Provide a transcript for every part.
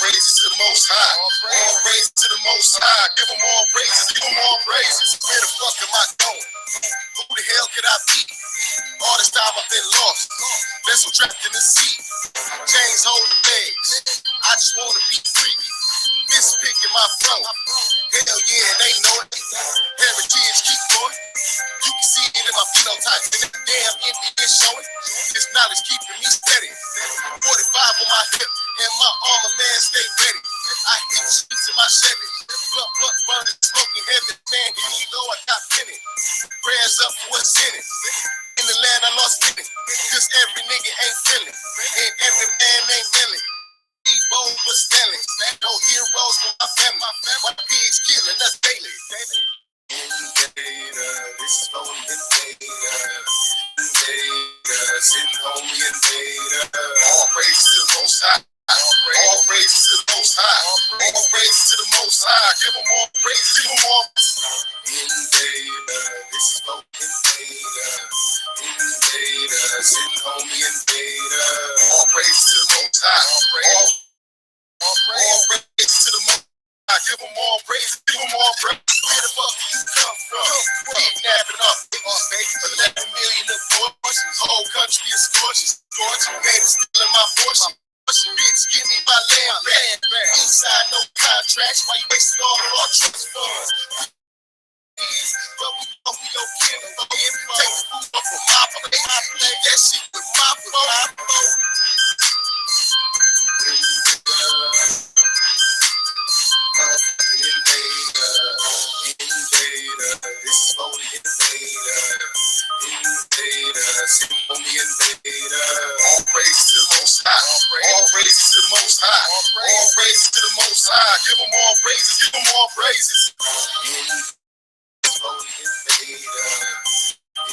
praises to the Most High. All praises to the Most High. Give them all praises. Give them all praises. Where the fuck am I going? Who the hell could I be? All this time I've been lost. Vessel trapped in the sea. Chains holding legs. I just wanna be free. This pick in my throat. Hell yeah, they know it. Heritage keep going. You can see it in my phenotype. And the damn Indian showing. This knowledge keeping me steady. 45 on my hip. And my armor man stay ready. I hit streets in my Chevy. Blunt burning, smoking heavy. Man, here you go, I got plenty. Prayers up for what's in it. In the land I lost with it. Cause every nigga ain't feeling. And every man ain't willing. Bold but stelling. No heroes for my family. My pigs killing us daily. Invader, this is for the invader. Invader, sitting on the invader. All praise to the Most High. All praises to the Most High. All praises to the Most High. Give them all praises. Give them all. Invader, this is for the invader. Invader, sitting on the invader. All praises to the Most High. All praises to the Most High. Give them all praises. Give them all praises. Where the fuck do you come from? Kidnapping up, baby. 11 million abortions. Whole country is scorched. Haters stealing my fortune. Bitch, give me my land back. Inside no contracts. Why you wasting all of our trust funds? But we know we okay. Take the food up from my plate. That shit with my phone. Invader, this is for the invader. Invader, sitting on the invader. All praise to the Most High. All praises to the Most High. All praises to the Most High. Give them all praises. Give them all praises. For the invader.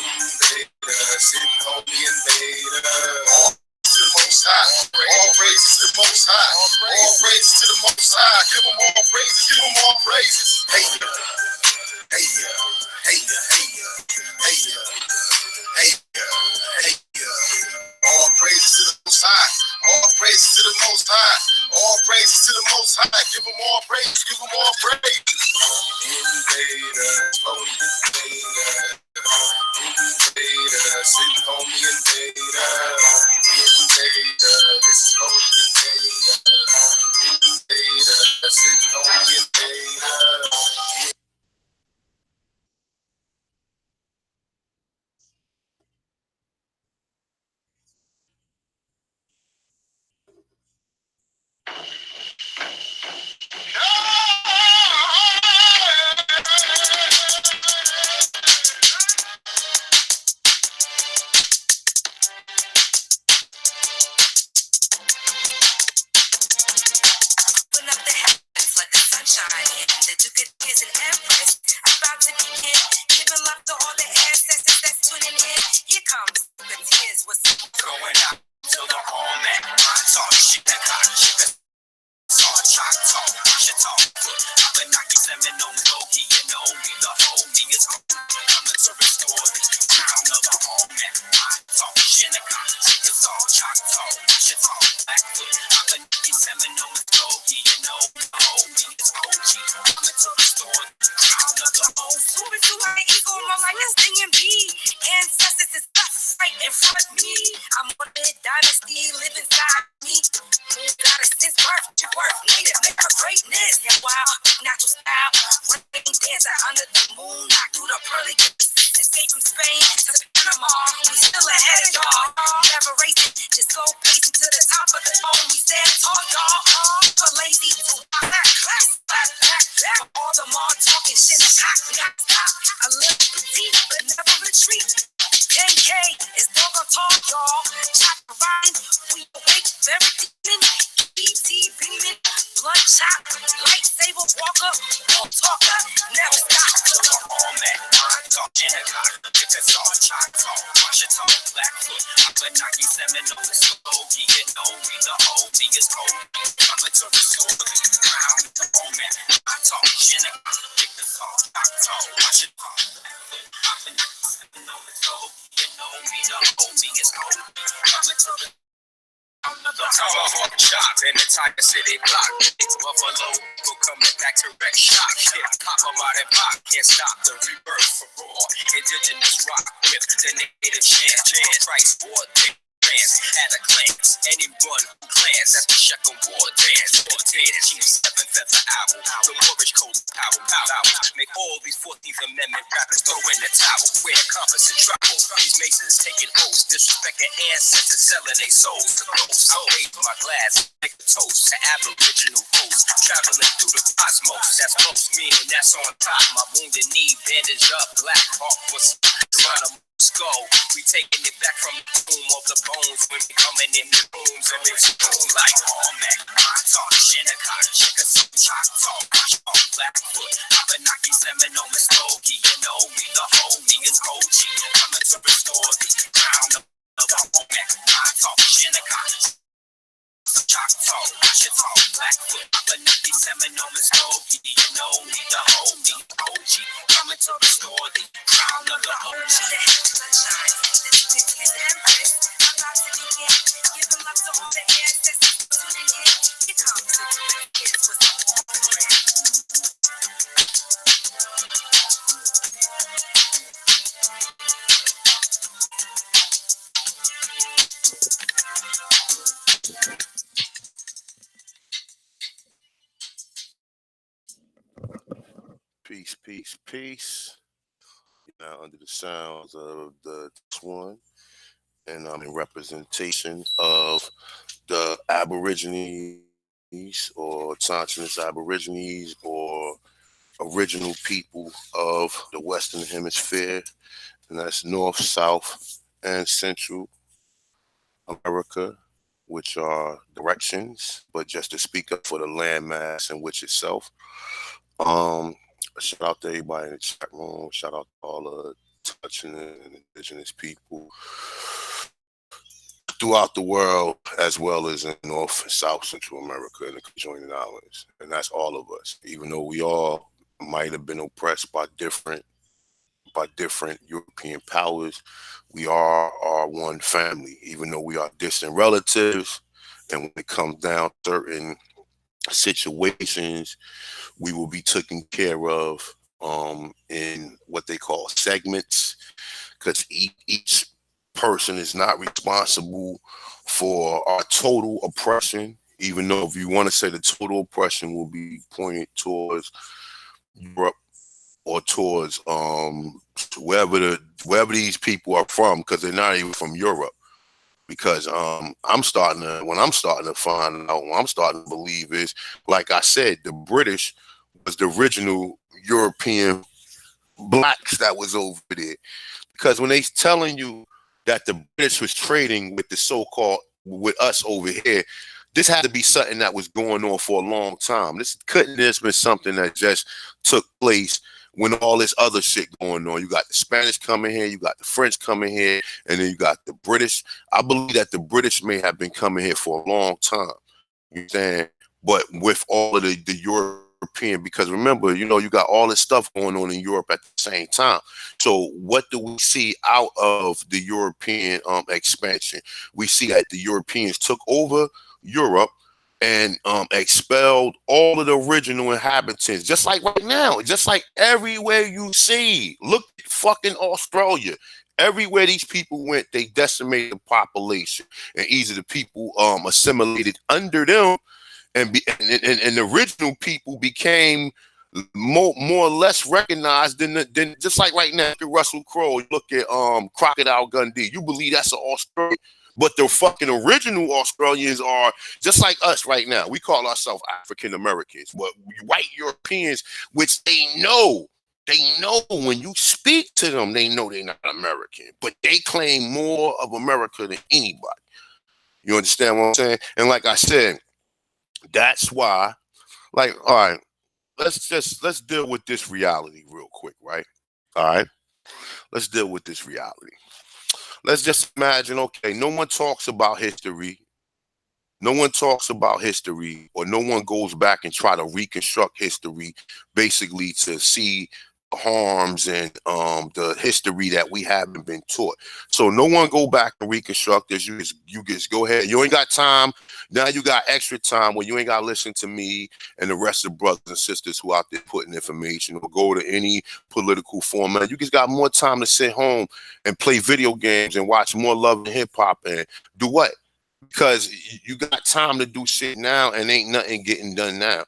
Invader, sitting on the invader. All to the Most High. All praises to the Most High. All praises to the Most High. Give them all praises. Give them all praises. Hey, hey, hey, hey, hey, hey. All praises to the Most High. All praises to the Most High. All praises to the Most High. Give them all praises. Give them all praises. Invader, oh invader. Invader, sitting on the invader. Invader, this is for the invader. Invader, sitting on the invader. Tomahawk chop, an entire city block. It's Buffalo, people coming back to wreck shop. Hip hop about it pop, can't stop the rebirth for raw. Indigenous rock with the native chant. Christ war at a glance, anyone who glance at the Shechem war dance, Chief 7th Feather Owl, the Moorish code power, make all these 14th Amendment rappers throw in the towel, wear compass and travel. These masons taking oaths, disrespecting ancestors, selling their souls to ghosts. I wave my glass, make a toast to Aboriginal hosts, traveling through the cosmos. That's most meaning, that's on top. My wounded knee bandaged up, Black Hawk was Geronimo. Skull, we taking it back from the tomb of the bones when we coming in the rooms and it's boom like oh man, my talk, Shinnecock, Chickasaw, Choctaw, Washington, Blackfoot, Abenaki, Seminole, Muskogee, you know me, the whole niggas OG, coming to restore the crown of the oh man, my talk, Shinnecock, Choctaw, Washington, Blackfoot, Abenaki, Seminole, Muskogee, you know me, the whole niggas OG, coming to restore the crown of the OG. Peace, peace, peace. Now under the sounds of the one, and I'm in representation of the Aborigines or Tontonese Aborigines or original people of the Western Hemisphere, and that's North, South, and Central America, which are directions, but just to speak up for the landmass in which itself. Shout out to everybody in the chat room. Shout out to all the touching and indigenous people throughout the world, as well as in North and South Central America and the conjoining islands. And that's all of us. Even though we all might have been oppressed by different European powers, we are one family, even though we are distant relatives. And when it comes down to certain situations, we will be taken care of in what they call segments, because each person is not responsible for our total oppression, even though if you want to say the total oppression will be pointed towards Europe or towards wherever these people are from, because they're not even from Europe. Because I'm starting to find out, what I'm starting to believe is, like I said, the British was the original European blacks that was over there. Because when they telling you that the British was trading with the so-called, with us over here, this had to be something that was going on for a long time. This couldn't have been something that just took place when all this other shit going on. You got the Spanish coming here, you got the French coming here, and then you got the British. I believe that the British may have been coming here for a long time. You understand? But with all of the European, because remember, you got all this stuff going on in Europe at the same time. So what do we see out of the European expansion? We see that the Europeans took over Europe and expelled all of the original inhabitants, just like right now, just like everywhere you see. Look at fucking Australia. Everywhere these people went, they decimated the population, and either the people assimilated under them, and the original people became more or less recognized than just like right now. Look at Russell Crowe, look at Crocodile Dundee. You believe that's an Australian? But the fucking original Australians are just like us right now. We call ourselves African Americans, but white Europeans, which they know when you speak to them, they know they're not American, but they claim more of America than anybody. You understand what I'm saying? And like I said, that's why, like, all right, let's deal with this reality real quick, right? All right, let's deal with this reality. Let's just imagine, okay, no one talks about history. No one talks about history, or no one goes back and try to reconstruct history, basically to see harms and the history that we haven't been taught. So no one go back and reconstruct this. You just go ahead. You ain't got time. Now you got extra time where you ain't got to listen to me and the rest of brothers and sisters who out there putting information or go to any political format. You just got more time to sit home and play video games and watch more Love and Hip Hop and do what? Because you got time to do shit now and ain't nothing getting done now.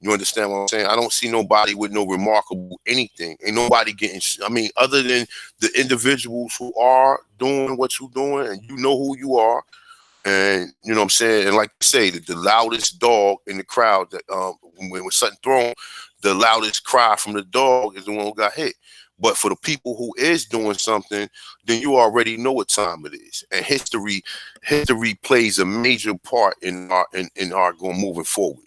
You understand what I'm saying? I don't see nobody with no remarkable anything. Ain't nobody getting, I mean, other than the individuals who are doing what you're doing and you know who you are. And you know what I'm saying? And like I say, the loudest dog in the crowd, that when something thrown, the loudest cry from the dog is the one who got hit. But for the people who is doing something, then you already know what time it is. And history plays a major part in our going moving forward.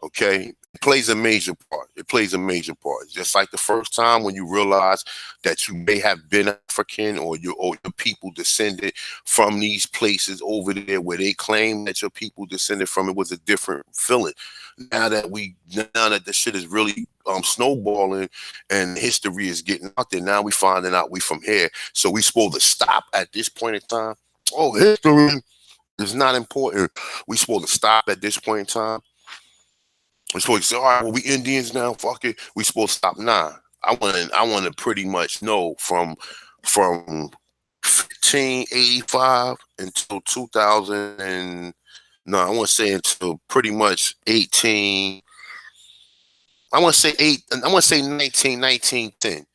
Okay, it plays a major part. It plays a major part. Just like the first time when you realize that you may have been African or your people descended from these places over there where they claim that your people descended from, it was a different feeling. Now that the shit is really snowballing and history is getting out there, now we finding out we from here. So we supposed to stop at this point in time. Oh, history is not important. We supposed to stop at this point in time. We're supposed to say, all right, well, we Indians now. Fuck it. We supposed to stop. Nah. I want to pretty much know from 1585 until 2000 and no, I want to say until pretty much 18. I want to say 1910.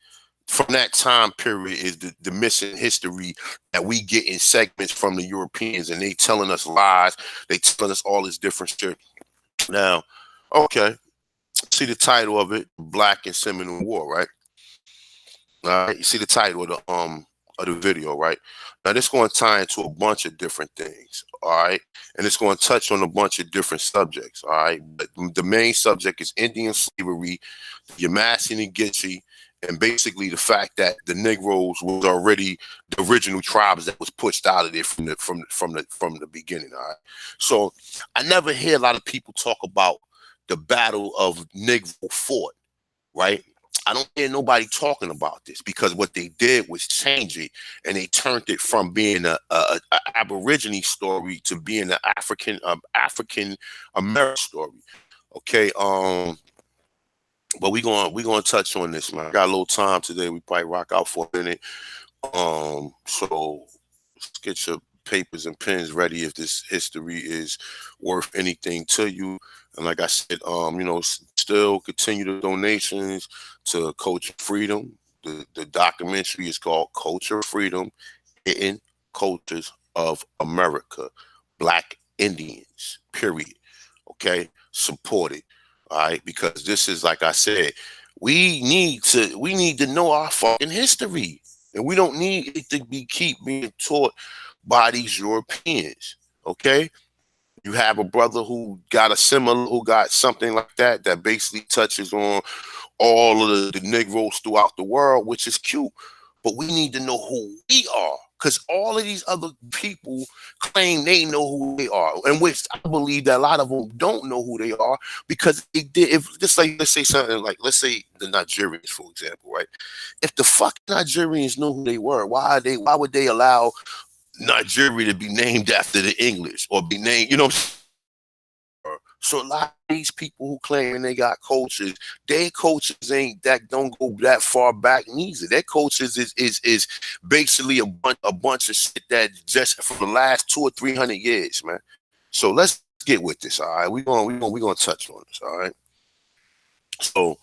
From that time period is the missing history that we get in segments from the Europeans, and they telling us lies. They telling us all this different shit. Now, okay, see the title of it, Black and Seminole War, right? All right, you see the title of the video, right? Now this going to tie into a bunch of different things, all right, and it's going to touch on a bunch of different subjects, all right. But the main subject is Indian slavery, Yemassee and Gullah, and basically the fact that the Negroes was already the original tribes that was pushed out of there from the beginning, all right. So I never hear a lot of people talk about the Battle of Negro Fort, right? I don't hear nobody talking about this because what they did was change it, and they turned it from being a Aborigine story to being an African American story. Okay, but we gonna touch on this, man. I got a little time today. We probably rock out for a minute. So let's get your papers and pens ready if this history is worth anything to you. And like I said, still continue the donations to Culture Freedom. The documentary is called Culture Freedom, Hidden Cultures of America, Black Indians, period. Okay, support it. All right, because this is, like I said, we need to know our fucking history. And we don't need it to keep being taught by these Europeans. Okay? You have a brother who got something like that basically touches on all of the Negroes throughout the world, which is cute. But we need to know who we are. Because all of these other people claim they know who they are, in which I believe that a lot of them don't know who they are because they did. If just like let's say something like let's say the Nigerians, for example, right? If the fucking Nigerians knew who they were, why would they allow Nigeria to be named after the English or be named, so a lot of these people who claim they got cultures, their cultures ain't that don't go that far back neither. Their cultures is basically a bunch of shit that just for the last 200 or 300 years, man. So let's get with this, all right. We gonna touch on this, all right. So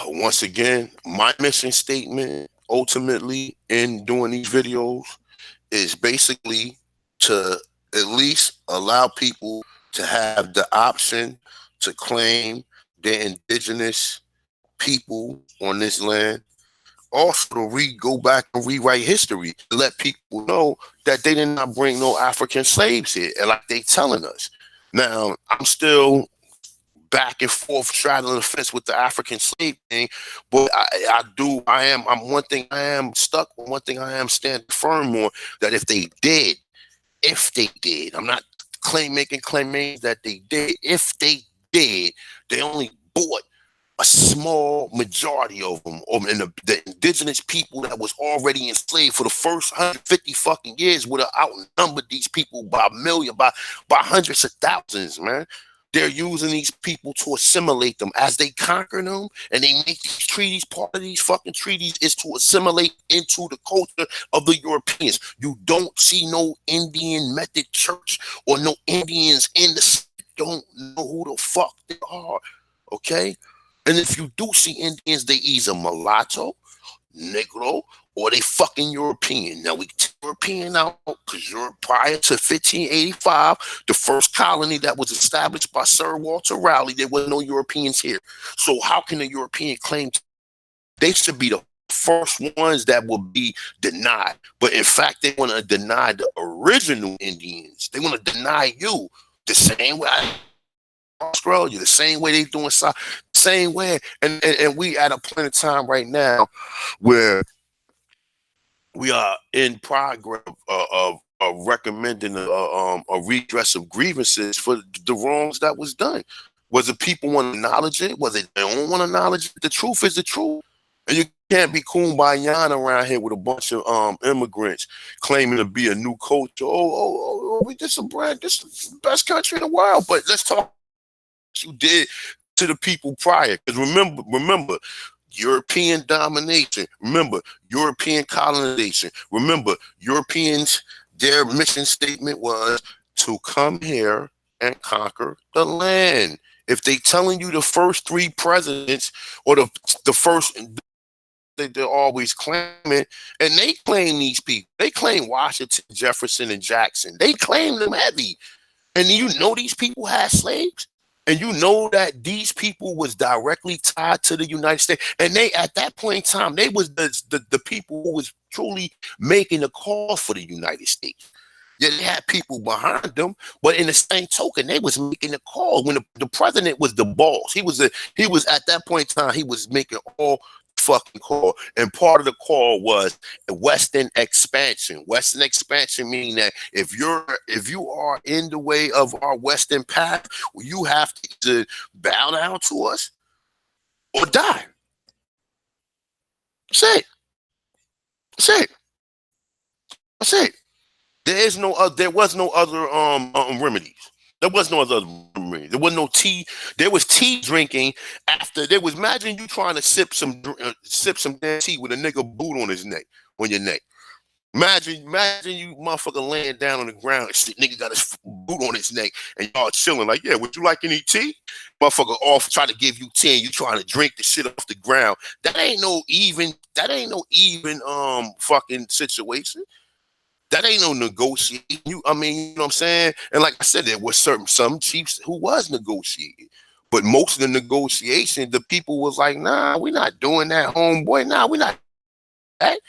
once again, my mission statement ultimately in doing these videos is basically to at least allow people to have the option to claim their indigenous people on this land. Also to go back and rewrite history, to let people know that they did not bring no African slaves here, and like they telling us. Now, I'm still back and forth straddling the fence with the African slave thing, but I'm one thing I am stuck on, one thing I am standing firm on, that if they did, I'm not claiming that they did. If they did, they only bought a small majority of them, and the indigenous people that was already enslaved for the first 150 fucking years would have outnumbered these people by a million, by hundreds of thousands, man. They're using these people to assimilate them as they conquer them, and they make these treaties. Part of these fucking treaties is to assimilate into the culture of the Europeans. You don't see no Indian Method Church or no Indians in the state. Don't know who the fuck they are, okay? And if you do see Indians, they either mulatto, Negro, or they fucking European. Now we take European out because you're prior to 1585, the first colony that was established by Sir Walter Raleigh, there were no Europeans here. So how can a European claim they should be the first ones that will be denied? But in fact, they want to deny the original Indians. They want to deny you the same way Australia, the same way they doing South, same way. And we at a point in time right now where we are in progress of recommending a redress of grievances for the wrongs that was done. Whether people want to acknowledge it, whether they don't want to acknowledge it, the truth is the truth. And you can't be kumbaya around here with a bunch of immigrants claiming to be a new culture. We just this is the best country in the world. But let's talk what you did to the people prior. Because remember, European domination. Remember, European colonization. Remember, Europeans, their mission statement was to come here and conquer the land. If they telling you the first three presidents or the first, they're always claiming, and they claim these people. They claim Washington, Jefferson, and Jackson. They claim them heavy. And you know these people had slaves? And you know that these people was directly tied to the United States. And they, at that point in time, they was the people who was truly making the call for the United States. Yeah, they had people behind them, but in the same token, they was making the call. When the president was the boss, he was at that point in time, he was making all fucking call. And part of the call was Western expansion. Western expansion meaning that if you are in the way of our Western path, you have to bow down to us or die. That's it. That's it. That's it. There was no other remedies. There was no other remedy. There was no tea. There was tea drinking after. There was, imagine you trying to sip some damn tea with a nigga boot on his neck, on your neck. Imagine you motherfucker laying down on the ground and shit, nigga got his boot on his neck and y'all chilling like, yeah, would you like any tea? Motherfucker off trying to give you tea and you trying to drink the shit off the ground. That ain't no even fucking situation. That ain't no negotiating. You know what I'm saying? And like I said, there was some chiefs who was negotiating. But most of the negotiation, the people was like, nah, we're not doing that, homeboy. Nah, we're not that.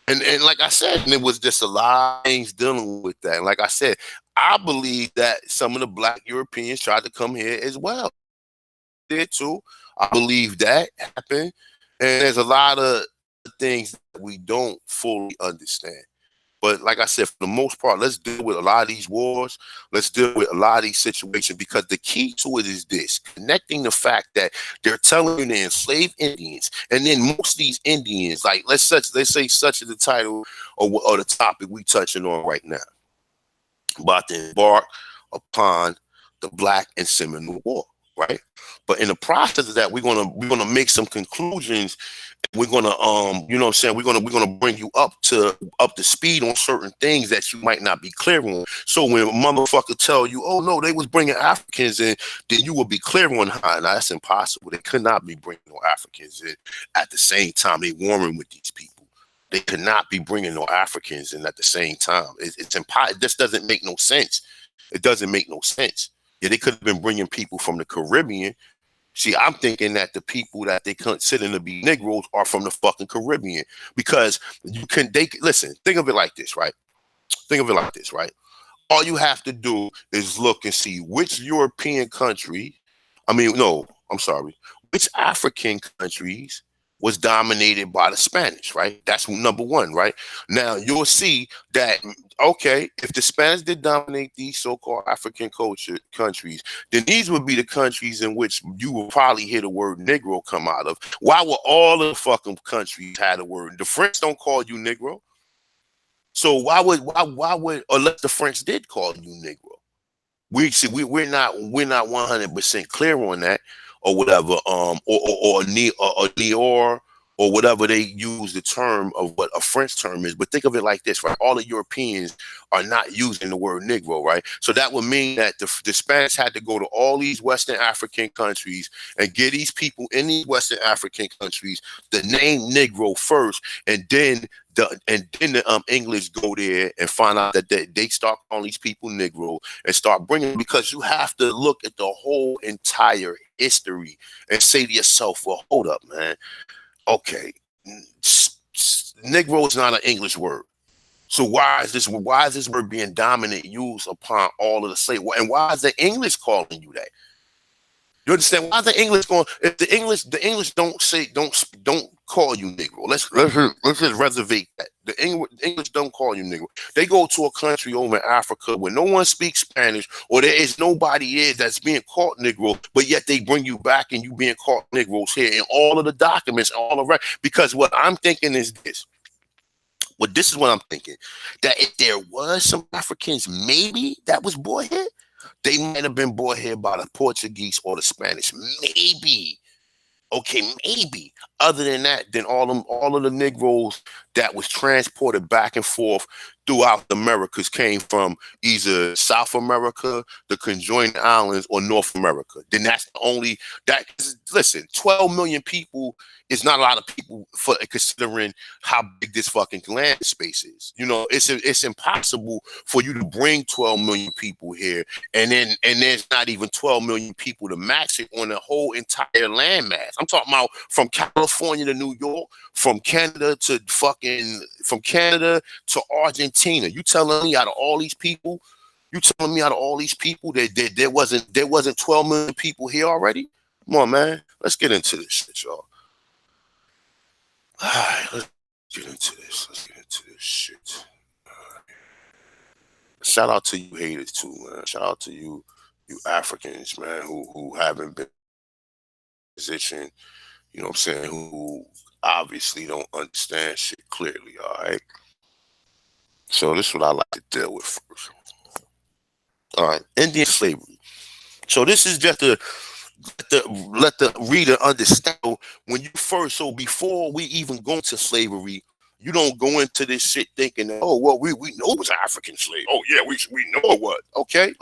And like I said, and it was just a lot of things dealing with that. And like I said, I believe that some of the Black Europeans tried to come here as well. Did too. I believe that happened. And there's a lot of things that we don't fully understand. But like I said, for the most part, let's deal with a lot of these wars. Let's deal with a lot of these situations, because the key to it is this: connecting the fact that they're telling you to enslave Indians, and then most of these Indians, like let's say such is the title or the topic we touching on right now, about to embark upon the Black and Seminole War, right? But in the process of that, we're gonna make some conclusions. We're gonna you know what I'm saying, we're gonna bring you up to speed on certain things that you might not be clear on. So when a motherfucker tell you, oh no, they was bringing Africans in, then you will be clear on how. Now that's impossible. They could not be bringing no Africans in at the same time they warring with these people. They could not be bringing no Africans in at the same time. It's impossible. This doesn't make no sense. It doesn't make no sense. Yeah, they could have been bringing people from the Caribbean. See, I'm thinking that the people that they consider to be Negroes are from the fucking Caribbean, because listen, think of it like this, right? Think of it like this, right? All you have to do is look and see which European country, which African countries was dominated by the Spanish, right? That's number one, right? Now you'll see that, okay, if the Spanish did dominate these so-called African culture countries, then these would be the countries in which you will probably hear the word Negro come out of. Why would all of the fucking countries have the word? The French don't call you Negro. So why would, unless the French did call you Negro? We see we're not 100% clear on that, or whatever, or Neor, or whatever they use the term of what a French term is. But think of it like this, right? All the Europeans are not using the word Negro, right? So that would mean that the Spanish had to go to all these Western African countries and get these people in these Western African countries the name Negro first, and then the English go there and find out that they start calling these people Negro and start bringing, because you have to look at the whole entire history and say to yourself, well, hold up, man. Okay, Negro is not an English word. So why is this word being dominant used upon all of the slave? And why is the English calling you that? You understand? Why is the English going? If the English don't call you Negro. Let's just reservate that. The English don't call you Negro. They go to a country over in Africa where no one speaks Spanish, or there is nobody there that's being called Negro, but yet they bring you back and you being called Negroes here in all of the documents, all around. Because what I'm thinking is this. Well, this is what I'm thinking. That if there was some Africans maybe that was born here, they might have been brought here by the Portuguese or the Spanish. Maybe. Okay, maybe. Other than that, then all of the Negroes that was transported back and forth throughout the Americas came from either South America, the conjoined islands, or North America. Then that's the only that. Listen, 12 million people is not a lot of people for considering how big this fucking land space is. It's impossible for you to bring 12 million people here, and there's not even 12 million people to match it on the whole entire landmass. I'm talking about from California to New York, from Canada to Argentina. You telling me out of all these people that there wasn't 12 million people here already? Come on, man. Let's get into this shit, y'all. All right, let's get into this. Shit. Shout out to you haters too, man. Shout out to you Africans, man, who haven't been in a position, you know what I'm saying, who obviously don't understand shit clearly, all right? So this is what I like to deal with first. All right, Indian slavery. So this is just to let the reader understand when you first. So before we even go into slavery, you don't go into this shit thinking that, oh well, we know it was African slave. Oh yeah, we know it was. Okay,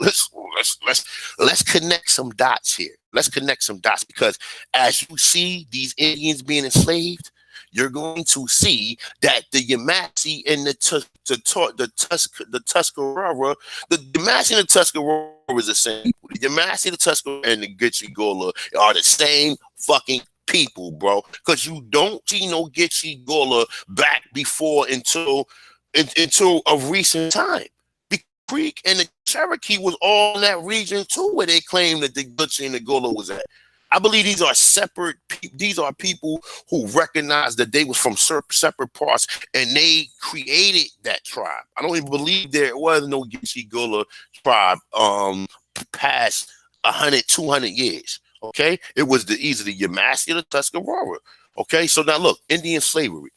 let's connect some dots here. Let's connect some dots, because as you see these Indians being enslaved, you're going to see that the Yemassee and the Tuscarora, the Yemassee and the Tuscarora is the same people. The Yemassee, the Tuscarora, and the Gitche Gullah are the same fucking people, bro. Because you don't see no Gitche Gullah back before until a recent time. The Creek and the Cherokee was all in that region too, where they claim that the Gitche and the Gullah was at. I believe these are separate. These are people who recognize that they was from separate parts, and they created that tribe. I don't even believe there was no Gitche Gullah tribe past 100, 200 years. Okay, it was either the Yemassee or the Tuscarora. Okay, so now look, Indian slavery.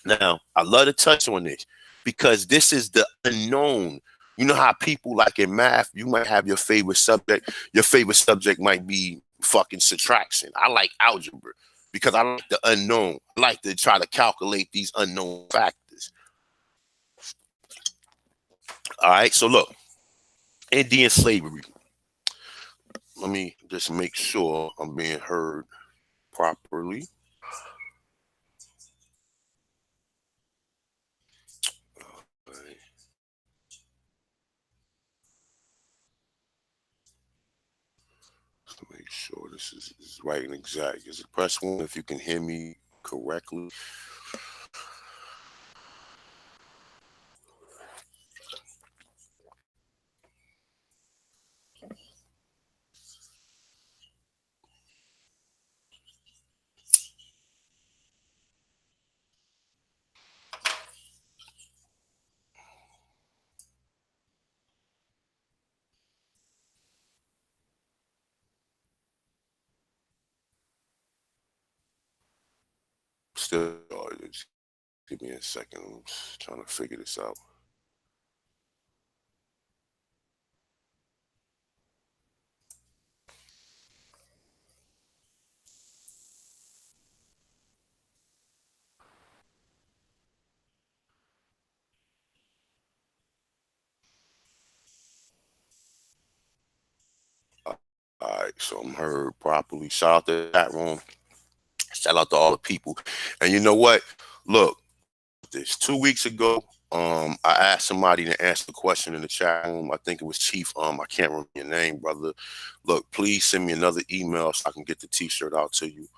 Now I love to touch on this because this is the unknown. You know how people, like in math, you might have your favorite subject. Your favorite subject might be fucking subtraction. I like algebra because I like the unknown. I like to try to calculate these unknown factors. All right, so look, Indian slavery. Let me just make sure I'm being heard properly. All right. To make sure this is right and exact. Is it press one if you can hear me correctly? still, just give me a second. I'm trying to figure this out. All right, so I'm heard properly. Shout out to that room. Shout out to all the people. And you know what? Look, this 2 weeks ago, I asked somebody to answer the question in the chat room. I think it was Chief. I can't remember your name, brother. Look, please send me another email so I can get the T-shirt out to you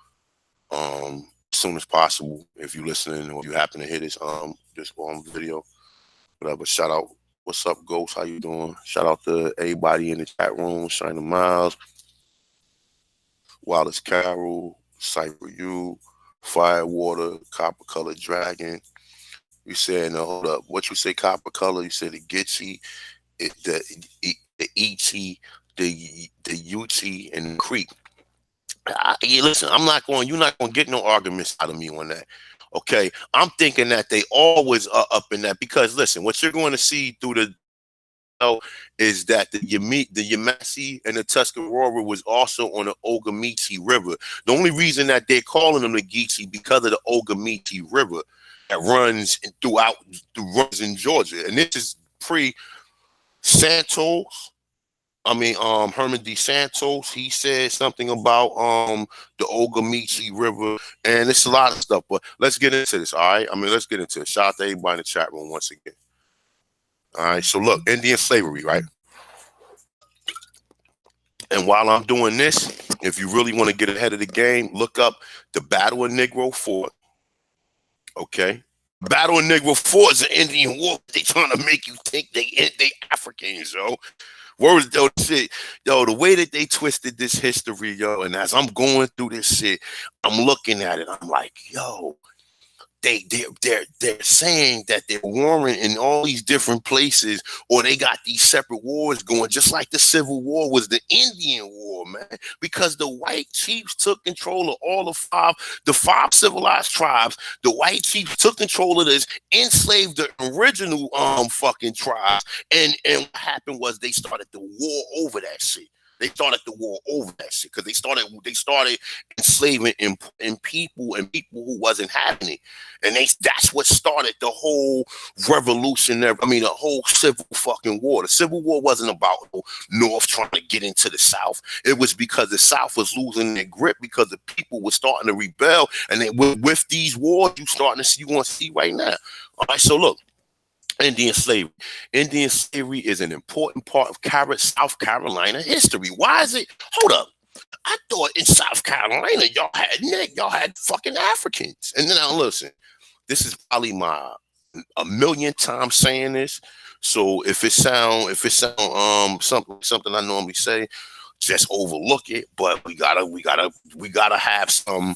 as soon as possible. If you're listening or you happen to hear this video, whatever. Shout out. What's up, Ghost? How you doing? Shout out to everybody in the chat room. Shina Miles, Wallace Carroll, Cypher U, Firewater, Copper Color Dragon. You said, no, hold up. What you say, Copper Color? You said the Gitchy, the Ichi, the Uchi, and the Creek. Listen, you're not going to get no arguments out of me on that. Okay. I'm thinking that they always are up in that because, listen, what you're going to see through the is that the Yemassee and the Tuscarora was also on the Ogamechee River. The only reason that they're calling them the Geechee because of the Ogamechee River that runs runs in Georgia, and this is pre Santos. Herman D. Santos. He said something about the Ogamechee River, and it's a lot of stuff. But let's get into this. All right. Let's get into it. Shout out to everybody in the chat room once again. All right, so look, Indian slavery, right? And while I'm doing this, if you really want to get ahead of the game, look up the Battle of Negro Fort. Okay, Battle of Negro Fort is an Indian war. They trying to make you think they Africans, yo. Words though, shit, yo. The way that they twisted this history, yo, and as I'm going through this shit, I'm looking at it. I'm like, yo. They're saying that they're warring in all these different places, or they got these separate wars going, just like the Civil War was the Indian War, man. Because the white chiefs took control of all the five civilized tribes. The white chiefs took control of this, enslaved the original fucking tribes, and what happened was they started the war over that shit. They started the war over that shit because they started enslaving in people who wasn't having it, and that's what started the whole revolutionary. The whole civil fucking war. The Civil War wasn't about North trying to get into the South. It was because the South was losing their grip because the people were starting to rebel, and with these wars, you want to see right now. All right, so look. Indian slavery. Indian slavery is an important part of South Carolina history. Why is it? Hold up. I thought in South Carolina y'all had fucking Africans. And then listen. This is probably a million times saying this. So if it sound something I normally say, just overlook it. But we gotta have some.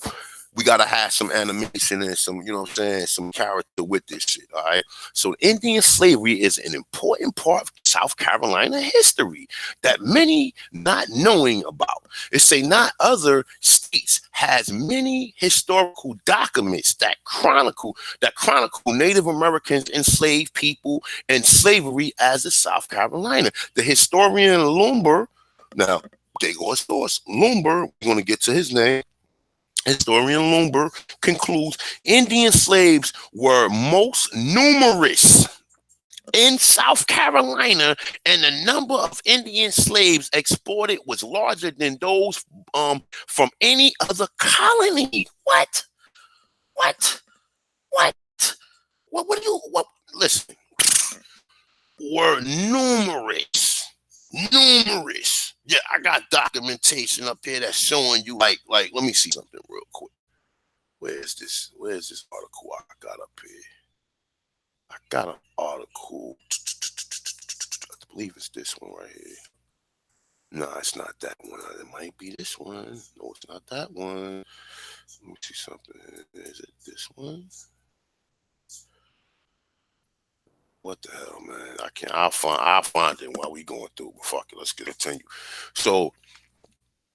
We gotta have some animation and some, you know what I'm saying, some character with this shit. All right. So Indian slavery is an important part of South Carolina history that many not knowing about. It say not other states has many historical documents that chronicle Native Americans, enslaved people, and slavery as in South Carolina. The historian Lumber, now there goes source. Lumber, we're gonna get to his name. Historian Lumber concludes Indian slaves were most numerous in South Carolina, and the number of Indian slaves exported was larger than those from any other colony. What? Listen, were numerous. Yeah, I got documentation up here that's showing you like let me see something real quick. Where's this article I got up here? I got an article. I believe it's this one right here. No, it's not that one. It might be this one. No, it's not that one. Let me see something. Is it this one? What the hell, man? I can't. I'll find it while we going through. But fuck it. Let's continue. So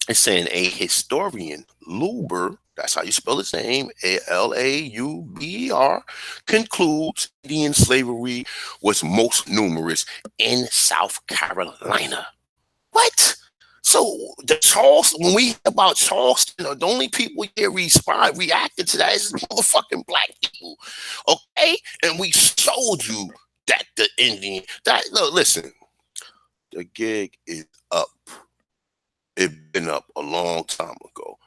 it's saying a historian, Luber, that's how you spell his name, Lauber, concludes Indian slavery was most numerous in South Carolina. What? So the Charleston, when we hear about Charleston, the only people here reacted to that is motherfucking black people. Okay? And we showed you that the Indian, that, look, listen, the gig is up. It's been up a long time ago.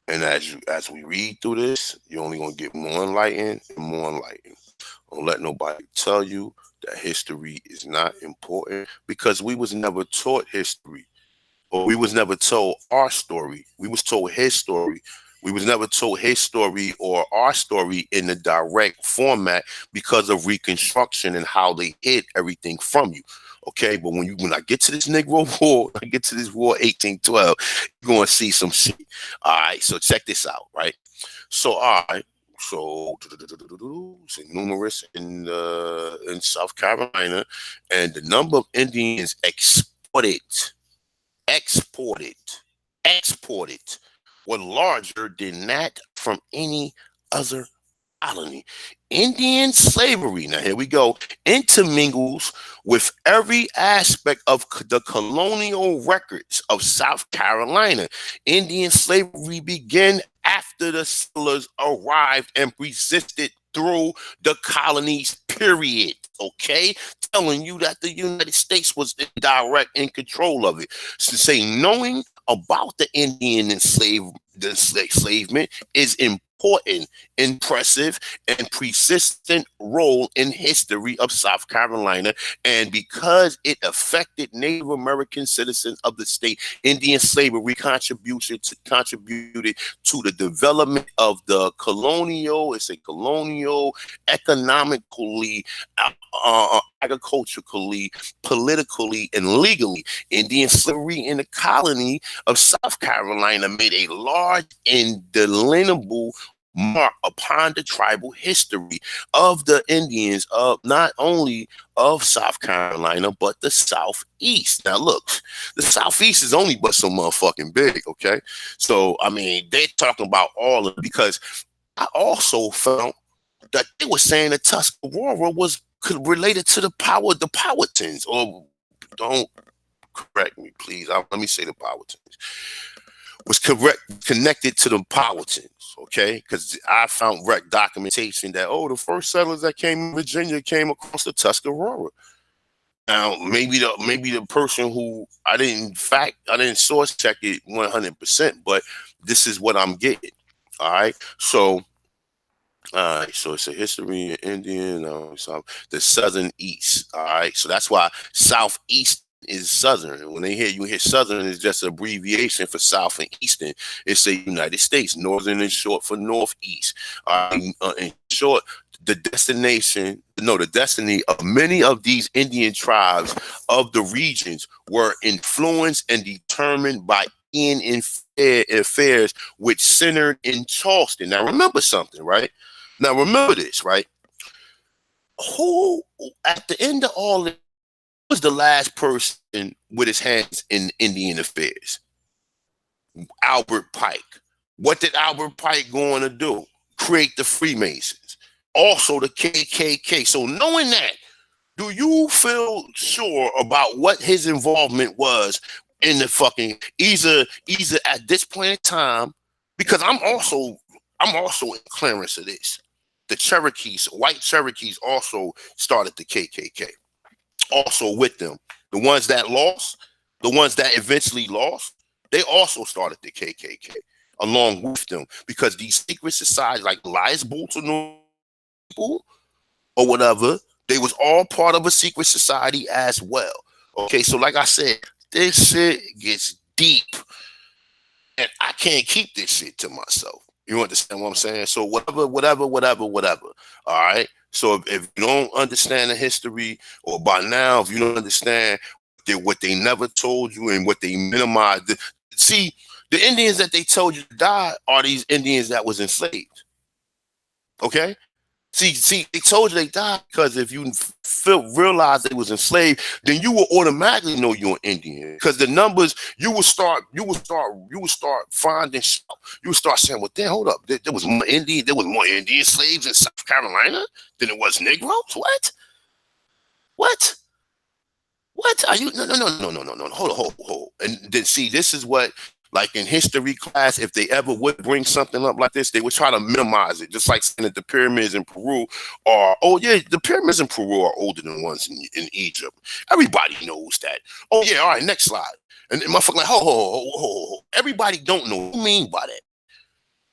And as we read through this, you're only gonna get more enlightened and more enlightened. Don't let nobody tell you that history is not important, because we was never taught history, or we was never told our story. We was told his story. We was never told his story or our story in the direct format because of Reconstruction and how they hid everything from you. Okay, but when I get to this Negro War, I get to this War 1812, you're gonna see some shit. All right, so check this out, right? So all right, so it's numerous in South Carolina, and the number of Indians exported, exported were larger than that from any other colony. Indian slavery, now here we go, intermingles with every aspect of the colonial records of South Carolina. Indian slavery began after the settlers arrived and persisted through the colonies, period. Okay? Telling you that the United States was in direct in control of it. So say knowing about the Indian enslavement is important, impressive, and persistent role in history of South Carolina. And because it affected Native American citizens of the state, Indian slavery contributed to the development of the colonial, economically, agriculturally, politically, and legally. Indian slavery in the colony of South Carolina made a large indelible mark upon the tribal history of the Indians of not only of South Carolina, but the Southeast. Now look, the Southeast is only but so motherfucking big, okay? So, I mean, they're talking about all of it, because I also found that they were saying that Tuscarora was related to the Powhatans, or don't correct me, please. Let me say the Powhatans was connected to the Powhatans, okay? Because I found documentation that, the first settlers that came in Virginia came across the Tuscarora. Now, maybe the person who I didn't source check it 100%, but this is what I'm getting. All right, so. All right, so it's a history of Indian, the Southern East. All right, so that's why Southeast is Southern. When you hear Southern, is just an abbreviation for South and Eastern. It's the United States. Northern is short for Northeast. In short, the destiny of many of these Indian tribes of the regions were influenced and determined by Indian affairs, which centered in Charleston. Now, remember something, right? Now, remember this, right? Who, at the end of all this, was the last person with his hands in Indian affairs? Albert Pike. What did Albert Pike go on to do? Create the Freemasons. Also the KKK. So knowing that, do you feel sure about what his involvement was in the fucking, either at this point in time, because I'm also in clearance of this. The Cherokees, white Cherokees, also started the KKK. Also with them, the ones that eventually lost, they also started the KKK along with them, because these secret societies like Elias Bolton people or whatever, they was all part of a secret society as well. Okay, so like I said, this shit gets deep, and I can't keep this shit to myself. You understand what I'm saying? So whatever. All right. So if you don't understand the history, or by now, if you don't understand what they never told you and what they minimized, see, the Indians that they told you to die are these Indians that was enslaved. Okay. See, they told you they died because if you realize they was enslaved, then you will automatically know you're an Indian. Because the numbers, you would start finding stuff. You would start saying, well, damn, hold up, there was more Indian slaves in South Carolina than it was Negroes. What? What are you? No. Hold. And then see, this is what, like in history class, if they ever would bring something up like this, they would try to minimize it. Just like saying that the pyramids in Peru are, oh yeah, the pyramids in Peru are older than the ones in Egypt. Everybody knows that. Oh yeah, all right, next slide. And motherfucker like, ho. Everybody don't know what you mean by that.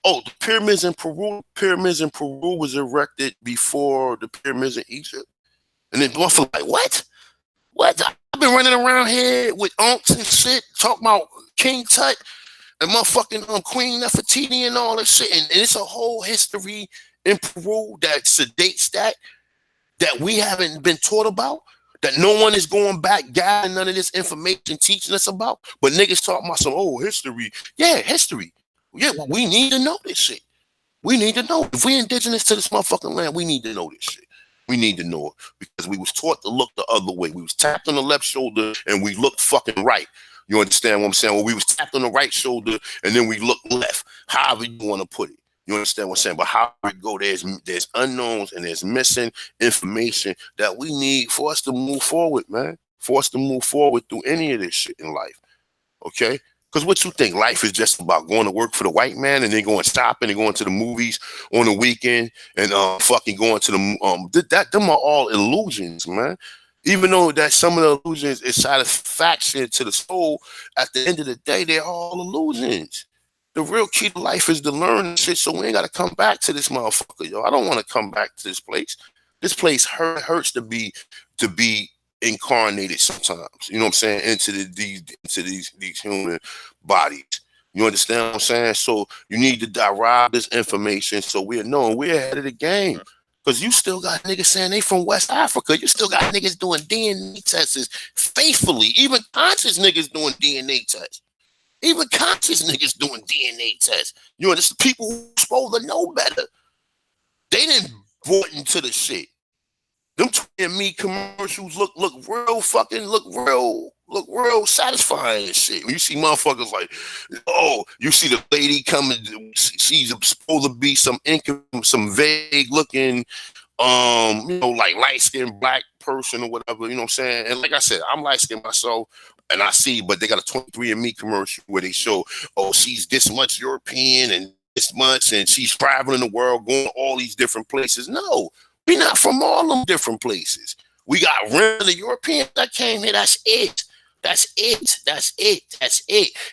Oh, the pyramids in Peru was erected before the pyramids in Egypt. And then motherfucker like, what? What? I've been running around here with unks and shit, talking about King Tut and motherfucking Queen Nefertiti and all that shit. And it's a whole history in Peru that sedates that we haven't been taught about, that no one is going back gathering none of this information teaching us about. But niggas talking about some old history. Yeah, history. Yeah, well, we need to know this shit. We need to know. If we're indigenous to this motherfucking land, we need to know this shit. We need to know it because we was taught to look the other way. We was tapped on the left shoulder and we looked fucking right. You understand what I'm saying? Well, we was tapped on the right shoulder and then we looked left. However you want to put it. You understand what I'm saying? But how it go, there's unknowns and there's missing information that we need for us to move forward, man. For us to move forward through any of this shit in life. Okay? Because what you think, life is just about going to work for the white man and then going shopping and going to the movies on the weekend and fucking going to them are all illusions, man. Even though that some of the illusions is satisfaction to the soul, at the end of the day, they're all illusions. The real key to life is to learn shit, so we ain't got to come back to this motherfucker, yo. I don't want to come back to this place. This place hurts to be incarnated sometimes, you know what I'm saying, into these human bodies. You understand what I'm saying? So you need to derive this information so we're knowing we're ahead of the game. Because you still got niggas saying they from West Africa. You still got niggas doing DNA tests faithfully. Even conscious niggas doing DNA tests. Even conscious niggas doing DNA tests. You know, this people who supposed to know better. They didn't bought into the shit. Them 20 commercials look real satisfying and shit. When you see motherfuckers like, oh, you see the lady coming, she's supposed to be some vague looking, like light-skinned black person or whatever, you know what I'm saying? And like I said, I'm light-skinned myself, and I see, but they got a 23andMe commercial where they show, oh, she's this much European and this much, and she's traveling the world, going to all these different places. No. We're not from all them different places. We got rid of the Europeans that came here. That's it.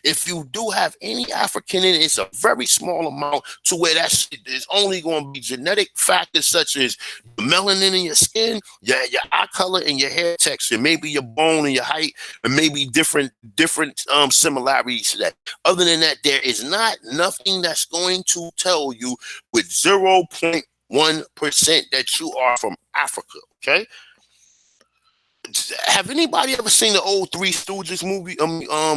If you do have any African in it, it's a very small amount to where that shit is only going to be genetic factors such as the melanin in your skin, your eye color, and your hair texture, maybe your bone and your height, and maybe different similarities to that. Other than that, there is nothing that's going to tell you with 0.1% that you are from Africa, okay? Have anybody ever seen the old Three Stooges movie,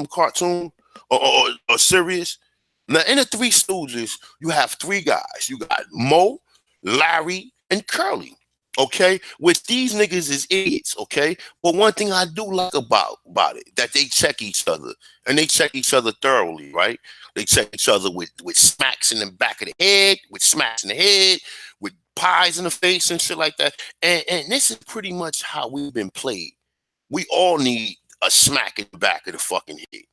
cartoon or series? Now, in the Three Stooges, you have three guys. You got Mo, Larry, and Curly, okay? Which these niggas is idiots, okay? But one thing I do like about it, that they check each other, and they check each other thoroughly, right? They check each other with smacks in the back of the head, with smacks in the head, with pies in the face and shit like that. And this is pretty much how we've been played. We all need a smack in the back of the fucking head.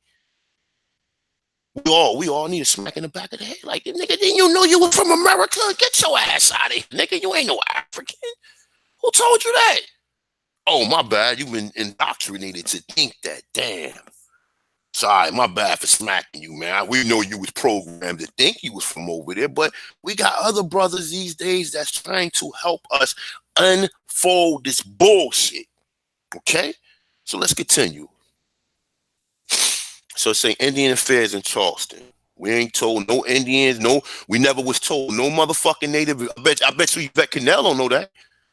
We all need a smack in the back of the head. Like, nigga, didn't you know you were from America? Get your ass out of here, nigga. You ain't no African. Who told you that? Oh, my bad. You've been indoctrinated to think that. Damn. Sorry, my bad for smacking you, man. We know you was programmed to think you was from over there, but we got other brothers these days that's trying to help us unfold this bullshit. Okay? So let's continue. So it's saying Indian affairs in Charleston. We ain't told no Indians, we never was told no motherfucking native. I bet you Yvette Cannell don't know that.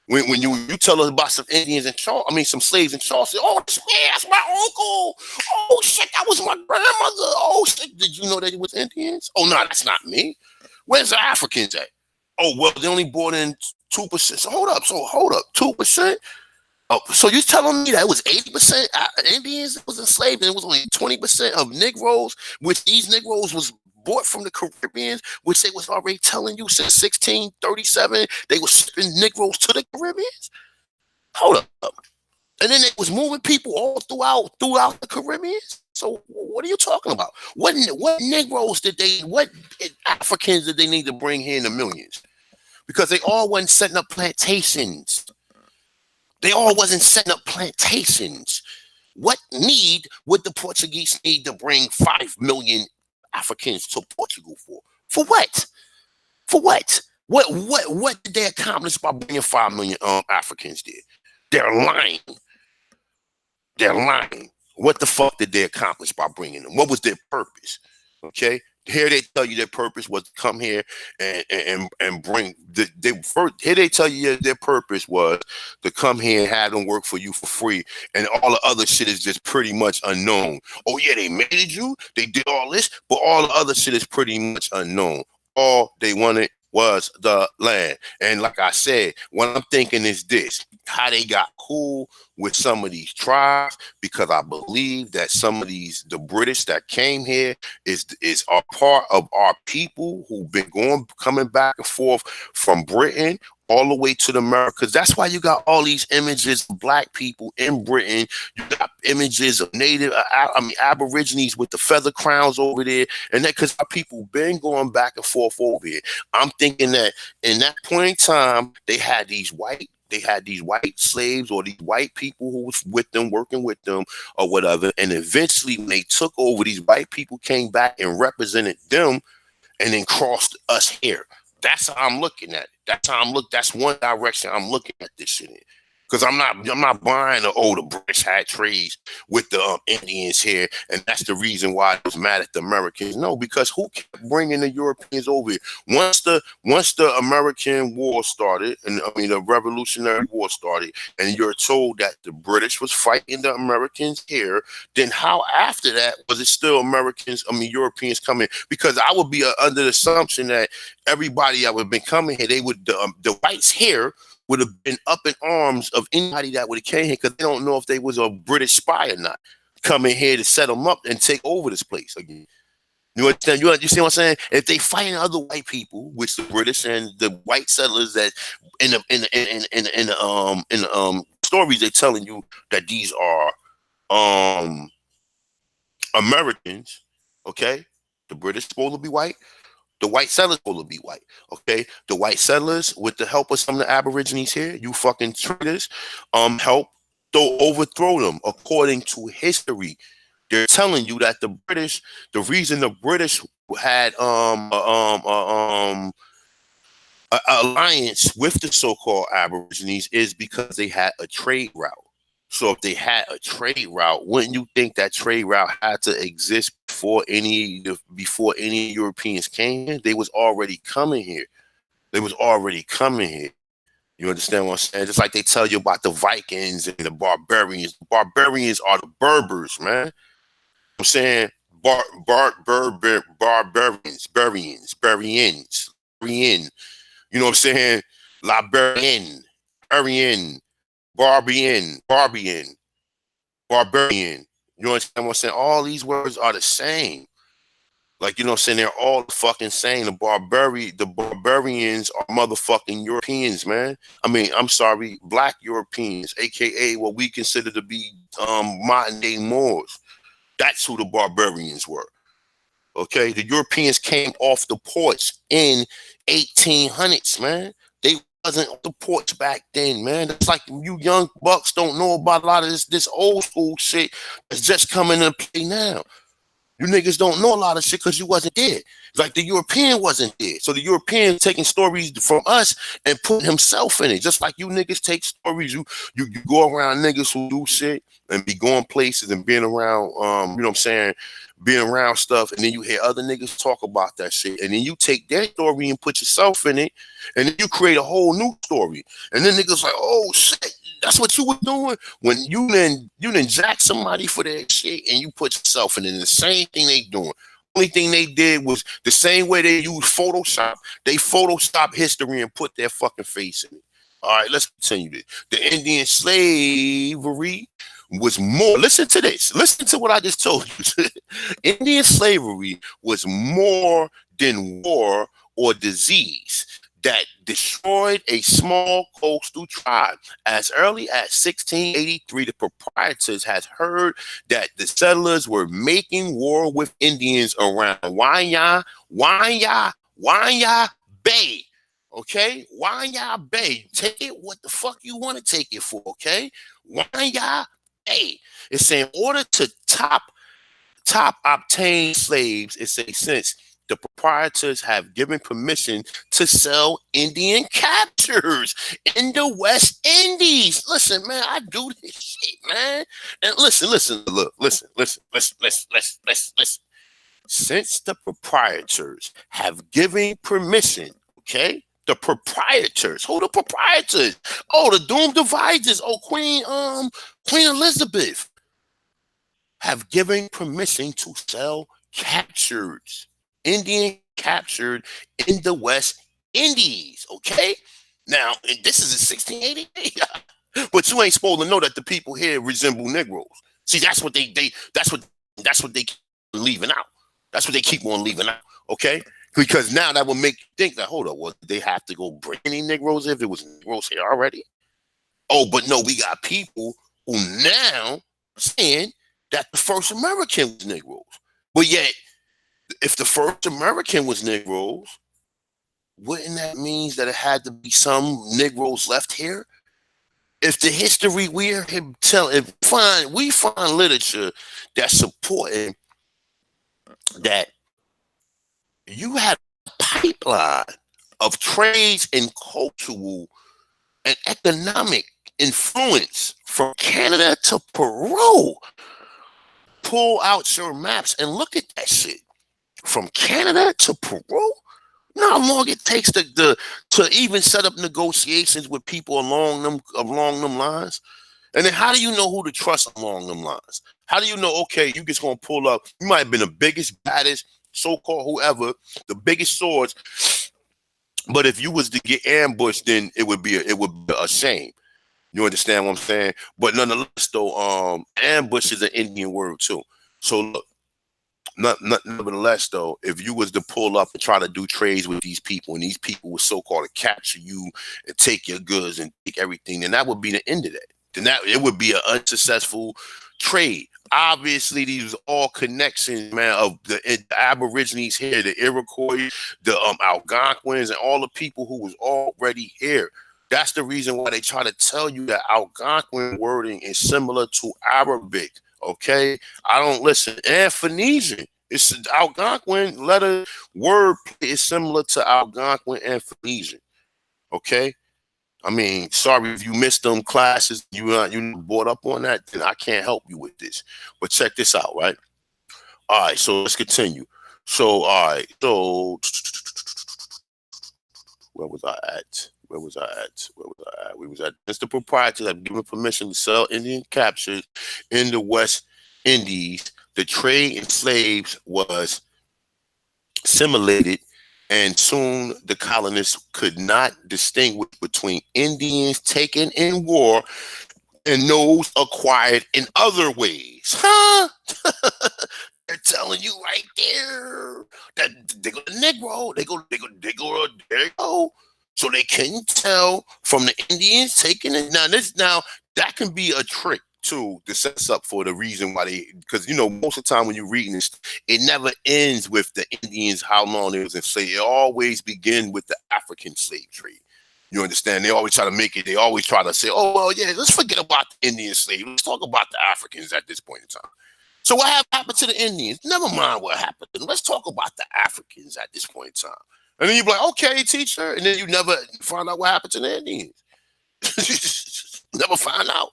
When you tell us about some Indians in Charleston, some slaves in Charleston, oh, man, that's my uncle. Oh, shit, that was my grandmother. Oh, shit, did you know that it was Indians? Oh, no, that's not me. Where's the Africans at? Oh, well, they only brought in 2%. So hold up. 2%. Oh, so you're telling me that it was 80% Indians that was enslaved, and it was only 20% of Negroes, which these Negroes was bought from the Caribbean, which they was already telling you since 1637 they was shipping Negroes to the Caribbean. Hold up. And then they was moving people all throughout the Caribbean. So what are you talking about? What Negroes what Africans did they need to bring here in the millions? Because they all wasn't setting up plantations. They all wasn't setting up plantations. What need would the Portuguese need to bring 5 million Africans to Portugal for? For what? For what? What did they accomplish by bringing 5 million Africans there? They're lying. They're lying. What the fuck did they accomplish by bringing them? What was their purpose? Okay. Here they tell you their purpose was to come here and bring here they tell you their purpose was to come here and have them work for you for free, and all the other shit is just pretty much unknown. Oh yeah, they made you, they did all this, but all the other shit is pretty much unknown. All they wanted was the land. And like I said, what I'm thinking is this: how they got cool with some of these tribes, because I believe that some of the British that came here is a part of our people who've been coming back and forth from Britain all the way to the Americas. That's why you got all these images of black people in Britain. You got images of Aborigines with the feather crowns over there, and that because our people been going back and forth over here. I'm thinking that in that point in time, they had these white slaves or these white people who was with them, working with them or whatever. And eventually when they took over, these white people came back and represented them and then crossed us here. That's how I'm looking at it. That's one direction I'm looking at this shit in. Because I'm not buying the British had trades with the Indians here, and that's the reason why I was mad at the Americans. No, because who kept bringing the Europeans over here? Once the American War started, and the Revolutionary War started, and you're told that the British was fighting the Americans here, then how after that was it still Europeans coming? Because I would be under the assumption that everybody that would have been coming here, the whites here would have been up in arms of anybody that would have came here, because they don't know if they was a British spy or not, coming here to set them up and take over this place again. You understand? You see what I'm saying? If they fighting other white people, which the British and the white settlers that in the stories they're telling you that these are Americans, okay? The British supposed to be white. The white settlers supposed to be white, okay? The white settlers, with the help of some of the Aborigines here, you fucking traitors, help overthrow them. According to history, they're telling you that the reason the British had an alliance with the so-called Aborigines is because they had a trade route. So if they had a trade route, wouldn't you think that trade route had to exist before any Europeans came here? They was already coming here. You understand what I'm saying? Just like they tell you about the Vikings and the barbarians. The barbarians are the Berbers, man. I'm saying barbarians. You know what I'm saying? Liberian, Aryan, Barbarian. You understand what I'm saying? All these words are the same. Like, you know what I'm saying? They're all fucking same. The barbarians are motherfucking Europeans, man. I'm sorry, black Europeans, aka what we consider to be modern day Moors. That's who the barbarians were. Okay, the Europeans came off the ports in 1800s, man. They wasn't on the ports back then, man. It's like you young bucks don't know about a lot of this old school shit that's just coming into play now. You niggas don't know a lot of shit because you wasn't there. Like the European wasn't there. So the European taking stories from us and putting himself in it. Just like you niggas take stories. You go around niggas who do shit and be going places and being around, you know what I'm saying, being around stuff, and then you hear other niggas talk about that shit. And then you take their story and put yourself in it, and then you create a whole new story. And then niggas like, oh shit, that's what you were doing when you then jack somebody for their shit and you put yourself in it. The same thing they doing. Only thing they did was the same way they used Photoshop. They Photoshop history and put their fucking face in it. All right, let's continue this. The Indian slavery was more. Listen to this. Listen to what I just told you. Indian slavery was more than war or disease that destroyed a small coastal tribe. As early as 1683, the proprietors had heard that the settlers were making war with Indians around Wanya Bay. Okay? Wanya Bay. Take it what the fuck you want to take it for, okay? Wanya Bay. It's saying in order to top obtain slaves, it says since the proprietors have given permission to sell Indian captures in the West Indies. Listen, man, I do this shit, man. And listen, look, listen. Since the proprietors have given permission, okay? The proprietors. Who the proprietors? Oh, the doomed dividers. Oh, Queen Elizabeth have given permission to sell captures. Indian captured in the West Indies, okay? Now, and this is in 1688. But you ain't supposed to know that the people here resemble Negroes. See, that's what they keep leaving out. That's what they keep on leaving out, okay? Because now that will make you think that, hold up, well, they have to go bring any Negroes if it was Negroes here already? Oh, but no, we got people who now saying that the first American was Negroes. But yet, if the first American was Negroes, wouldn't that mean that it had to be some Negroes left here? If the history we find literature that's supporting that you had a pipeline of trades and cultural and economic influence from Canada to Peru. Pull out your maps and look at that shit. From Canada to Peru? Know how long it takes to even set up negotiations with people along them lines? And then how do you know who to trust along them lines? How do you know, okay, you just gonna pull up, you might have been the biggest, baddest, so-called whoever, the biggest swords, but if you was to get ambushed, then it would be a shame. You understand what I'm saying? But nonetheless, though, ambush is an Indian word too. So look, nevertheless, though, if you was to pull up and try to do trades with these people, and these people were so-called to capture you and take your goods and take everything, then that would be the end of that. Then it would be an unsuccessful trade. Obviously, these are all connections, man, of the Aborigines here, the Iroquois, the Algonquins, and all the people who was already here. That's the reason why they try to tell you that Algonquin wording is similar to Arabic. Okay, I don't listen. And Phoenician, it's Algonquin letter word is similar to Algonquin and Phoenician. Okay, I mean, sorry if you missed them classes, you brought up on that, then I can't help you with this. But check this out, right? All right, so let's continue. So, all right, so where was I at? We was at Mr. Proprietors have given permission to sell Indian captures in the West Indies. The trade in slaves was assimilated, and soon the colonists could not distinguish between Indians taken in war and those acquired in other ways. Huh? They're telling you right there that they go to Negro, they go, there you go. So they can tell from the Indians taking it. Now that can be a trick too to set us up for the reason why because most of the time when you're reading this, it never ends with the Indians, how long they was enslaved. It always begins with the African slave trade. You understand? They always try to make it. They always try to say, "Oh well, yeah, let's forget about the Indian slave. Let's talk about the Africans at this point in time." So what happened to the Indians? Never mind what happened. Let's talk about the Africans at this point in time. And then you're like, okay, teacher. And then you never find out what happened to the Indians. Never find out.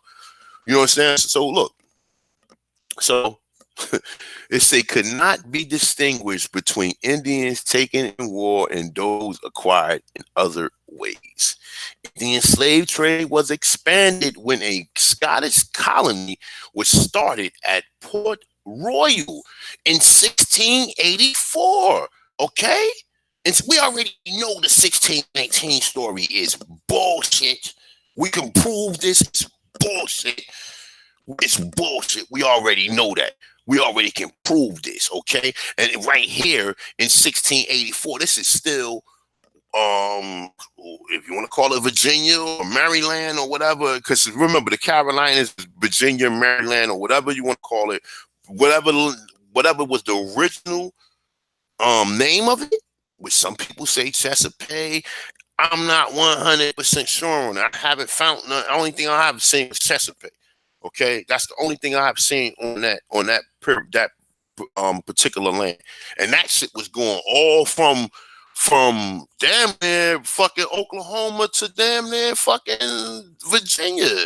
You know what I'm saying? So look. So it could not be distinguished between Indians taken in war and those acquired in other ways. The slave trade was expanded when a Scottish colony was started at Port royal in 1684. Okay? And we already know the 1619 story is bullshit. We can prove this is bullshit. It's bullshit. We already know that. We already can prove this, okay? And right here in 1684, this is still if you want to call it Virginia or Maryland or whatever, because remember the Carolinas, Virginia, Maryland, or whatever you want to call it, whatever was the original name of it, which some people say Chesapeake. I'm not 100% sure on that. I haven't found the only thing I have seen is Chesapeake. Okay, that's the only thing I have seen on that particular land, and that shit was going all from damn near fucking Oklahoma to damn near fucking Virginia.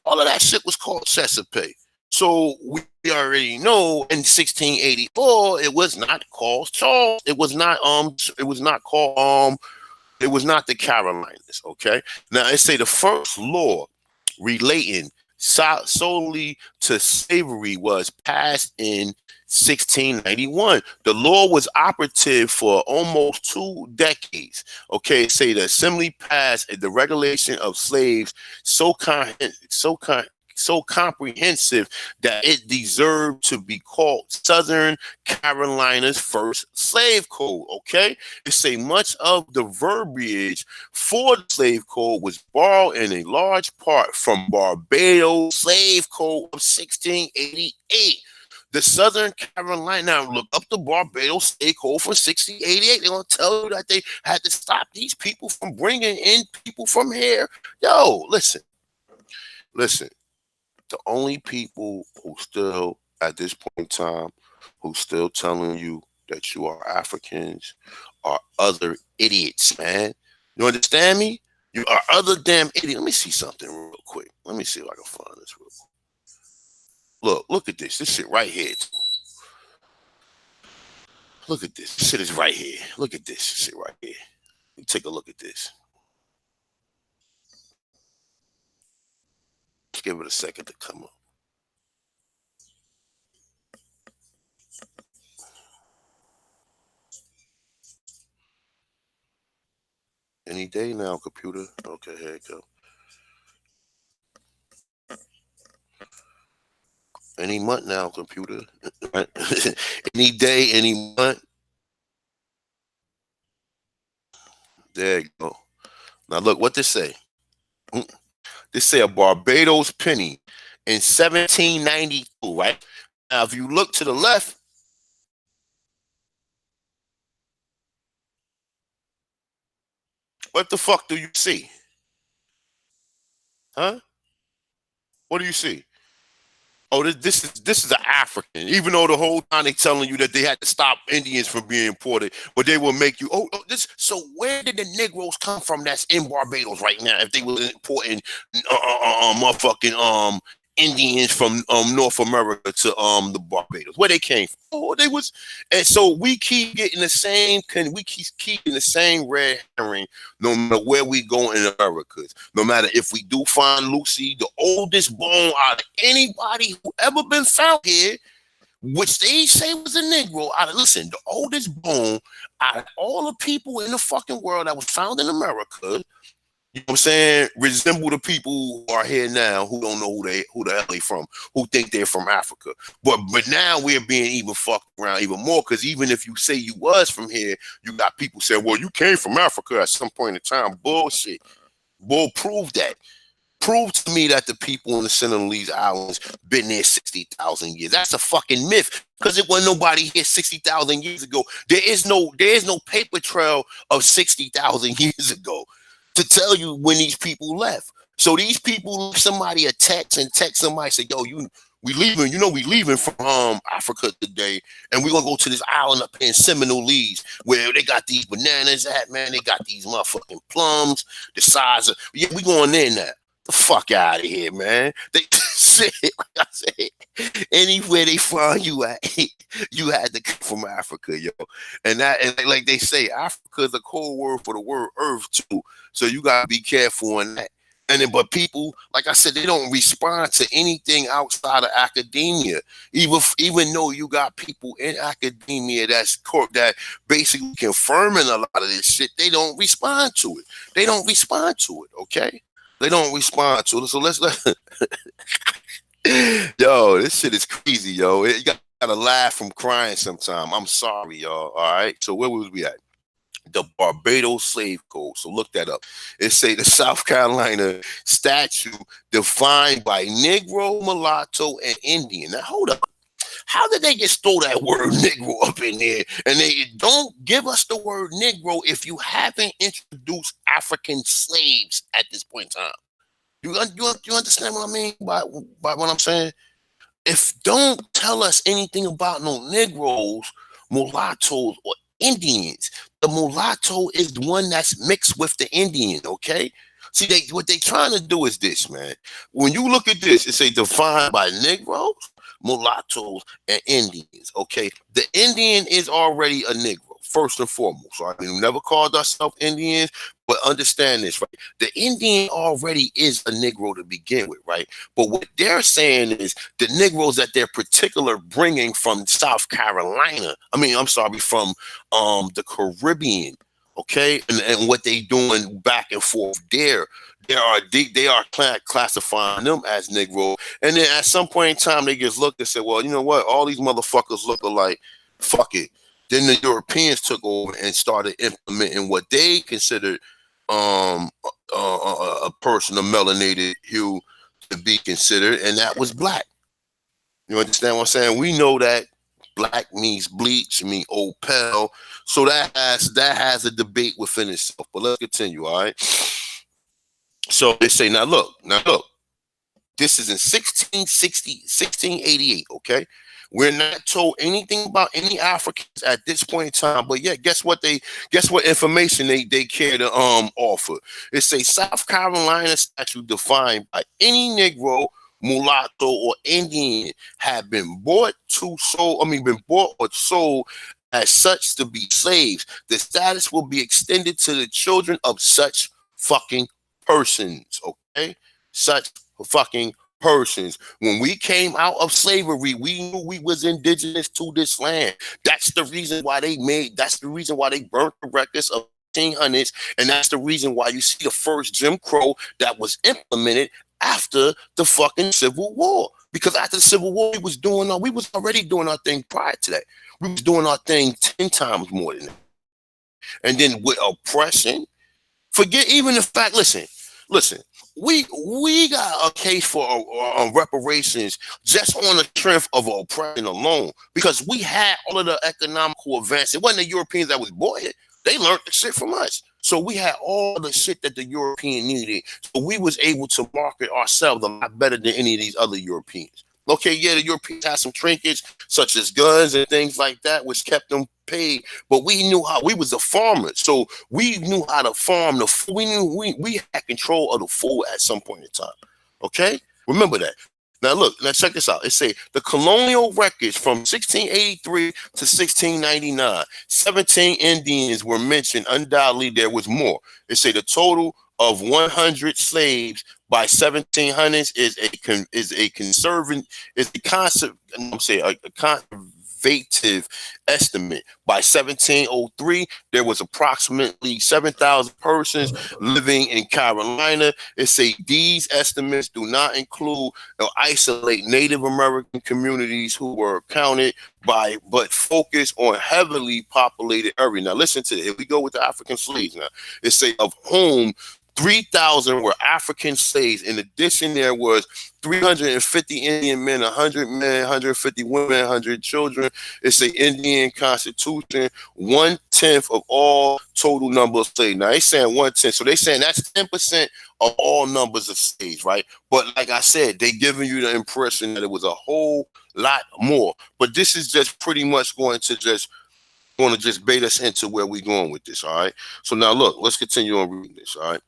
All of that shit was called Chesapeake. So we already know in 1684 it was not called Charles. It was not called it was not the Carolinas. Okay. Now it say the first law relating solely to slavery was passed in 1691. The law was operative for almost 2 decades. Okay, say the assembly passed the regulation of slaves so comprehensive that it deserved to be called Southern Carolina's first slave code. Okay, it say much of the verbiage for the slave code was borrowed in a large part from Barbados slave code of 1688. The Southern Carolina, now look up the Barbados slave code from 1688. They're going to tell you that they had to stop these people from bringing in people from here. Yo, listen. The only people who still, at this point in time, who still telling you that you are Africans are other idiots, man. You understand me? You are other damn idiots. Let me see something real quick. Let me see if I can find this real quick. Look at this. This shit right here. Look at this. This shit is right here. Look at this shit right here. Let me take a look at this. Let's give it a second to come up. Any day now, computer. Okay, here it go. Any month now, computer. Any day, any month. There you go. Now look what this say. This say a Barbados penny in 1792, right? Now if you look to the left, what the fuck do you see? Huh? What do you see? Oh, this is an African. Even though the whole time they telling you that they had to stop Indians from being imported, but they will make you. This. So where did the Negroes come from? That's in Barbados right now. If they were importing, motherfucking Indians from North America to the Barbados, where they came from. Oh, they was, and so we keep getting the same. We keep keeping the same red herring, no matter where we go in America. No matter if we do find Lucy, the oldest bone out of anybody who ever been found here, which they say was a Negro. Listen, the oldest bone out of all the people in the fucking world that was found in America. You know what I'm saying? Resemble the people who are here now who don't know who the hell they from, who think they're from Africa. But now we're being even fucked around even more, because even if you say you was from here, you got people saying, well, you came from Africa at some point in time. Bullshit. Bull, prove that. Prove to me that the people in the Sinhalese Islands been there 60,000 years. That's a fucking myth, because it wasn't nobody here 60,000 years ago. There is no paper trail of 60,000 years ago to tell you when these people left. So these people, somebody a text somebody, say, yo, we leaving, we leaving from Africa today, and we're gonna go to this island up in Seminolese where they got these bananas at, man. They got these motherfucking plums the size of, yeah, we going there now. The fuck out of here, man. They said, like I said, anywhere they find you at, you had to come from Africa, yo. And like they say, Africa is a code word for the word earth too. So you gotta be careful on that. And then, but people, like I said, they don't respond to anything outside of academia. Even though you got people in academia that basically confirming a lot of this shit, they don't respond to it. They don't respond to it. Okay, they don't respond to it. So let's yo, this shit is crazy, yo. You gotta laugh from crying sometime. I'm sorry, y'all. All right. So where was we at? The Barbados Slave Code. So look that up. It say the South Carolina statute defined by Negro, mulatto, and Indian. Now hold up. How did they just throw that word Negro up in there? And they don't give us the word Negro if you haven't introduced African slaves at this point in time. You understand what I mean by what I'm saying? If don't tell us anything about no Negroes, mulattoes, or Indians. The mulatto is the one that's mixed with the Indian, okay? See, what they trying to do is this, man. When you look at this, it say defined by Negroes, mulattoes, and Indians, okay? The Indian is already a Negro, first and foremost. Right? We never called ourselves Indians, but understand this, right? The Indian already is a Negro to begin with, right? But what they're saying is the Negroes that they're particular bringing from South Carolina, from the Caribbean, okay? And what they doing back and forth there, they are classifying them as Negro. And then at some point in time, they just looked and said, well, you know what? All these motherfuckers look alike. Fuck it. Then the Europeans took over and started implementing what they considered a person of melanated hue to be considered, and that was black. You understand what I'm saying? We know that black means bleach, means old pale. So that has a debate within itself. But let's continue, all right? So they say, now look, this is in 1688, okay? We're not told anything about any Africans at this point in time, but yeah, guess what information they care to offer. It says South Carolina statute defined by any Negro, mulatto, or Indian have been bought or sold as such to be slaves. The status will be extended to the children of such fucking persons, okay? Such fucking persons. When we came out of slavery, we knew we was indigenous to this land. That's the reason why they burnt the records of 1800s, and that's the reason why you see the first Jim Crow that was implemented after the fucking Civil War. Because after the Civil War, we was already doing our thing prior to that. We was doing our thing 10 times more than that. And then with oppression, forget even the fact, listen, we got a case for reparations just on the strength of oppression alone, because we had all of the economical advance. It wasn't the Europeans that was bought it. They learned the shit from us. So we had all the shit that the European needed. So we was able to market ourselves a lot better than any of these other Europeans. Okay, yeah, the Europeans had some trinkets such as guns and things like that, which kept them paid. But we knew how. We was a farmer, so we knew how to farm the food. We had control of the food at some point in time. Okay, remember that. Now check this out. It say the colonial records from 1683 to 1699. 17 Indians were mentioned. Undoubtedly, there was more. It say the total of 100 slaves by 1700s is a conservative estimate. By 1703, there was approximately 7,000 persons living in Carolina. It say these estimates do not include or isolate Native American communities who were counted by, but focus on heavily populated area. Now listen to it. Here we go with the African slaves now. It say of whom 3,000 were African slaves. In addition, there was 350 Indian men, 100 men, 150 women, 100 children. It's an Indian constitution. 1/10 of all total number of slaves. Now they saying 1/10, so they saying that's 10% of all numbers of slaves, right? But like I said, they giving you the impression that it was a whole lot more. But this is just pretty much going to just bait us into where we're going with this. All right. So now look, let's continue on reading this. All right.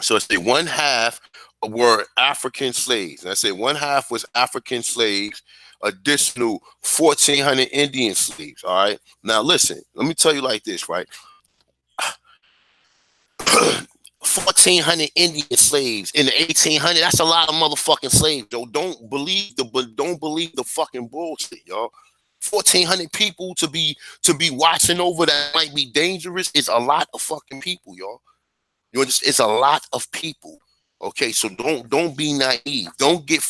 So it's the 1/2 were African slaves. And I say 1/2 was African slaves, additional 1,400 Indian slaves. All right. Now listen, let me tell you like this, right? 1,400 Indian slaves in the 1800s. That's a lot of motherfucking slaves, yo. Don't believe the fucking bullshit, y'all. 1,400 people to be watching over that might be dangerous is a lot of fucking people, y'all. You know, it's a lot of people. Okay, so don't be naive. Don't get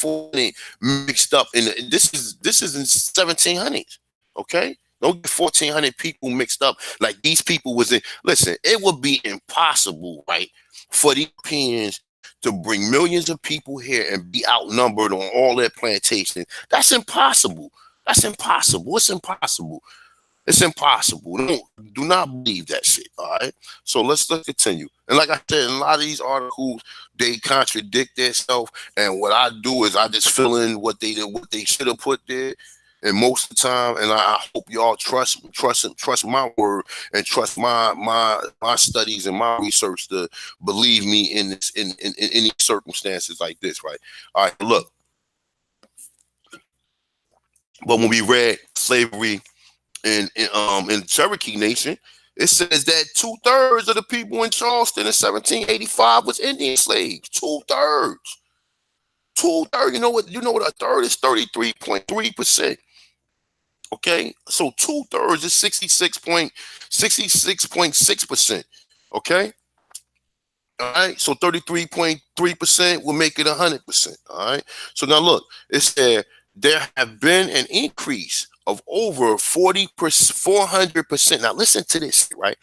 mixed up in this is in 1700s. Okay, don't get 1,400 people mixed up like these people was in. Listen, it would be impossible, right, for the Europeans to bring millions of people here and be outnumbered on all their plantations. That's impossible. That's impossible. It's impossible. It's impossible. Do not believe that shit. All right. So let's continue. And like I said, a lot of these articles they contradict themselves. And what I do is I just fill in what they should have put there. And most of the time, and I hope y'all trust my word and trust my studies and my research to believe me in this in any circumstances like this, right? All right, look. But when we read slavery in Cherokee Nation, it says that 2/3 of the people in Charleston in 1785 was Indian slaves. 2/3. 2/3. You know what a third is? 33.3%. Okay, so 2/3 is 66.6%. Okay, all right. So 33.3% will make it 100%. All right. So now look, it said there have been an increase of over 400%. Now listen to this, right?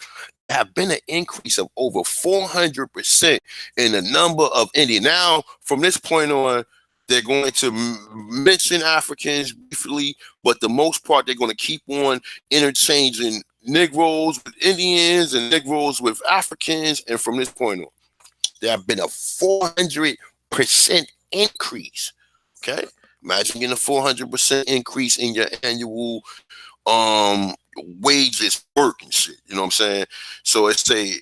There have been an increase of over 400% in the number of Indians. Now, from this point on, they're going to mention Africans briefly, but the most part, they're going to keep on interchanging Negroes with Indians and Negroes with Africans. And from this point on, there have been a 400% increase. Okay, imagine getting a 400% increase in your annual wages, work and shit. You know what I'm saying? So it's a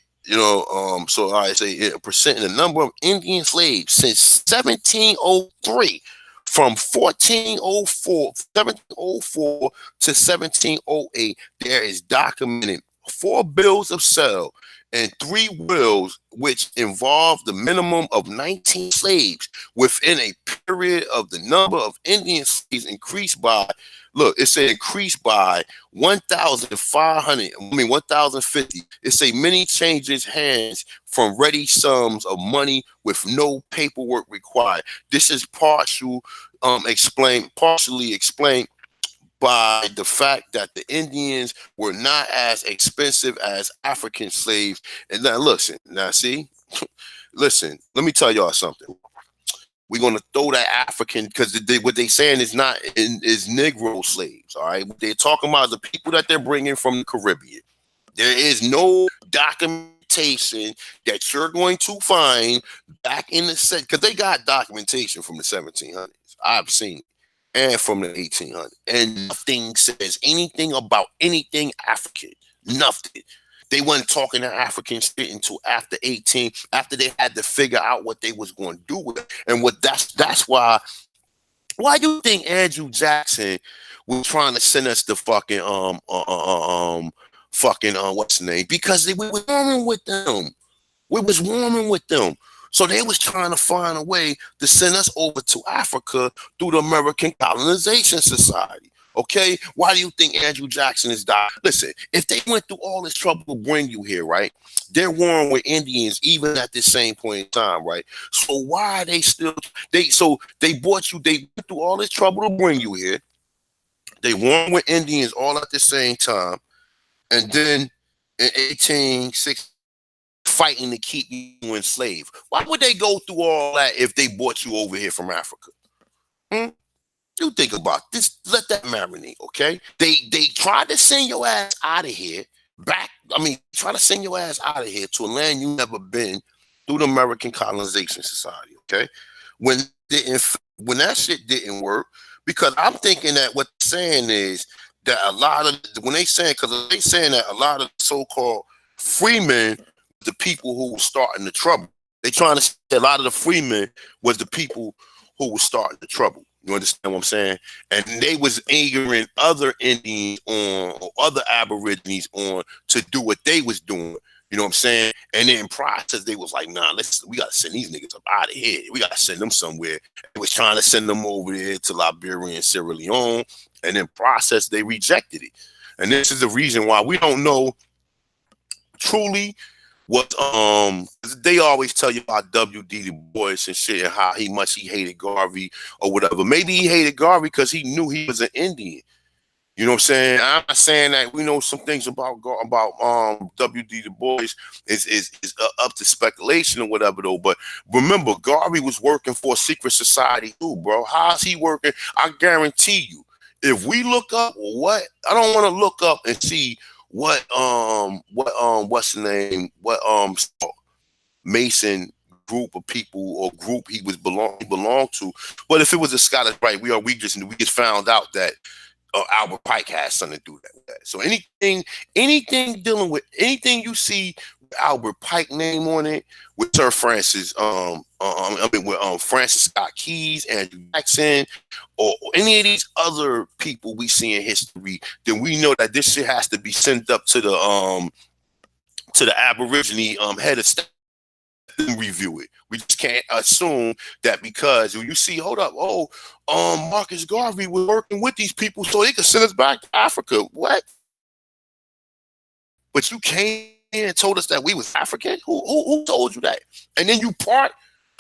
so I say a percent in the number of Indian slaves since 1703. From 1704 to 1708, there is documented 4 bills of sale and 3 wills which involve the minimum of 19 slaves within a period of the number of Indian slaves increased by, look, it said increased by 1,50. It say many changes hands from ready sums of money with no paperwork required. This is partially explained by the fact that the Indians were not as expensive as African slaves. And now listen, listen, let me tell y'all something. We're gonna throw that African because what they saying is not is Negro slaves. All right, what they're talking about the people that they're bringing from the Caribbean. There is no documentation that you're going to find back in the set because they got documentation from the 1700s. I've seen it. And from the 1800s. And nothing says anything about anything African. Nothing. They weren't talking to Africans until after they had to figure out what they was going to do with it. And that's why do you think Andrew Jackson was trying to send us the fucking what's the name? Because we were warming with them. We was warming with them. So they was trying to find a way to send us over to Africa through the American Colonization Society. Okay? Why do you think Andrew Jackson is dying? Listen, if they went through all this trouble to bring you here, right? They're warring with Indians even at this same point in time, right? So why are they still they brought you, they went through all this trouble to bring you here. They warring with Indians all at the same time. And then in 1860, fighting to keep you enslaved. Why would they go through all that if they brought you over here from Africa? You think about this. Let that marinate, okay? They tried to send your ass out of here try to send your ass out of here to a land you never been through the American Colonization Society, okay? When that shit didn't work, because I'm thinking that what they're saying is that a lot of that a lot of so-called freemen, the people who were starting the trouble. They trying to say a lot of the freemen was the people who were starting the trouble. You understand what I'm saying? And they was angering other Indians on or other Aborigines on to do what they was doing. You know what I'm saying? And then in process, they was like, nah, we gotta send these niggas up out of here. We gotta send them somewhere. They was trying to send them over there to Liberia and Sierra Leone. And in process, they rejected it. And this is the reason why we don't know truly what they always tell you about W.D. Du Bois and shit, and how much he hated Garvey or whatever. Maybe he hated Garvey because he knew he was an Indian. You know what I'm saying? I'm not saying that we know some things about W.D. Du Bois is up to speculation or whatever though. But remember, Garvey was working for a secret society too, bro. How's he working? I guarantee you, if we look up what I don't want to look up and see what's the name? Mason group of people or group he belonged to. But if it was a Scottish right, we just found out that Albert Pike has something to do with that. So anything dealing with anything you see Albert Pike name on it, with Sir Francis, with Francis Scott Keys, Andrew Jackson, or any of these other people we see in history, then we know that this shit has to be sent up to the Aborigine head of state and review it. We just can't assume that because you see, hold up, Marcus Garvey was working with these people so they could send us back to Africa. What? But you came in and told us that we was African? Who told you that? And then you part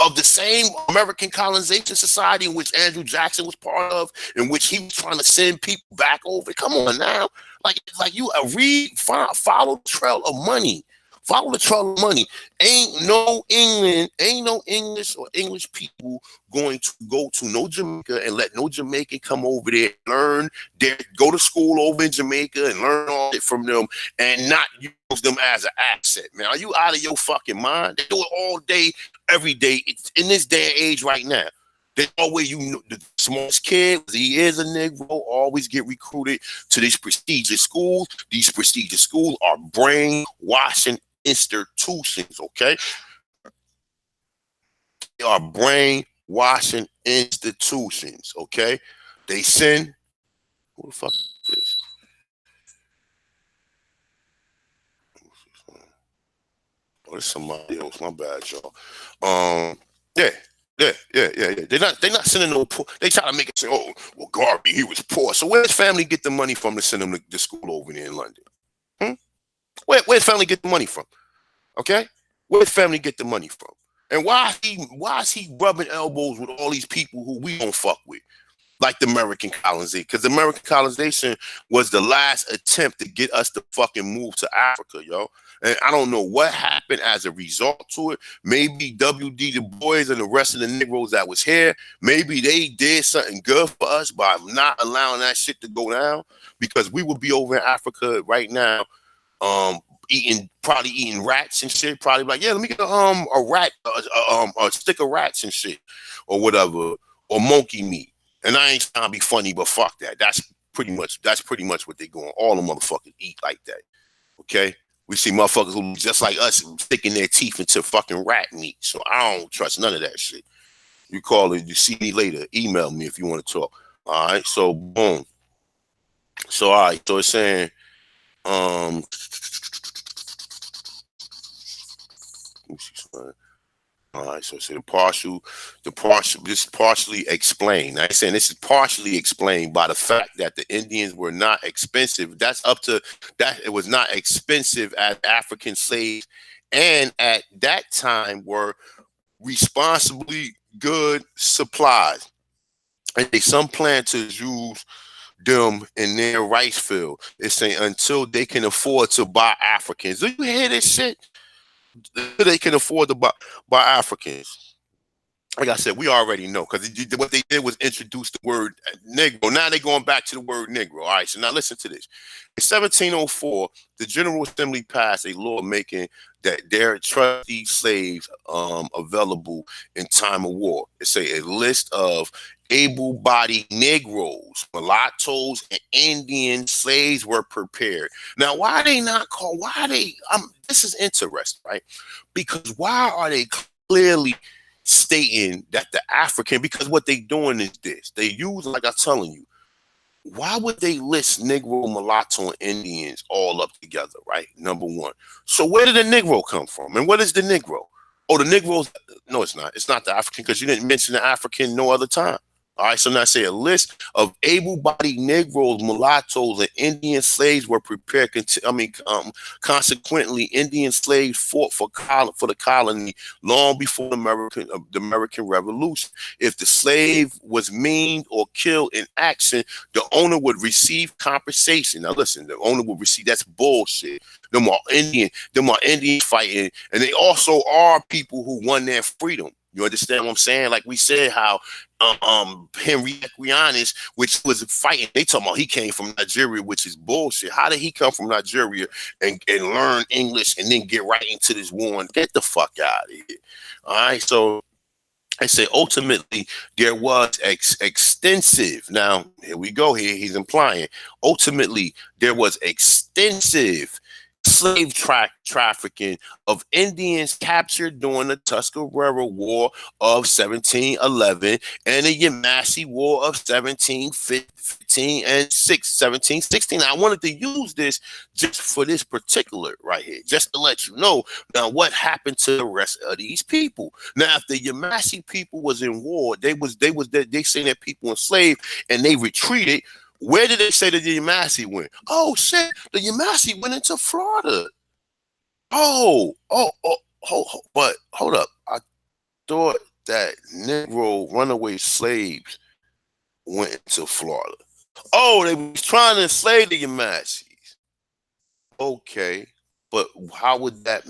of the same American colonization society in which Andrew Jackson was part of, in which he was trying to send people back over. Come on now. It's like you follow the trail of money. Follow the trail of money. Ain't no English or English people going to go to no Jamaica and let no Jamaican come over there and go to school over in Jamaica and learn all it from them and not use them as an asset, man. Are you out of your fucking mind? They do it all day, every day. It's in this day and age right now. They always, the smallest kid, he is a Negro, always get recruited to these prestigious schools. These prestigious schools are brainwashing institutions, okay? They are brainwashing institutions, okay? They send, who the fuck is this? Oh, it's somebody else. My bad, y'all. Yeah. They're not sending no poor. They try to make it say, oh, well, Garvey, he was poor. So where's family get the money from to send him to school over there in London? Where's family get the money from? Okay, where's family get the money from? And why is he rubbing elbows with all these people who we don't fuck with, like the American colonization? Because the American colonization was the last attempt to get us to fucking move to Africa, yo. And I don't know what happened as a result to it. Maybe W.D. Du Bois and the rest of the Negroes that was here, maybe they did something good for us by not allowing that shit to go down, because we would be over in Africa right now, probably eating rats and shit. Probably like, yeah, let me get a rat, a stick of rats and shit, or whatever, or monkey meat. And I ain't trying to be funny, but fuck that. That's pretty much what they going. All the motherfuckers eat like that. Okay, we see motherfuckers who just like us sticking their teeth into fucking rat meat. So I don't trust none of that shit. You call it. You see me later. Email me if you want to talk. All right. So boom. So all right. So it's saying, all right, so it's this partially explained. I'm saying this is partially explained by the fact that the Indians were not expensive. That's up to that. It was not expensive as African slaves, and at that time were responsibly good supplies. And some planters use them in their rice field. It's saying until they can afford to buy Africans. Do you hear this shit? They can afford to buy Africans. Like I said, we already know, because what they did was introduce the word Negro. Now they're going back to the word Negro. All right, so now listen to this. In 1704, the General Assembly passed a law making that their trustee slaves available in time of war. It's a list of able-bodied Negroes, mulattoes, and Indian slaves were prepared. Now, why are they not called? Why are they? This is interesting, right? Because why are they clearly stating that the African? Because what they doing is this: they use, like I'm telling you, why would they list Negro, mulatto, and Indians all up together, right? Number one. So where did the Negro come from? And what is the Negro? Oh, the Negroes. No, it's not. It's not the African because you didn't mention the African no other time. All right, so now I say a list of able-bodied Negroes, mulattoes, and Indian slaves were prepared. Consequently, Indian slaves fought for the colony long before the American Revolution. If the slave was maimed or killed in action, the owner would receive compensation. Now, listen, the owner would receive. That's bullshit. Them are Indians fighting, and they also are people who won their freedom. You understand what I'm saying? Like we said, how Henry Equianis, which was fighting, they talking about he came from Nigeria, which is bullshit. How did he come from Nigeria and learn English and then get right into this war? And get the fuck out of here. All right, so I say ultimately there was extensive. Now here we go. Here he's implying ultimately there was extensive slave trafficking of Indians captured during the Tuscarora War of 1711 and the Yemassee War of 1715 and 1716. I wanted to use this just for this particular right here, just to let you know now what happened to the rest of these people. Now, if the Yemassee people was in war, they say that people enslaved and they retreated. Where did they say that the Yemassee went? Oh shit, the Yemassee went into Florida. But hold up. I thought that Negro runaway slaves went into Florida. Oh, they was trying to enslave the Yamassees. Okay, but how would that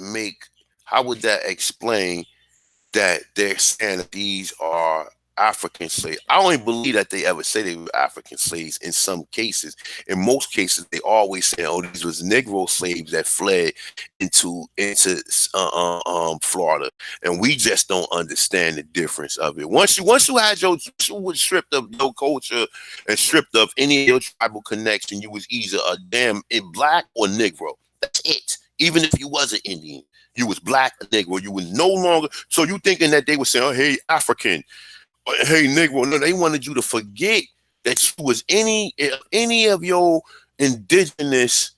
explain that they're saying that these are African slaves? I don't even believe that they ever say they were African slaves in some cases. In most cases, they always say, oh, these was Negro slaves that fled into Florida. And we just don't understand the difference of it. Once you was stripped of your culture and stripped of any of your tribal connection, you was either a damn black or Negro. That's it. Even if you was an Indian, you was black or Negro. You was no longer. So you thinking that they were saying, oh, hey, African, hey, Negro. No, they wanted you to forget that you was any of your indigenous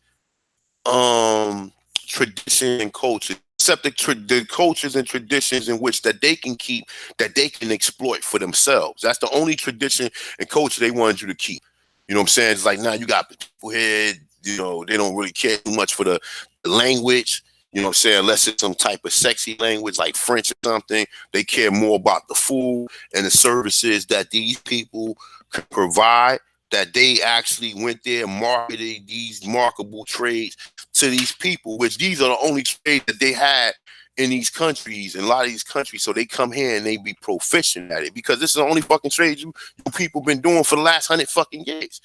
tradition and culture, except the cultures and traditions in which that they can keep, that they can exploit for themselves. That's the only tradition and culture they wanted you to keep. You know what I'm saying? It's like now you got people here, they don't really care too much for the language. You know what I'm saying? Unless it's some type of sexy language like French or something, they care more about the food and the services that these people can provide, that they actually went there and marketed these marketable trades to these people, which these are the only trades that they had in these countries, in a lot of these countries. So they come here and they be proficient at it because this is the only fucking trade you people been doing for the last 100 fucking years.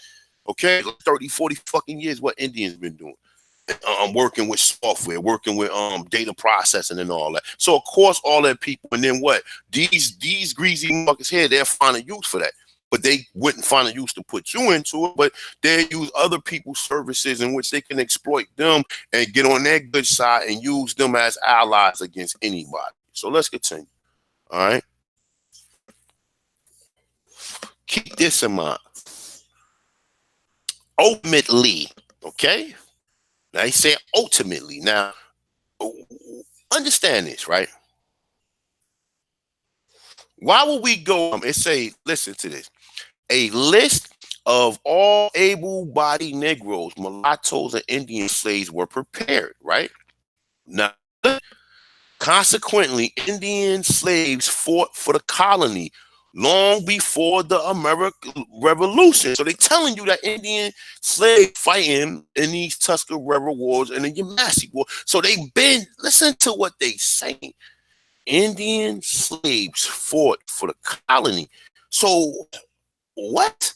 Okay? 30, 40 fucking years what Indians been doing. Working with software, working with data processing and all that. So of course all that people, and then what? These greasy markets here, they're finding use for that. But they wouldn't find a use to put you into it, but they use other people's services in which they can exploit them and get on their good side and use them as allies against anybody. So let's continue. All right. Keep this in mind. Ultimately, okay? Now he said ultimately. Now, understand this, right? Why would we go and say, listen to this, a list of all able-bodied Negroes, mulattoes, and Indian slaves were prepared, right? Now, consequently, Indian slaves fought for the colony long before the American Revolution. So they're telling you that Indian slaves fighting in these Tuscarora Wars and the Yemassee War. So they've been, listen to what they saying. Indian slaves fought for the colony. So what?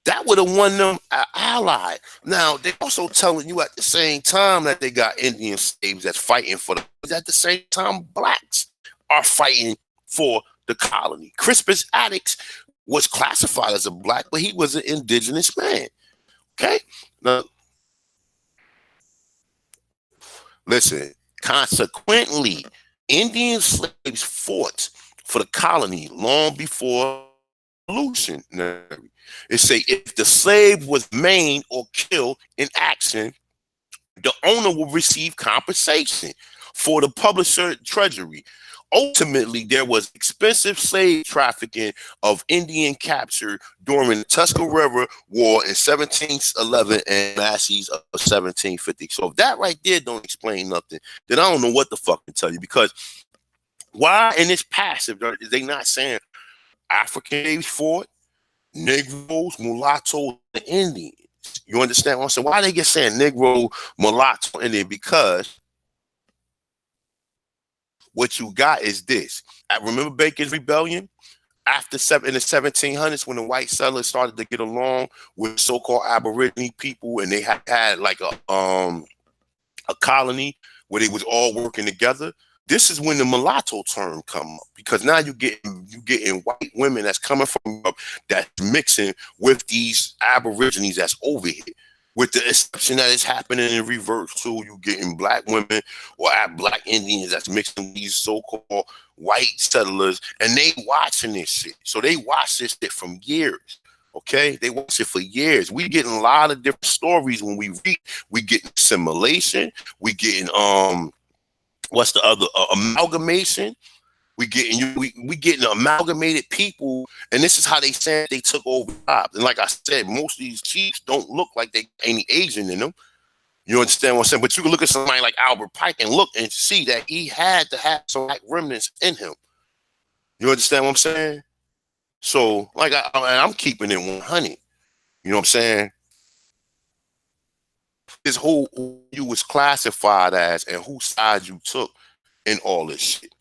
That would have won them an ally. Now, they're also telling you at the same time that they got Indian slaves that's fighting for them. At the same time, blacks are fighting for the colony. Crispus Attucks was classified as a black, but he was an indigenous man. Okay? Now, listen, consequently, Indian slaves fought for the colony long before revolutionary. It say if the slave was maimed or killed in action, the owner will receive compensation for the publisher treasury. Ultimately, there was expensive slave trafficking of Indian capture during the Tuscarora War in 1711 and Yemassee of 1750. So if that right there don't explain nothing, then I don't know what the fuck to tell you. Because why in this passive is they not saying Africans fought, Negroes, mulattoes, and Indians? You understand what I'm saying? Why they get saying Negro, mulatto, Indian? Because what you got is this. I remember Bacon's Rebellion? After in the 1700s, when the white settlers started to get along with so-called Aborigine people, and they had like a colony where they was all working together. This is when the mulatto term come up, because now you getting white women that's coming from Europe that's mixing with these Aborigines that's over here. With the exception that it's happening in reverse too, you getting black women or black Indians that's mixing with these so-called white settlers, and they watching this shit. So they watch this shit from years. Okay, they watch it for years. We getting a lot of different stories when we read. We getting assimilation. We getting what's the other amalgamation. We getting amalgamated people, and this is how they said they took over jobs. And like I said, most of these chiefs don't look like they any Asian in them. You understand what I'm saying? But you can look at somebody like Albert Pike and look and see that he had to have some like remnants in him. You understand what I'm saying? So like I'm keeping it 100. You know what I'm saying? This whole who you was classified as and whose side you took in all this shit.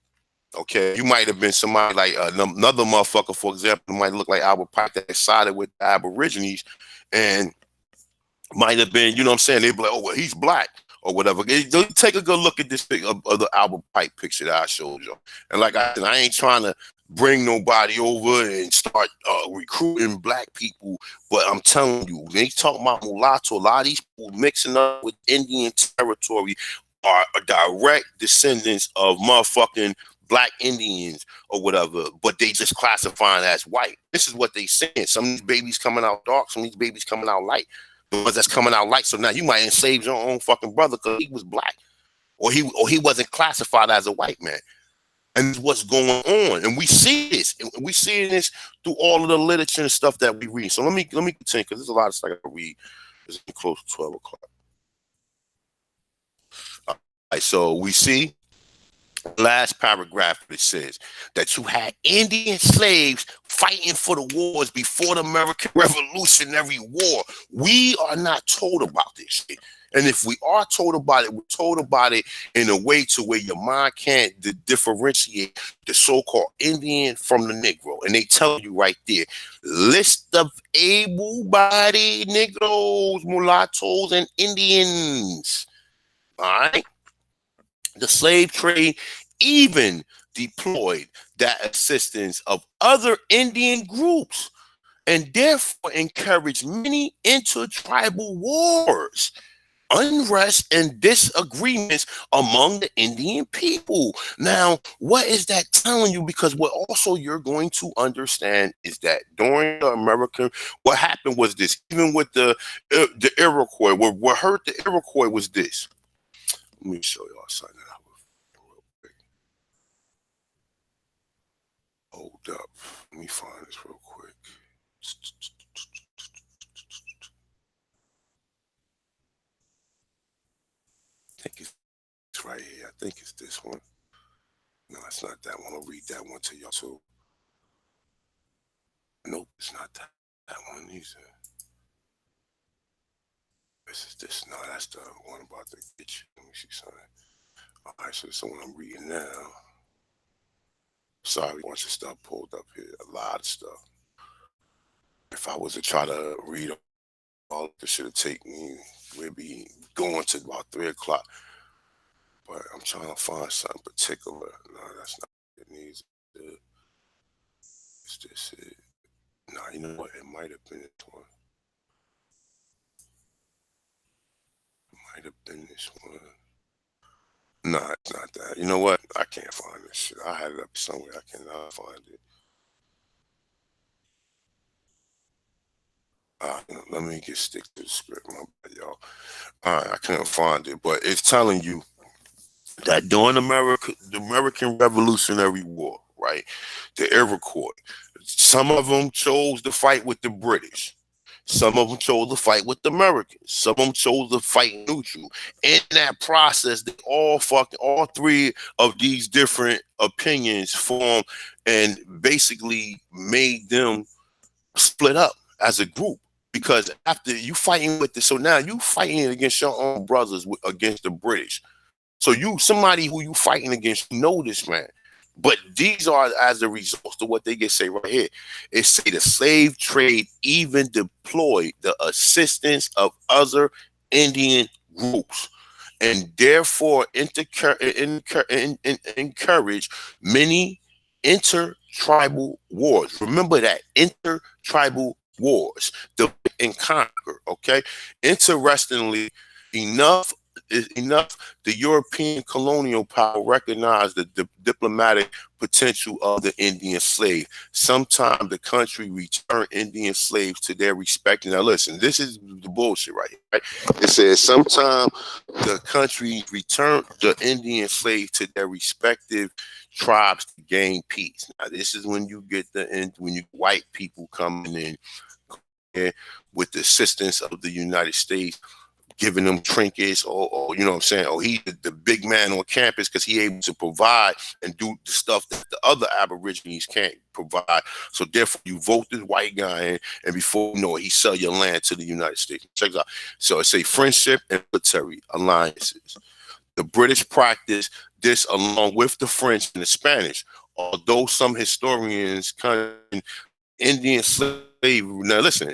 Okay, you might have been somebody like another motherfucker, for example, might look like Albert Pike that sided with the Aborigines, and might have been, you know what I'm saying? They'd be like, oh, well, he's black or whatever. Take a good look at this of the Albert Pike picture that I showed you. And like I said, I ain't trying to bring nobody over and start recruiting black people, but I'm telling you, when they talk about mulatto, a lot of these people mixing up with Indian territory are direct descendants of motherfucking black Indians or whatever, but they just classifying as white. This is what they saying. Some of these babies coming out dark, some of these babies coming out light. The ones that's coming out light, so now you might enslave your own fucking brother because he was black, or he wasn't classified as a white man. And what's going on, and we see this, and we see this through all of the literature and stuff that we read. So let me continue, because there's a lot of stuff I read. It's close to 12 o'clock. All right, so we see last paragraph, it says that you had Indian slaves fighting for the wars before the American Revolutionary War. We are not told about this shit. And if we are told about it, we're told about it in a way to where your mind can't differentiate the so-called Indian from the Negro. And they tell you right there, list of able-bodied Negroes, mulattoes, and Indians. All right. The slave trade even deployed that assistance of other Indian groups and therefore encouraged many intertribal wars, unrest, and disagreements among the Indian people. Now, what is that telling you? Because what also you're going to understand is that during the American, what happened was this, even with the Iroquois, what hurt the Iroquois was this. Let me show y'all something. Hold up. Let me find this real quick. I think it's right here. I think it's this one. No, it's not that one. I'll read that one to y'all too. Nope, it's not that one either. This is this. No, that's the one about to get you. Let me see something. All right, so this is the one I'm reading now. Sorry, a bunch of stuff pulled up here. A lot of stuff. If I was to try to read all of this, should have taken me, we'd be going to about 3 o'clock. But I'm trying to find something particular. No, that's not what it needs. Is this it? No, you know what? It might have been this one. It might have been this one. No, it's not that. You know what? I can't find this shit. I had it up somewhere. I cannot find it. Let me get stick to the script, my bad, y'all. All right, I couldn't find it, but it's telling you that during the American Revolutionary War, right, the Iroquois, some of them chose to fight with the British. Some of them chose to fight with the Americans. Some of them chose to fight neutral. In that process, they all three of these different opinions formed and basically made them split up as a group. Because after you fighting with so now you fighting against your own brothers against the British. So you, somebody who you fighting against, you know this man. But these are as a result of what they get say right here. It say the slave trade even deployed the assistance of other Indian groups and therefore encourage many intertribal wars. Remember that, intertribal wars, divide and conquer. Okay, interestingly enough, the European colonial power recognized the diplomatic potential of the Indian slave. Sometimes the country returned Indian slaves to their respective. Now listen, this is the bullshit right here. Right? It says sometimes the country returned the Indian slaves to their respective tribes to gain peace. Now this is when you get when you white people coming in with the assistance of the United States, giving them trinkets, or you know what I'm saying, or he the big man on campus because he able to provide and do the stuff that the other Aborigines can't provide. So therefore you vote this white guy in, and before you know it, he sell your land to the United States. Check it out. So it's a friendship and military alliances. The British practiced this along with the French and the Spanish, although some historians kind of Indian slavery. Now listen,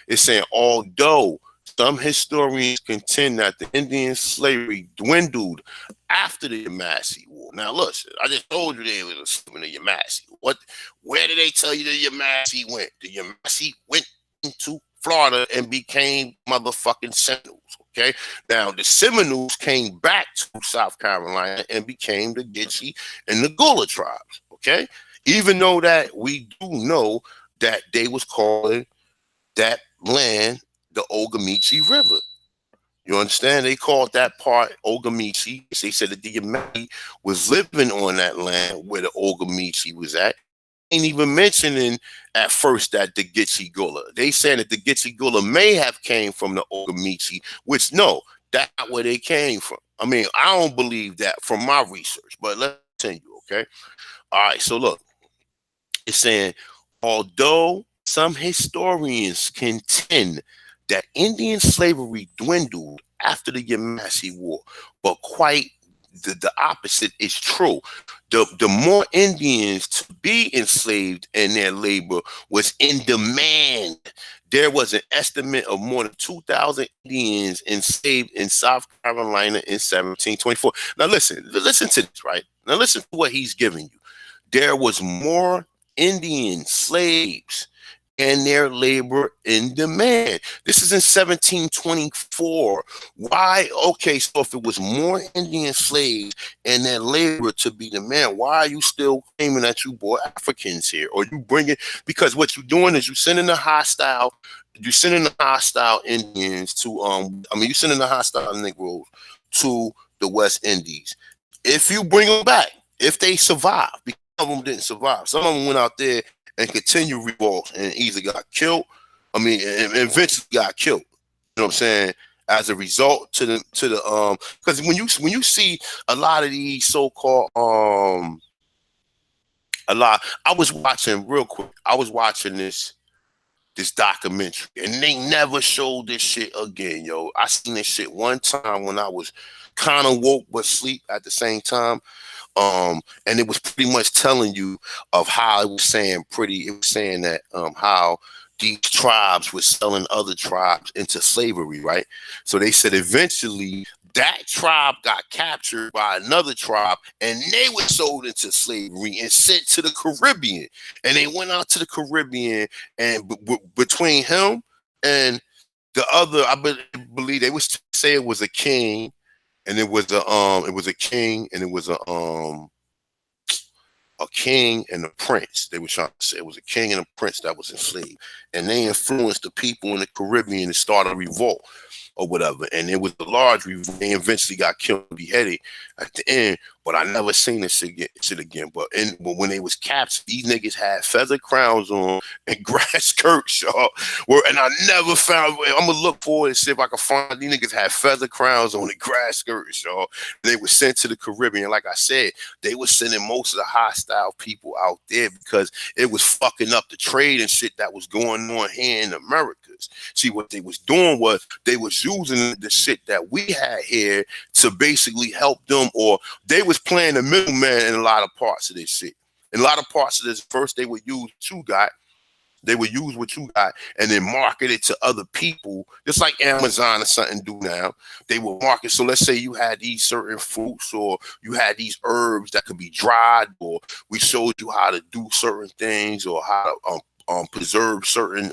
it's saying although some historians contend that the Indian slavery dwindled after the Yemassee War. Now listen, I just told you they was in the Yemassee. Where did they tell you the Yemassee went? The Yemassee went into Florida and became motherfucking Seminoles. Okay. Now the Seminoles came back to South Carolina and became the Gitche and the Gullah tribes. Okay. Even though that we do know that they was calling that land the Ogeechee River. You understand? They called that part Ogeechee. They said that the Yemassee was living on that land where the Ogeechee was at. Ain't even mentioning at first that the Gitche Gullah. They saying that the Gitche Gullah may have came from the Ogeechee, which no, that's not where they came from. I mean, I don't believe that from my research, but let's continue, okay? All right, so look, it's saying, although some historians contend that Indian slavery dwindled after the Yemassee War, but quite the opposite is true. The more Indians to be enslaved and their labor was in demand. There was an estimate of more than 2,000 Indians enslaved in South Carolina in 1724. Now listen to this, right? Now listen to what he's giving you. There was more Indian slaves and their labor in demand. This is in 1724. Why? Okay, so if it was more Indian slaves and their labor to be demand, why are you still claiming that you brought Africans here? Or you bring it, because what you're doing is you're sending the hostile Indians to you're sending the hostile Negroes to the West Indies. If you bring them back, if they survive, because some of them didn't survive. Some of them went out there and continued revolts and either got killed. I mean, and eventually got killed. You know what I'm saying? As a result to the because when you see a lot of these so-called I was watching real quick. I was watching this documentary and they never showed this shit again, yo. I seen this shit one time when I was kind of woke but sleep at the same time. And it was pretty much telling you of how it was saying that how these tribes were selling other tribes into slavery, right? So they said eventually that tribe got captured by another tribe and they were sold into slavery and sent to the Caribbean. And they went out to the Caribbean, and between him and the other, I believe they was say it was a king, and it was a king, and it was a a king and a prince. They were trying to say it was a king and a prince that was enslaved, and they influenced the people in the Caribbean to start a revolt or whatever. And it was a large revolt. They eventually got killed and beheaded at the end. But I never seen this shit again. But when they was captured, these niggas had feather crowns on and grass skirts, y'all. And I never found. I'm gonna look forward and see if I can find these niggas had feather crowns on and grass skirts, y'all. They were sent to the Caribbean. Like I said, they were sending most of the hostile people out there because it was fucking up the trade and shit that was going on here in Americas. See, what they was doing was they was using the shit that we had here to basically help them, or they was playing the middleman in a lot of parts of this shit. In a lot of parts of this, first they would use what you got. They would use what you got and then market it to other people, just like Amazon or something do now. They will market. So let's say you had these certain fruits or you had these herbs that could be dried, or we showed you how to do certain things or how to preserve certain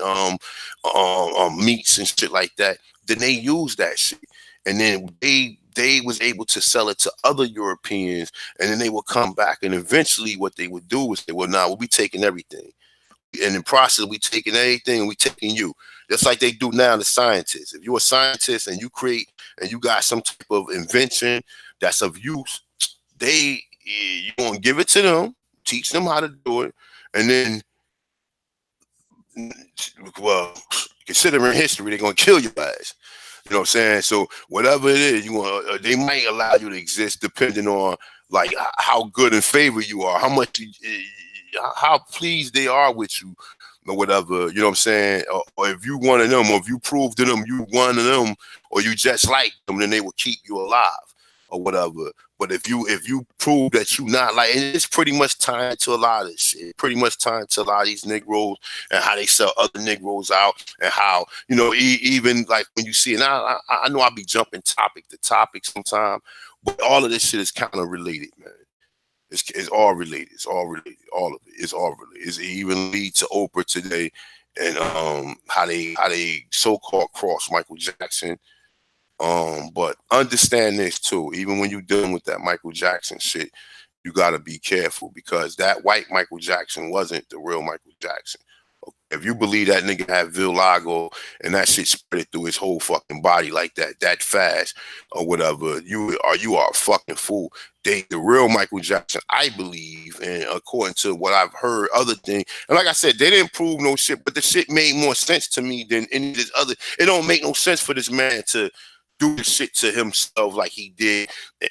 meats and shit like that. Then they use that shit, and then they was able to sell it to other Europeans, and then they would come back, and eventually what they would do is they would, we'll be taking everything. And in the process, we taking everything and we taking you. Just like they do now, the scientists. If you're a scientist and you create and you got some type of invention that's of use, you gonna give it to them, teach them how to do it, and then, well, considering history, they're gonna kill your ass. You know what I'm saying? So whatever it is, they might allow you to exist depending on like how good in favor you are, how much, how pleased they are with you, or whatever. You know what I'm saying? Or if you one of them, or if you prove to them you one of them, or you just like them, then they will keep you alive, or whatever. But if you prove that you not like, and it's pretty much tied to a lot of this shit. Pretty much tied to a lot of these Negroes and how they sell other Negroes out, and how, even like when you see, and I know I'll be jumping topic to topic sometime, but all of this shit is kind of related, man. It's all related. It's all related. All of it. It's all related. It's even lead to Oprah today, and how they so-called cross Michael Jackson. But understand this too. Even when you're dealing with that Michael Jackson shit, you gotta be careful, because that white Michael Jackson wasn't the real Michael Jackson. If you believe that nigga had vitiligo and that shit spread through his whole fucking body like that fast or whatever, you are a fucking fool. The real Michael Jackson, I believe, and according to what I've heard, other thing, and like I said, they didn't prove no shit, but the shit made more sense to me than any of this other. It don't make no sense for this man to do this shit to himself like he did. And,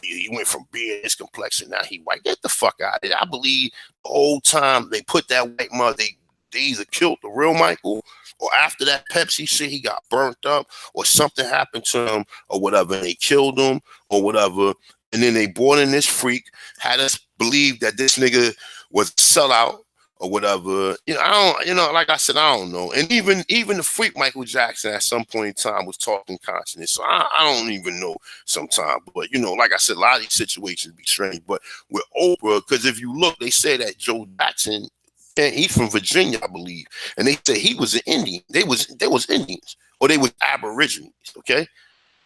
he went from being this complexion, now he white. Get the fuck out of it. I believe the whole time they put that white mother, they either killed the real Michael, or after that Pepsi shit, he got burnt up, or something happened to him, or whatever, and they killed him, or whatever. And then they brought in this freak, had us believe that this nigga was a sellout, or whatever. Like I said, I don't know. And even the freak Michael Jackson at some point in time was talking consciousness. So I don't even know sometimes. But, like I said, a lot of these situations be strange. But with Oprah, because if you look, they say that Joe Jackson, and he's from Virginia, I believe. And they say he was an Indian. They was Indians, or they was Aborigines, okay?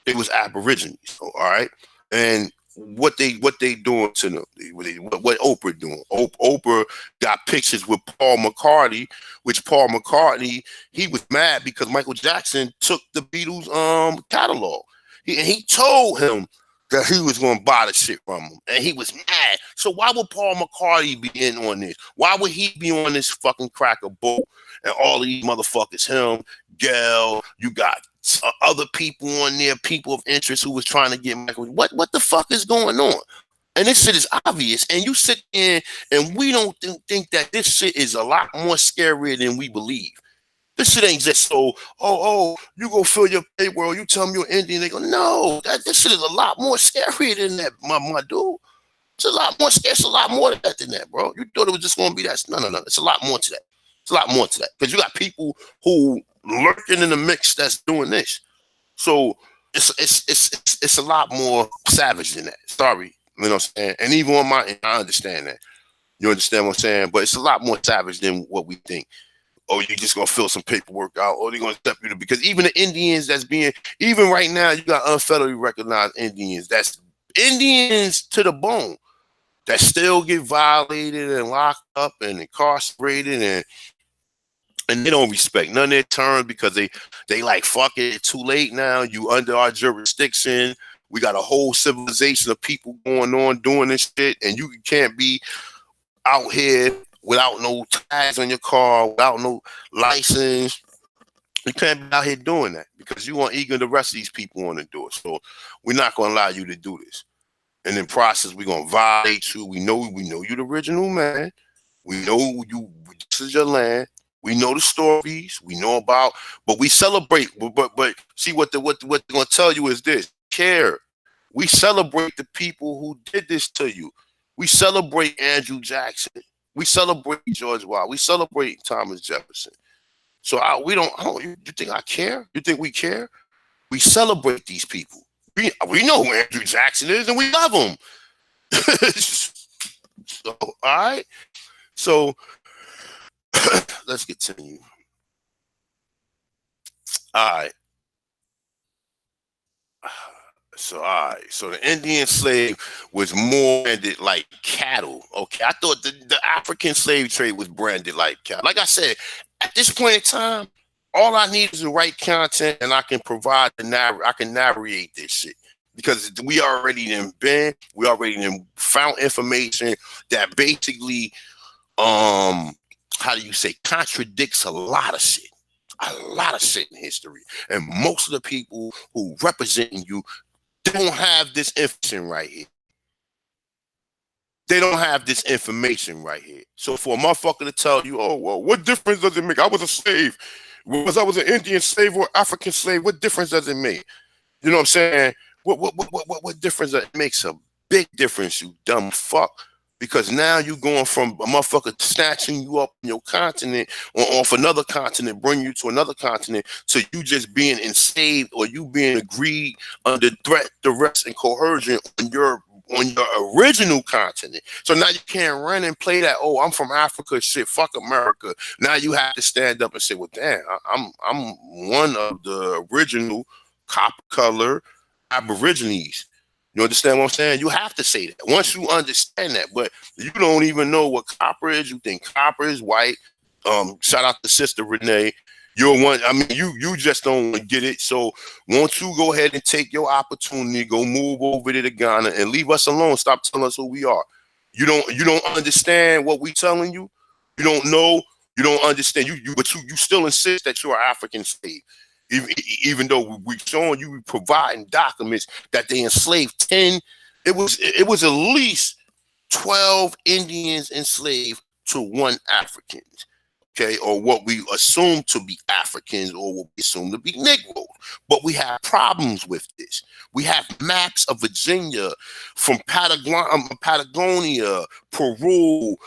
They was Aborigines, all right? And what they doing to them, what Oprah doing? Oprah got pictures with Paul McCartney, which Paul McCartney, he was mad because Michael Jackson took the Beatles catalog. He told him that he was going to buy the shit from him, and he was mad. So why would Paul McCartney be in on this? Why would he be on this fucking cracker boat? And all these motherfuckers, him, Gail, you got other people on there, people of interest who was trying to get Michael. What the fuck is going on? And this shit is obvious. And you sit in, and we don't think that this shit is a lot more scarier than we believe. This shit ain't just so, you go fill your paper, you tell them you're Indian. They go, no, this shit is a lot more scary than that, my dude. It's a lot more scary. It's a lot more than that, bro. You thought it was just going to be that. No. It's a lot more to that. It's a lot more to that. Because you got people who lurking in the mix that's doing this. So it's a lot more savage than that. Sorry. You know what I'm saying? And even on my end, I understand that. You understand what I'm saying? But it's a lot more savage than what we think. Oh, you're just gonna fill some paperwork out, or they're gonna step you to, because even the Indians even right now, you got unfederally recognized Indians. That's Indians to the bone. that still get violated and locked up and incarcerated, and they don't respect none of their terms because they like, fuck it, it's too late now. You under our jurisdiction. We got a whole civilization of people going on doing this shit, and you can't be out here without no tags on your car, without no license. You can't be out here doing that because you want eager the rest of these people want to do it. So we're not going to allow you to do this. And in process, we're going to violate you. We know you're the original man. We know you. This is your land. We know the stories. We know about, but we celebrate. But see what they're going to tell you is this: care. We celebrate the people who did this to you. We celebrate Andrew Jackson. We celebrate George Washington. We celebrate Thomas Jefferson. So we don't. You think I care? You think we care? We celebrate these people. We know who Andrew Jackson is, and we love him. So, all right. So let's continue. All right. So the Indian slave was more branded like cattle. Okay, I thought the African slave trade was branded like cattle. Like I said, at this point in time, all I need is the right content, and I can provide I can narrate this shit because we already found information that basically, how do you say, contradicts a lot of shit in history, and most of the people who representing you don't have this information right here. They don't have this information right here. So for a motherfucker to tell you, oh, well, what difference does it make? I was a slave. Whether I was an Indian slave or African slave, what difference does it make? You know what I'm saying? What difference? It makes a big difference, you dumb fuck. Because now you going from a motherfucker snatching you up in your continent or off another continent, bring you to another continent, to you just being enslaved or you being agreed under threat, duress, and coercion on your original continent. So now you can't run and play that, oh, I'm from Africa, shit, fuck America. Now you have to stand up and say, well, damn, I'm one of the original copper color Aborigines. You understand what I'm saying? You have to say that once you understand that, but you don't even know what copper is. You think copper is white. Shout out to Sister Renee. You're one. I mean, you just don't get it. So won't you go ahead and take your opportunity, go move over to Ghana and leave us alone. Stop telling us who we are. You don't understand what we telling you. You don't know. You don't understand. But you still insist that you're an African slave. Even though we're showing you, providing documents that they enslaved 10, it was at least 12 Indians enslaved to 1 African, okay, or what we assume to be Africans or what we assume to be Negroes. But we have problems with this. We have maps of Virginia, from Patagonia, Peru,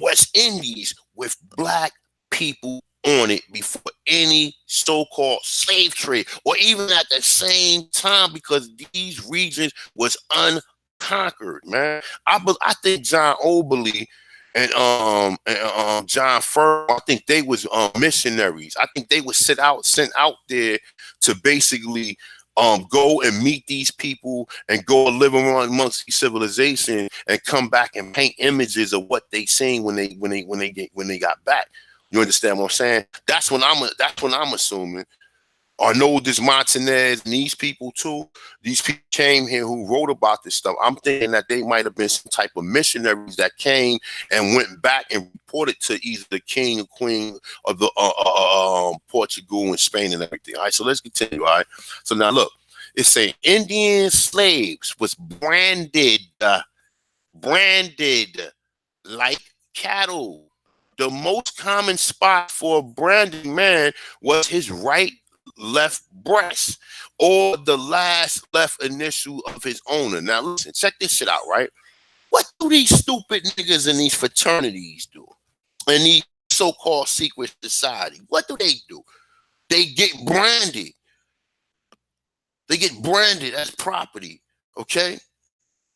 West Indies, with black people on it before any so-called slave trade, or even at the same time, because these regions was unconquered, man. I think John Oberle and John Furr, I think they was missionaries. I think they was sent out there to basically go and meet these people and go live around amongst these civilization and come back and paint images of what they seen when they got back. You understand what I'm saying? That's what I'm assuming. Arnoldus Montanez and these people too. These people came here who wrote about this stuff. I'm thinking that they might have been some type of missionaries that came and went back and reported to either the king or queen of the Portugal and Spain and everything. All right, so let's continue. All right. So now look, it's saying Indian slaves was branded like cattle. The most common spot for a branding man was his left breast or the last left initial of his owner. Now listen, check this shit out, right? What do these stupid niggas in these fraternities do? In these so-called secret society? What do? They get branded. They get branded as property, okay?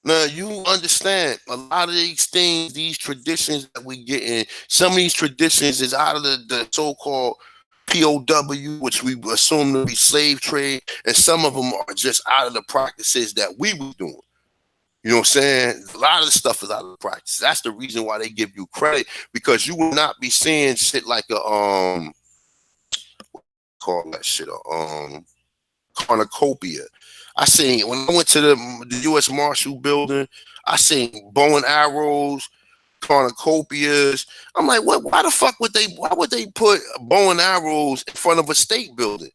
Now, you understand a lot of these things, these traditions that we get in, some of these traditions is out of the so-called POW, which we assume to be slave trade, and some of them are just out of the practices that we were doing. You know what I'm saying? A lot of the stuff is out of practice. That's the reason why they give you credit, because you will not be seeing shit like a call that shit a cornucopia. I seen when I went to the U.S. Marshal building, I seen bow and arrows, cornucopias. I'm like, what? Why the fuck would they? Why would they put bow and arrows in front of a state building?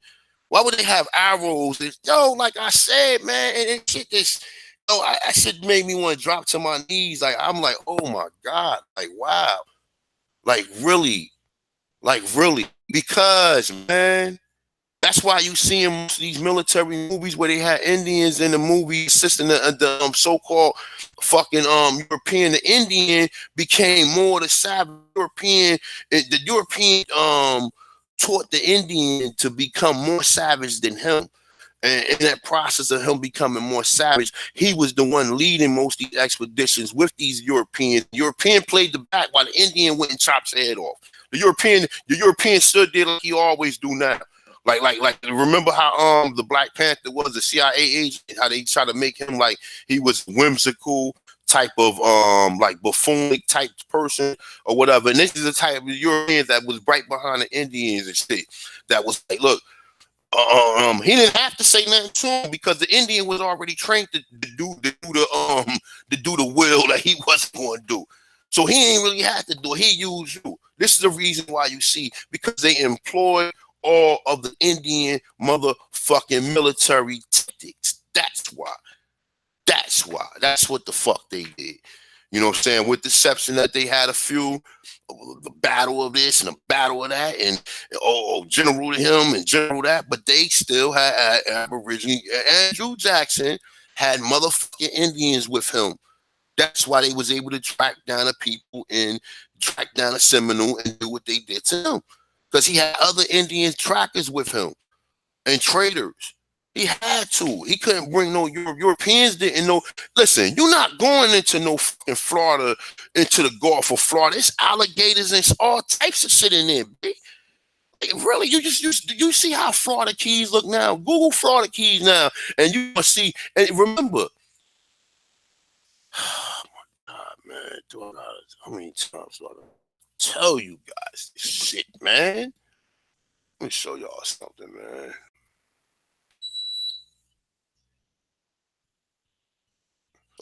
Why would they have arrows? Yo, like I said, man, and shit, this, yo, I shit made me want to drop to my knees. Like I'm like, oh my god, like wow, like really, because man. That's why you see in most of these military movies where they had Indians in the movie assisting the so-called fucking European. The Indian became more the savage European. The European taught the Indian to become more savage than him. And in that process of him becoming more savage, he was the one leading most of these expeditions with these Europeans. The European played the back while the Indian went and chopped his head off. The European stood there like he always do now. Like, remember how the Black Panther was a CIA agent, how they try to make him like he was whimsical type of like buffoonic type person or whatever. And this is the type of Europeans that was right behind the Indians and shit. That was like, look, he didn't have to say nothing to him because the Indian was already trained to do the will that he wasn't going to do. So he ain't really had to do it. He used you. This is the reason why you see, because they employ all of the Indian motherfucking military tactics. That's why. That's what the fuck they did. You know what I'm saying? With the exception that they had a few, the battle of this and the battle of that, and general to him and general that, but they still had Aborigine. Andrew Jackson had motherfucking Indians with him. That's why they was able to track down the people and track down the Seminole and do what they did to him. Because he had other Indian trackers with him and traders. He had to. He couldn't bring no Europeans didn't know. Listen, you're not going into no fucking Florida, into the Gulf of Florida. It's alligators and all types of shit in there, big. Really, you see how Florida Keys look now? Google Florida Keys now, and you will see. And remember, oh my god, man, how many times do I tell you guys this shit, man? Let me show y'all something, man.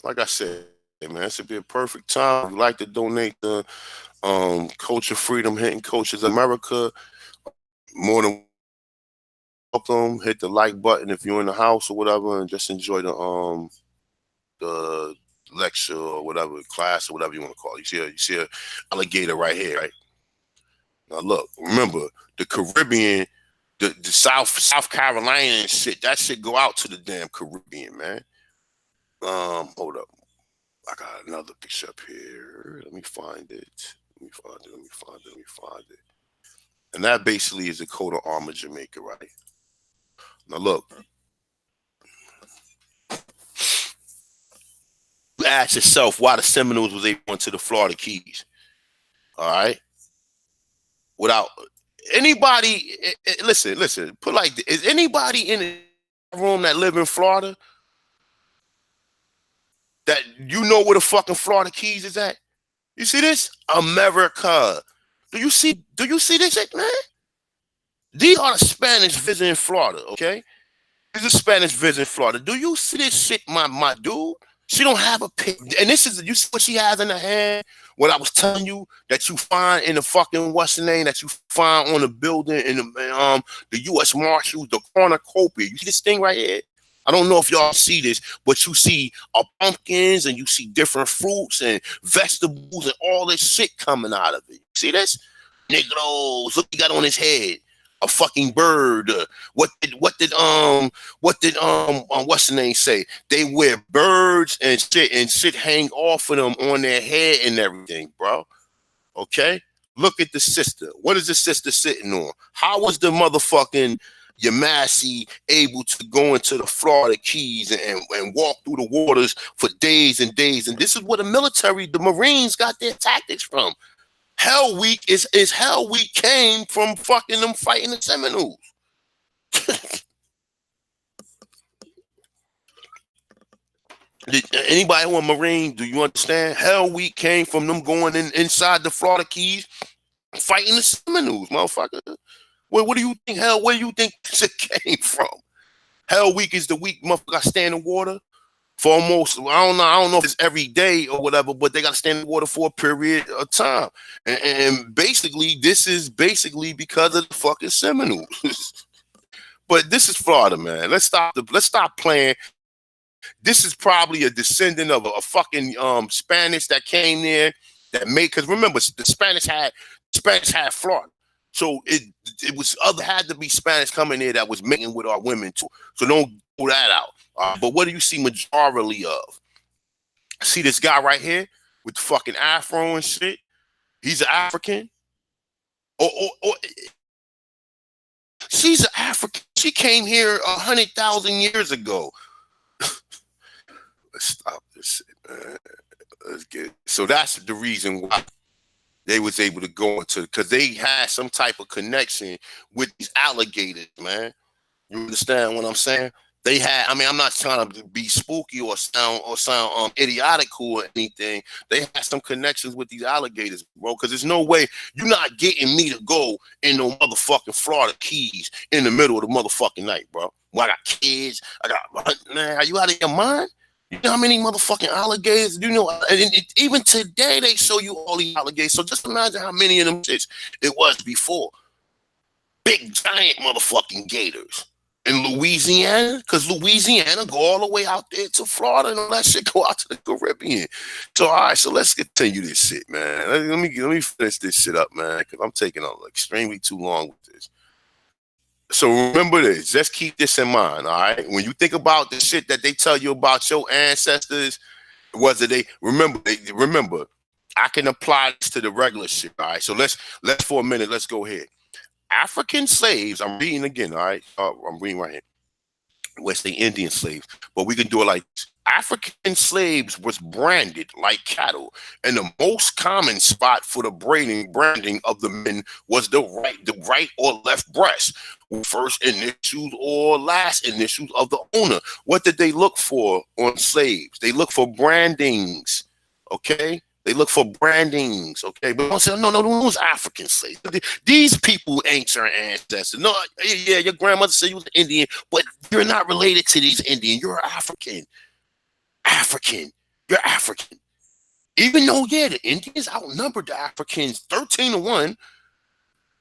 Like I said, man, this would be a perfect time. If you'd like to donate to Culture Freedom Hitting Cultures America, more than welcome. Hit the like button if you're in the house or whatever, and just enjoy the lecture or whatever, class or whatever you want to call it. You see a alligator right here, right? Now look, remember the Caribbean, the South Carolina and shit. That shit go out to the damn Caribbean, man. Hold up. I got another picture up here. Let me find it. Let me find it. And that basically is the coat of armor Jamaica, right? Now look. You ask yourself why the Seminoles was able to go to the Florida Keys. All right. Without anybody, listen, put like this. Is anybody in the room that live in Florida that you know where the fucking Florida Keys is at? You see this? America. Do you see this shit, man? These are the Spanish visiting Florida, okay? These are Spanish visiting Florida. Do you see this shit, my dude? She don't have a pic. And this is, you see what she has in her hand? What I was telling you that you find in the fucking, what's the name, that you find on the building in the U.S. Marshals, the cornucopia. You see this thing right here? I don't know if y'all see this, but you see pumpkins and you see different fruits and vegetables and all this shit coming out of it. See this? Negros, look, he got on his head a fucking bird. What did what's the name say? They wear birds and shit hang off of them on their head and everything, bro. Okay? Look at the sister. What is the sister sitting on? How was the motherfucking Yemassee able to go into the Florida Keys and walk through the waters for days and days? And this is where the Marines got their tactics from. Hell Week is Hell Week came from fucking them fighting the Seminoles. Anybody who a Marine, do you understand? Hell Week came from them going inside the Florida Keys, fighting the Seminoles, motherfucker. What do you think? Hell, where do you think this came from? Hell Week is the week motherfucker got to stand in water for almost, I don't know if it's every day or whatever, but they got to stand in water for a period of time. And basically, this is basically because of the fucking Seminoles. But this is Florida, man. Let's stop playing. This is probably a descendant of a fucking Spanish that came there that made, because remember the Spanish had Florida. So it was had to be Spanish coming there that was mating with our women too. So don't pull that out. But what do you see majority of? See this guy right here with the fucking afro and shit? He's an African. Or she's an African. She came here 100,000 years ago. Let's stop this shit, man. Let's get it. So that's the reason why they was able to go into, because they had some type of connection with these alligators, man. You understand what I'm saying? They had, I mean, I'm not trying to be spooky or sound idiotic or anything. They had some connections with these alligators, bro, because there's no way you're not getting me to go in no motherfucking Florida Keys in the middle of the motherfucking night, bro. Well, I got kids. Man, are you out of your mind? You know how many motherfucking alligators? You know, and even today they show you all these alligators. So just imagine how many of them shits it was before. Big, giant motherfucking gators. In Louisiana, because Louisiana go all the way out there to Florida and all that shit go out to the Caribbean. So all right, so let's continue this shit, man. Let me finish this shit up, man, because I'm taking extremely too long with this. So remember this. Just keep this in mind, all right? When you think about the shit that they tell you about your ancestors, remember, I can apply this to the regular shit, all right? So let's for a minute, let's go ahead. African slaves, I'm reading again, all right? I'm reading right here. West Indian slaves, but we can do it like this. African slaves was branded like cattle, and the most common spot for the branding of the men was the right or left breast, first initials or last initials of the owner. What did they look for on slaves? They look for brandings, okay? They look for brandings, okay? But don't say, no, those African slaves. These people ain't your ancestors. No, yeah, your grandmother said you was an Indian, but you're not related to these Indian. You're African. You're African. Even though, yeah, the Indians outnumbered the Africans 13-1.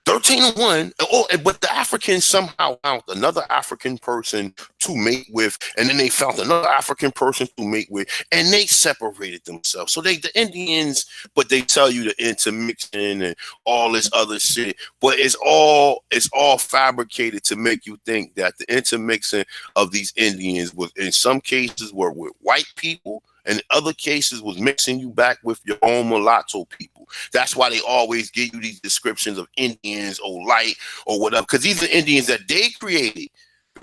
13-1. Oh, but the Africans somehow found another African person to mate with, and then they found another African person to mate with, and they separated themselves. So the Indians, but they tell you the intermixing and all this other shit, but it's all fabricated to make you think that the intermixing of these Indians was, in some cases, were with white people, and in other cases was mixing you back with your own mulatto people. That's why they always give you these descriptions of Indians or light or whatever, because these are Indians that they created.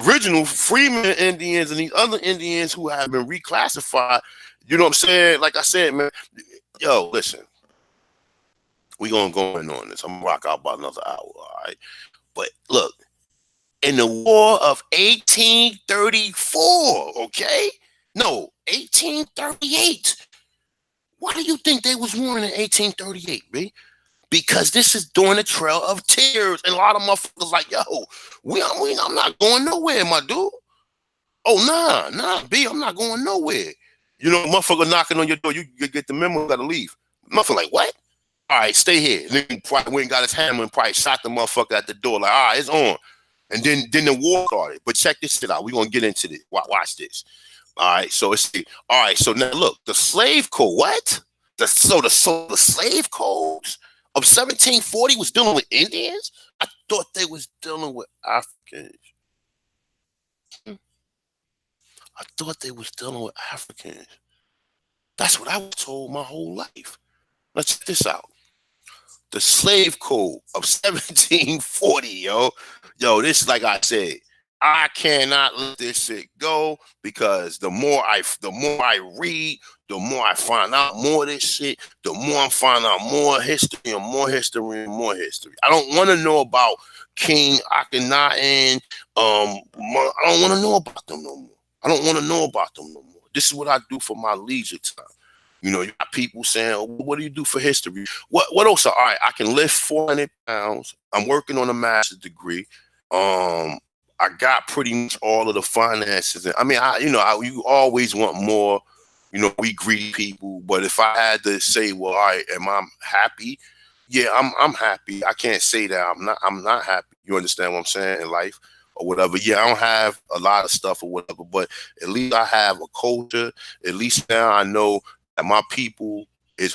Original Freeman Indians and these other Indians who have been reclassified. You know what I'm saying? Like I said, man, yo, listen, we gonna go in on this. I'm gonna rock out about another hour, all right? But look, in the War of 1834, okay? No, 1838. Why do you think they was warring in 1838, B? Because this is during the Trail of Tears, and a lot of motherfuckers like, yo, I'm not going nowhere, my dude. Oh, nah, B, I'm not going nowhere. You know, motherfucker knocking on your door, you get the memo, gotta leave. Motherfucker like, what? All right, stay here. And then probably went and got his hammer and probably shot the motherfucker at the door, like, all right, it's on. And then the war started. But check this shit out. We're gonna get into this. Watch this. All right, so so now look, the slave code, what? The slave codes of 1740 was dealing with Indians? I thought they was dealing with Africans. I thought they was dealing with Africans. That's what I was told my whole life. Let's check this out. The slave code of 1740, yo. Yo, this, like I said, I cannot let this shit go, because the more I read, the more I find out more of this shit, the more I'm finding out more history and more history and more history. I don't want to know about King Akhenaten. I don't want to know about them no more. I don't want to know about them no more. This is what I do for my leisure time. You know, you got people saying, oh, what do you do for history? What else? All right, I can lift 400 pounds. I'm working on a master's degree. I got pretty much all of the finances. I mean, you always want more. You know, we greedy people. But if I had to say, well, all right, am I happy? Yeah, I'm happy. I can't say that I'm not happy. You understand what I'm saying in life or whatever. Yeah, I don't have a lot of stuff or whatever, but at least I have a culture. At least now I know that my people is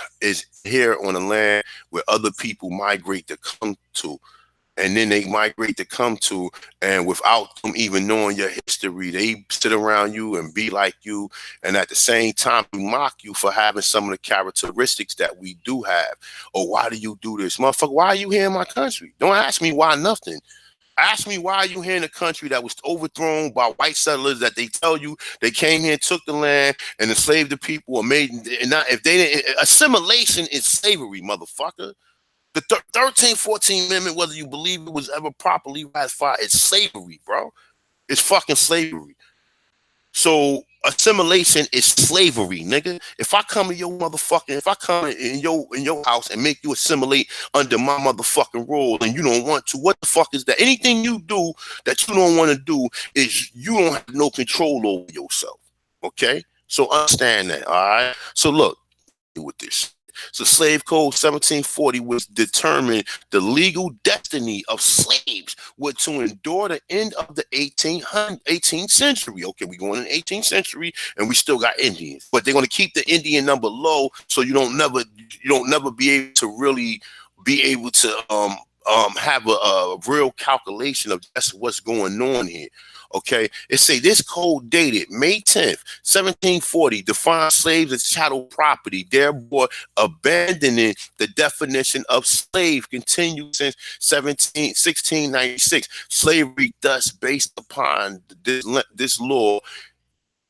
here on the land where other people migrate to come to. And then they migrate to come to, and without them even knowing your history, they sit around you and be like you, and at the same time mock you for having some of the characteristics that we do have. Or why do you do this, motherfucker? Why are you here in my country? Don't ask me why nothing. Ask me why are you here in a country that was overthrown by white settlers that they tell you they came here and took the land and enslaved the people or made, and not if they didn't. Assimilation is slavery, motherfucker. The 13th, 14th Amendment, whether you believe it was ever properly ratified, it's slavery, bro. It's fucking slavery. So assimilation is slavery, nigga. If I come in your motherfucking, if I come in your house and make you assimilate under my motherfucking rule and you don't want to, what the fuck is that? Anything you do that you don't want to do is you don't have no control over yourself. Okay? So understand that, all right? So look, with this. So Slave Code 1740 was determined the legal destiny of slaves were to endure the end of the 18th century. Okay, we're going in the 18th century and we still got Indians, but they're going to keep the Indian number low so you don't never be able to really be able to have a real calculation of just what's going on here. Okay, it say this code dated May 10th, 1740, defines slaves as chattel property, thereby abandoning the definition of slave continued since 1696. Slavery thus based upon this law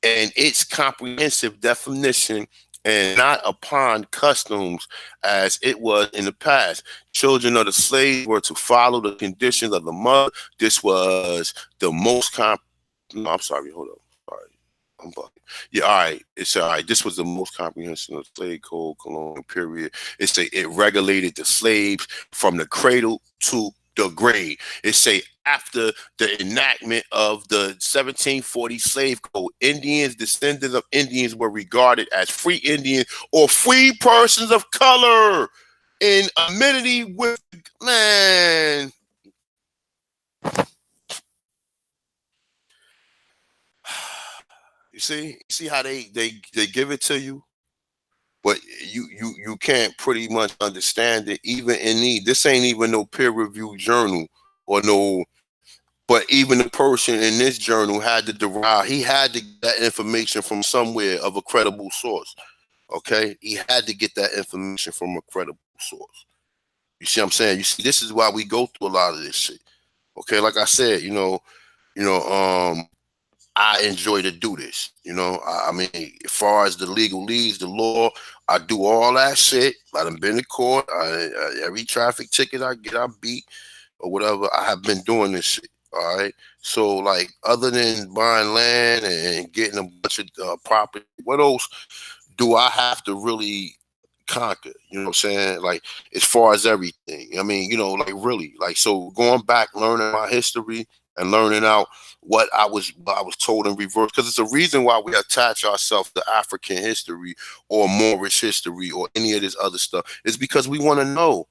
and its comprehensive definition and not upon customs as it was in the past. Children of the slaves were to follow the conditions of the mother. This was the most no, I'm sorry, hold up. Sorry. I'm bugging. Yeah, all right. It's all right. This was the most comprehensive slave code colonial period. It regulated the slaves from the cradle to the grave. It say after the enactment of the 1740 slave code, Indians, descendants of Indians were regarded as free Indians or free persons of color in amenity with, man. You see how they give it to you, but you can't pretty much understand it. Even in this ain't even no peer reviewed journal or no. But even the person in this journal had to derive. He had to get that information from somewhere of a credible source. Okay, he had to get that information from a credible source. You see what I'm saying? You see, this is why we go through a lot of this shit. Okay, like I said, I enjoy to do this. I mean, as far as the legal leads, the law, I do all that shit. I done been to court. Every traffic ticket I get, I beat or whatever. I have been doing this shit. All right. So, like, other than buying land and getting a bunch of property, what else do I have to really conquer? You know what I'm saying? Like, as far as everything. I mean, like really, like, so going back, learning my history and learning out what I was told in reverse, because it's a reason why we attach ourselves to African history or Moorish history or any of this other stuff. It's because we want to know.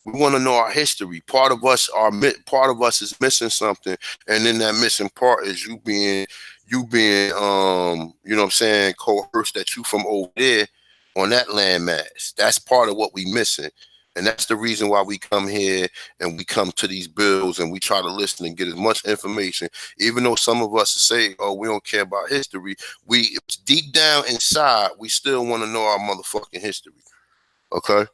We want to know our history. Part of us is missing something, and then that missing part is you being you know what I'm saying, coerced that you from over there on that landmass. That's part of what we missing. And that's the reason why we come here and we come to these bills and we try to listen and get as much information. Even though some of us say, oh, we don't care about history, we deep down inside, we still want to know our motherfucking history. Okay?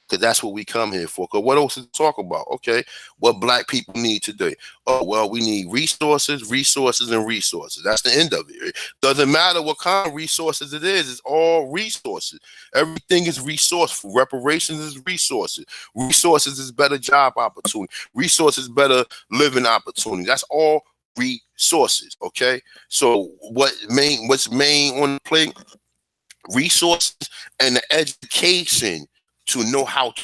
Because that's what we come here for. Because what else to talk about? Okay, what black people need today? Oh, well, we need resources, and resources. That's the end of it. It doesn't matter what kind of resources it is. It's all resources. Everything is resourceful. Reparations is resources. Resources is better job opportunity. Resources better living opportunity. That's all resources. Okay, so what's main on the plate? Resources and the education to know how to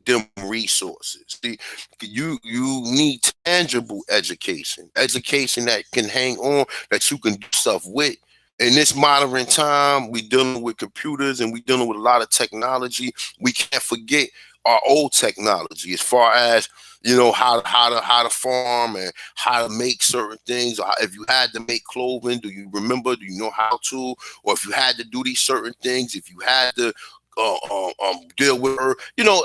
them resources. See, you need tangible education, education that can hang on, that you can do stuff with. In this modern time, we dealing with computers and we dealing with a lot of technology. We can't forget our old technology as far as how to farm and how to make certain things. Or if you had to make clothing, do you remember? Do you know how to? Or if you had to do these certain things, if you had to deal with her.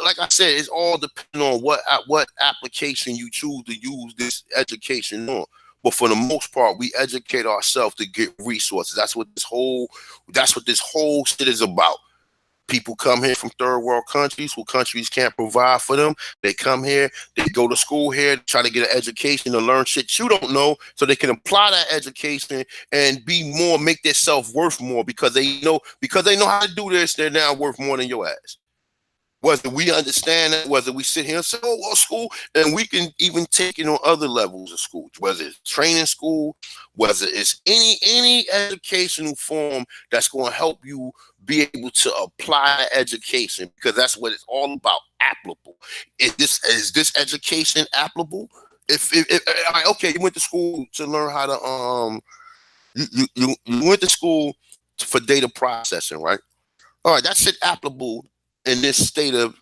Like I said, it's all depending on what application you choose to use this education on. But for the most part, we educate ourselves to get resources. That's what this whole shit is about. People come here from third world countries who countries can't provide for them. They come here, they go to school here, try to get an education to learn shit you don't know, so they can apply that education and make their self worth more because they know how to do this. They're now worth more than your ass. Whether we understand that, whether we sit here and say, oh, well, school, and we can even take it on other levels of school, whether it's training school, whether it's any educational form that's going to help you be able to apply education, because that's what it's all about. Applicable. Is this education applicable? Okay, you went to school to learn how to you went to school for data processing, right? All right, that's it applicable in this state of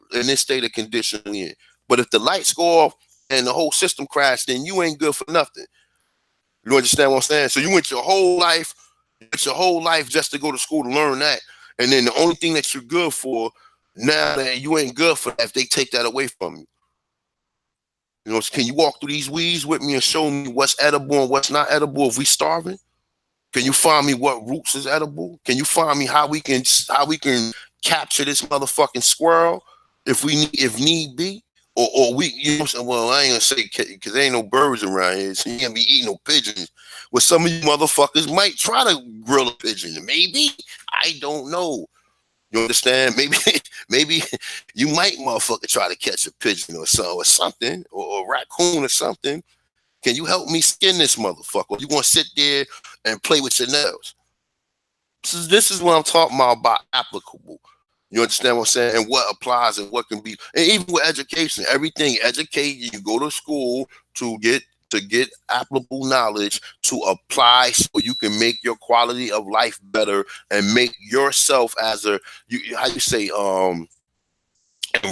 condition we in. But if the lights go off and the whole system crashed, then you ain't good for nothing. You understand what I'm saying? So you went your whole life just to go to school to learn that, and then the only thing that you're good for now that you ain't good for that, if they take that away from you. Can you walk through these weeds with me and show me what's edible and what's not edible if we starving? Can you find me what roots is edible? Can you find me how we can capture this motherfucking squirrel if need be? Or we, well, I ain't gonna say because there ain't no birds around here, so you can't be eating no pigeons. Well, some of you motherfuckers might try to grill a pigeon. Maybe. I don't know. You understand? Maybe you might motherfucker try to catch a pigeon or something, or a raccoon or something. Can you help me skin this motherfucker? You gonna sit there and play with your nails? This is what I'm talking about applicable. You understand what I'm saying? And what applies and what can be, and even with education, everything educate you go to school to get applicable knowledge to apply so you can make your quality of life better and make yourself as and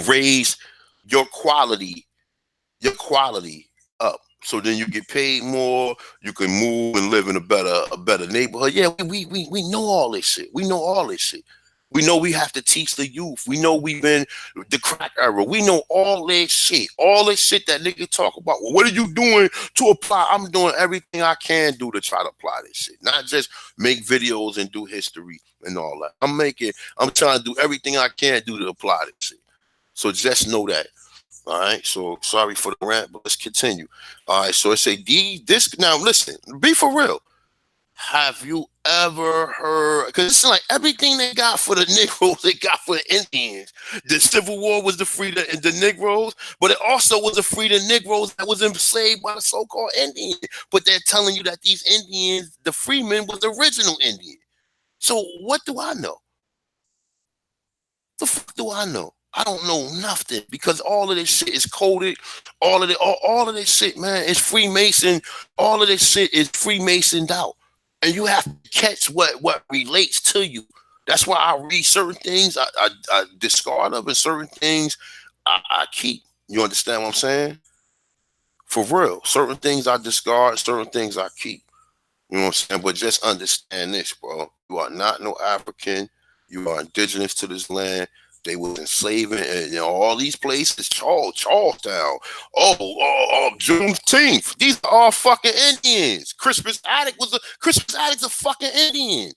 raise your quality up. So then you get paid more, you can move and live in a better neighborhood. Yeah, we know all this shit. We know all this shit. We know we have to teach the youth. We know we've been the crack era. We know all this shit. All this shit that nigga talk about. Well, what are you doing to apply? I'm doing everything I can do to try to apply this shit. Not just make videos and do history and all that. I'm trying to do everything I can do to apply this shit. So just know that. All right, so sorry for the rant, but let's continue. All right, so it say this now. Listen, be for real. Have you ever heard? Because it's like everything they got for the Negroes, they got for the Indians. The Civil War was to free the Negroes, but it also was to free the Negroes that was enslaved by the so-called Indians. But they're telling you that these Indians, the freemen, was the original Indian. So what do I know? The fuck do I know? I don't know nothing because all of this shit is coded. All of this shit, man, is Freemason. All of this shit is Freemasoned out, and you have to catch what relates to you. That's why I read certain things I discard of, and certain things I keep. You understand what I'm saying? For real, certain things I discard, certain things I keep. You know what I'm saying? But just understand this, bro. You are not no African. You are indigenous to this land. They was enslaving, and all these places, Charlestown, Juneteenth. These are all fucking Indians. Crispus Attucks a fucking Indian.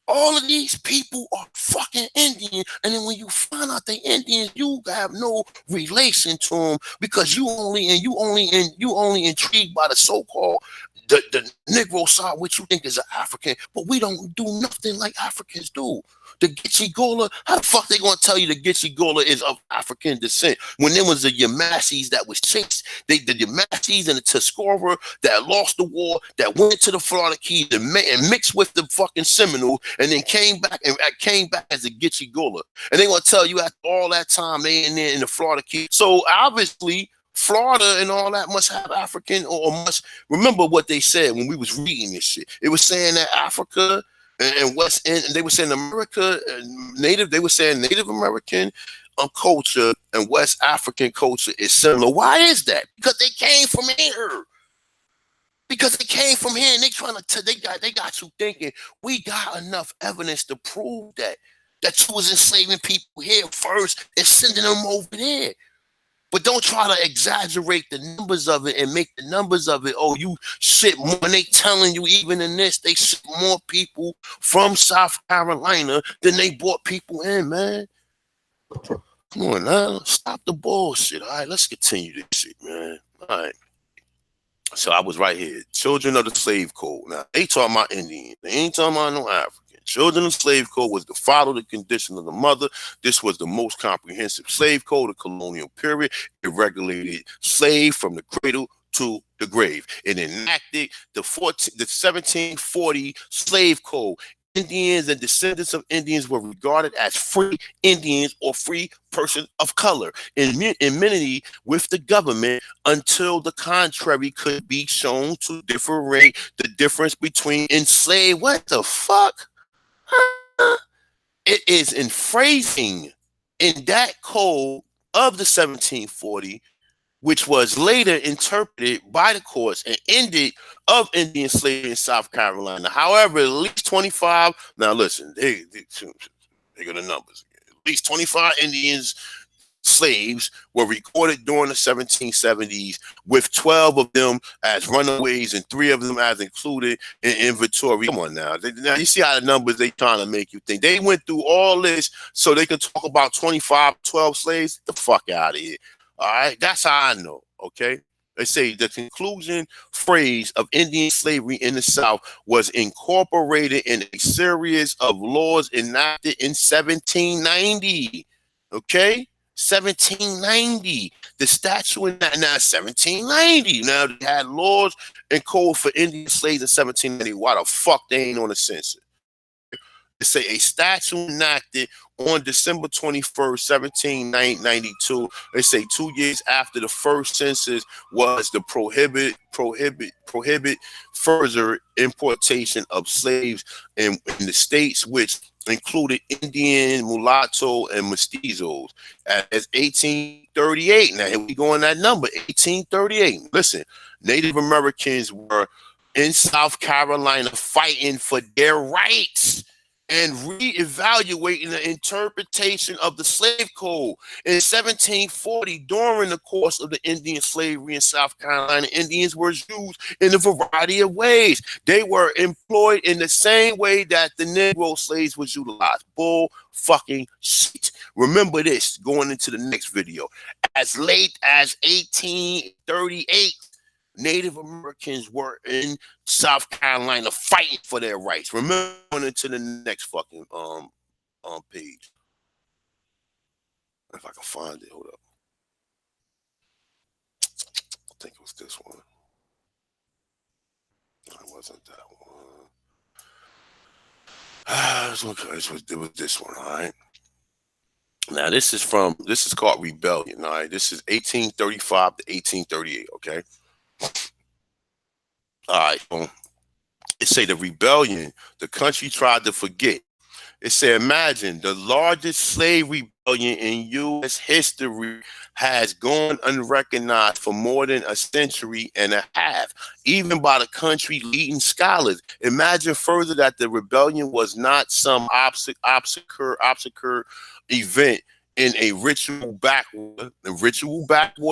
All of these people are fucking Indian, and then when you find out they Indians, you have no relation to them because you only intrigued by the so-called the Negro side, which you think is an African, but we don't do nothing like Africans do. The Gitche Gullah, how the fuck they gonna tell you the Gitche Gullah is of African descent when there was the Yemassees that was chased? The Yemassees and the Tuscarora that lost the war, that went to the Florida Keys and mixed with the fucking Seminoles, and then came back as a Gitche Gullah. And they gonna tell you after all that time they in there in the Florida Keys. So obviously Florida and all that must have African or must remember what they said when we was reading this shit. It was saying that Africa and West End, and they were saying America, Native, they were saying Native American culture and West African culture is similar. Why is that? Because they came from here. Because they came from here and they trying to they got you thinking we got enough evidence to prove that you was enslaving people here first and sending them over there. But don't try to exaggerate the numbers of it and make the numbers of it. Oh, you shit more. And they telling you even in this, they ship more people from South Carolina than they brought people in, man. Come on now. Stop the bullshit. All right, let's continue this shit, man. All right. So I was right here. Children of the Slave Code. Now, they talking about Indians. They ain't talking about no African. Children of the Slave Code was to follow the condition of the mother. This was the most comprehensive slave code of colonial period. It regulated slave from the cradle to the grave. It enacted the 1740 Slave Code. Indians and descendants of Indians were regarded as free Indians or free person of color in immunity with the government until the contrary could be shown to differentiate the difference between enslaved. What the fuck? It is in phrasing in that code of the 1740, which was later interpreted by the courts and ended of Indian slavery in South Carolina. However, at least 25, now listen, they got the numbers again. At least 25 Indians slaves were recorded during the 1770s, with 12 of them as runaways and 3 of them as included in inventory. Come on now. Now you see how the numbers they trying to make you think. They went through all this so they can talk about 25, 12 slaves. Get the fuck out of here. All right, that's how I know. Okay, they say the conclusion phrase of Indian slavery in the South was incorporated in a series of laws enacted in 1790. Okay, 1790. The statute in that now 1790. Now they had laws and code for Indian slaves in 1790. Why the fuck they ain't on the census? They say a statute enacted on December 21st, 1792. They say 2 years after the first census was to prohibit further importation of slaves in the states, which included Indian, mulatto, and mestizos as 1838. Now here we go on that number, 1838. Listen, Native Americans were in South Carolina fighting for their rights and reevaluating the interpretation of the slave code. In 1740, during the course of the Indian slavery in South Carolina, Indians were used in a variety of ways. They were employed in the same way that the Negro slaves was utilized. Bull fucking shit. Remember this going into the next video. As late as 1838, Native Americans were in South Carolina fighting for their rights. Remember, into the next fucking page. If I can find it, hold up. I think it was this one. No, it wasn't that one. It was this one, all right. Now this is called Rebellion, all right. This is 1835 to 1838, okay. All right, it say the rebellion the country tried to forget. It said, imagine the largest slave rebellion in U.S. history has gone unrecognized for more than a century and a half, even by the country leading scholars. Imagine further that the rebellion was not some obscure event in a ritual backwater,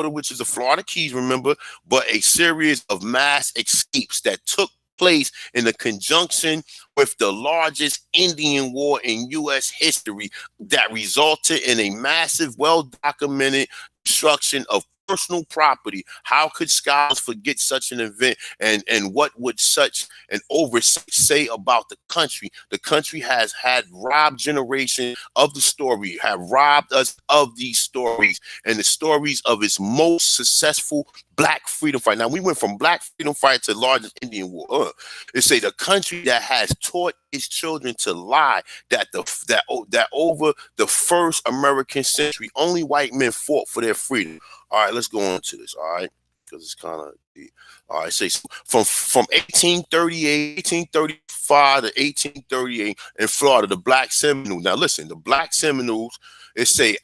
which is the Florida Keys, remember, but a series of mass escapes that took place in the conjunction with the largest Indian war in U.S. history that resulted in a massive, well-documented destruction of personal property. How could scholars forget such an event? And what would such an oversight say about the country? The country has had robbed generation of the story, have robbed us of these stories and the stories of its most successful black freedom fight. Now we went from black freedom fight to largest Indian war. It say the country that has taught its children to lie, that that over the first American century, only white men fought for their freedom. All right, let's go on to this. All right, because it's kind of deep. All right, say from 1838, 1835 to 1838 in Florida, the Black Seminoles. Now listen, the Black Seminoles. It say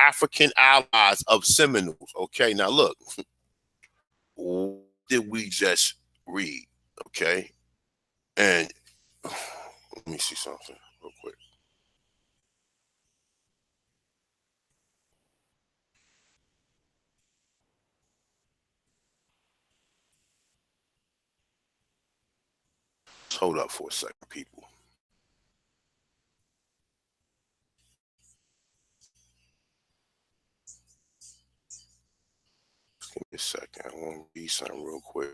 African allies of Seminoles. Okay, now look, what did we just read? Okay, and let me see something real quick. Hold up for a second, people. Just give me a second. I want to read something real quick.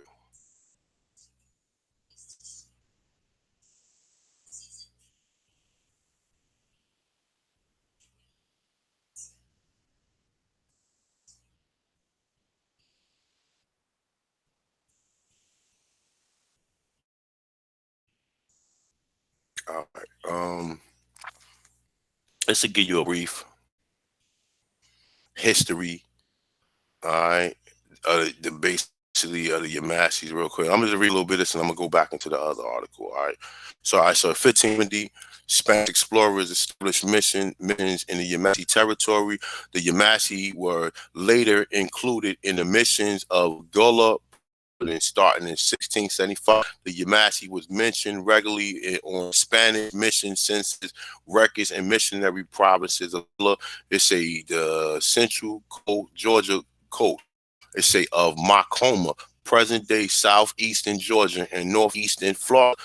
All right. This will give you a brief history. All right. The basically the Yamassees real quick. I'm gonna read a little bit of this and I'm gonna go back into the other article. All right. So 1570, Spanish explorers established missions in the Yemassee territory. The Yemassee were later included in the missions of Gullah. And starting in 1675, the Yemassee was mentioned regularly on Spanish mission census records and missionary provinces of it's the Central Coast, Georgia coast. It's of Macoma, present day southeastern Georgia and northeastern Florida.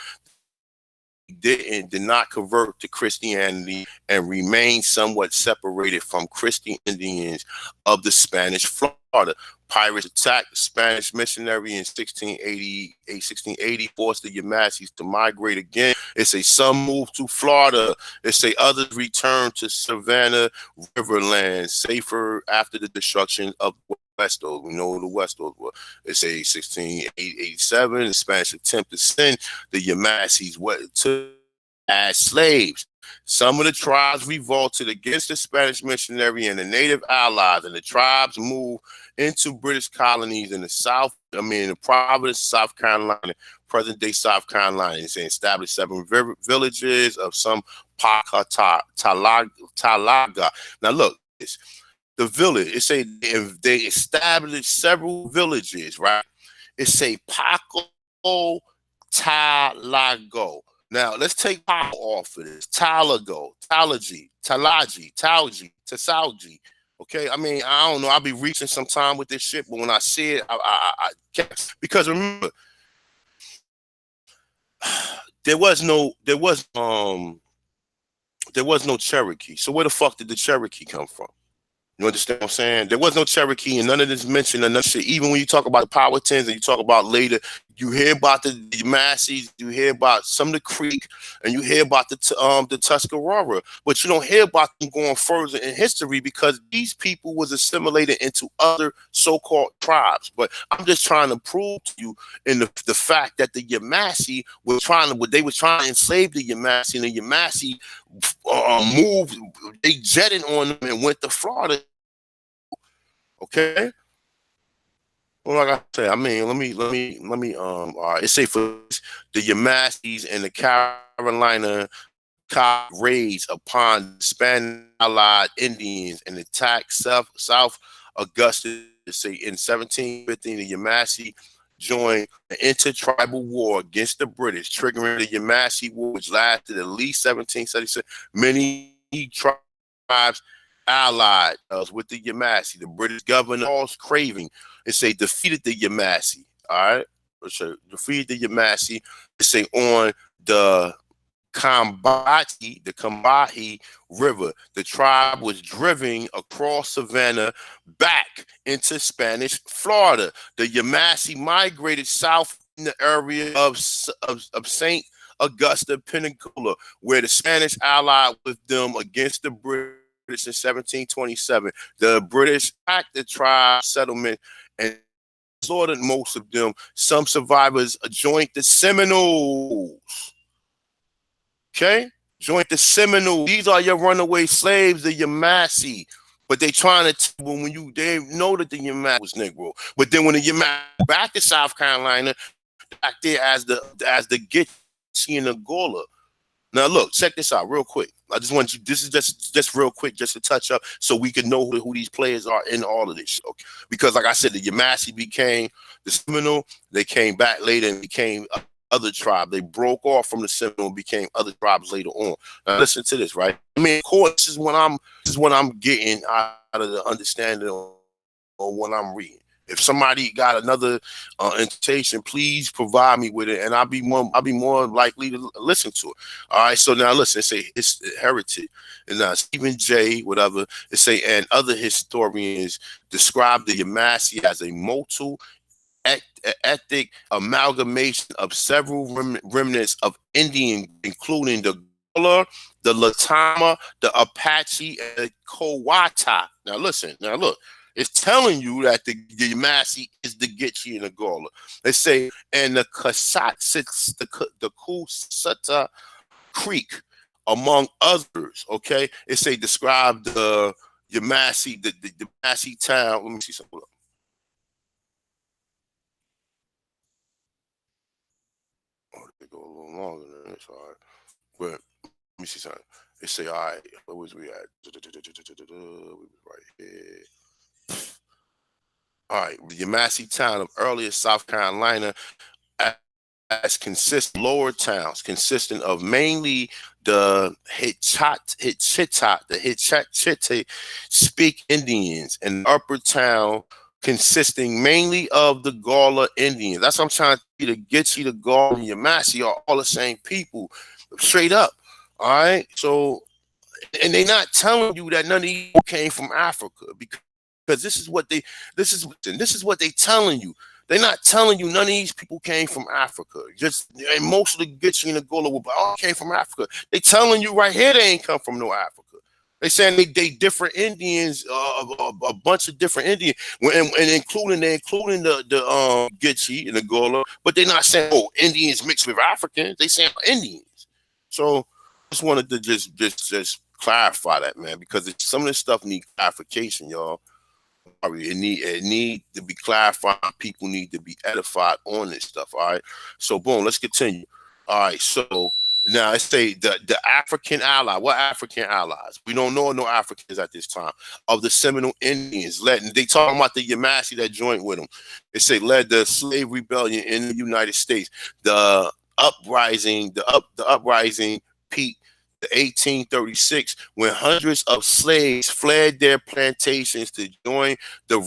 Did not convert to Christianity and remained somewhat separated from Christian Indians of the Spanish Florida. Pirates attacked the Spanish missionary in 1680, forced the Yamassees to migrate again. Some moved to Florida. Others returned to Savannah Riverland, safer after the destruction of Westos. We know who the Westos were. 1687, the Spanish attempt to send the Yamassees to as slaves. Some of the tribes revolted against the Spanish missionary and the native allies, and the tribes moved into British colonies in the South. The province of South Carolina, present day South Carolina. They established 7 villages of some Talaga. Now look, the village. They established several villages, right? Paco Talago. Now let's take Paco off of this. Talago, Talaji, Tasalji. Okay, I don't know. I'll be reaching some time with this shit, but when I see it, I can't. Because remember, there was no Cherokee. So where the fuck did the Cherokee come from? You understand what I'm saying? There was no Cherokee, and none of this mentioned enough shit. Even when you talk about the Powhatans and you talk about later, you hear about the Yemassee, you hear about some of the Creek, and you hear about the Tuscarora, but you don't hear about them going further in history because these people was assimilated into other so-called tribes. But I'm just trying to prove to you in the fact that the Yemassee was trying to enslave the Yemassee, and the Yemassee moved, they jetted on them and went to Florida. Okay. Well, like I say, let me. It say for the Yamassees and the Carolina raids upon Spanish allied Indians and attacked South Augusta. In 1715, the Yemassee joined an intertribal war against the British, triggering the Yemassee War, which lasted at least 1776. Many tribes allied with the Yemassee. The British governor, Charles Craving, defeated the Yemassee. All right. defeated the Yemassee. They say on the Combahee River. The tribe was driven across Savannah back into Spanish Florida. The Yemassee migrated south in the area of St. Augusta Peninsula, where the Spanish allied with them against the British in 1727. The British attacked the tribe settlement and slaughtered most of them. Some survivors joined the Seminoles. Okay? Joined the Seminole. These are your runaway slaves, the Yemassee. But they trying to when they know that the Yemassee was Negro. But then when the Yemassee back to South Carolina, back there as the Gitche and the Gullah. Now look, check this out real quick. I just want you. This is just real quick, just to touch up, so we can know who these players are in all of this. Okay? Because like I said, the Yemassee became the Seminole. They came back later and became other tribe. They broke off from the Seminole and became other tribes later on. Now listen to this, right? I mean, of course, this is what I'm getting out of the understanding on what I'm reading. If somebody got another interpretation, please provide me with it, and I'll be more likely to listen to it. All right. So now listen. It say it's heritage, and Stephen J. whatever it say, and other historians describe the Yemassee as a ethnic amalgamation of several remnants of Indian, including the Gullah, the Latama, the Apache, and the Kowata. Now listen. Now look. It's telling you that the Yemassee is the Gitche and the Gullah. They say, and the Kusata Creek, among others. Okay, it say describe the Yemassee, the Yemassee town. Let me see something. Oh, they go a little longer than this. All right, but let me see something. It say, all right, where was we at? We was right here. All right, the Yemassee town of earlier South Carolina as consists lower towns consisting of mainly the Hitchite speak Indians, and the upper town consisting mainly of the Gullah Indians. That's what I'm trying to get you. The Gullah and Yemassee are all the same people, straight up. All right, so and they're not telling you that none of these came from Africa, because this is what they telling you. They're not telling you none of these people came from Africa. And most of the Gitche and the Gullah all came from Africa. They telling you right here they ain't come from no Africa. They saying they different Indians, a bunch of different Indians, and including the Gitche and the Gullah, but they're not saying Indians mixed with Africans. They saying Indians. So I just wanted to just clarify that, man, because some of this stuff need clarification, y'all. It need to be clarified. People need to be edified on this stuff. All right. So boom, let's continue. All right. So now I say the African ally. What African allies? We don't know no Africans at this time. Of the Seminole Indians, they talking about the Yemassee that joined with them. They say led the slave rebellion in the United States. The uprising peaked 1836, when hundreds of slaves fled their plantations to join the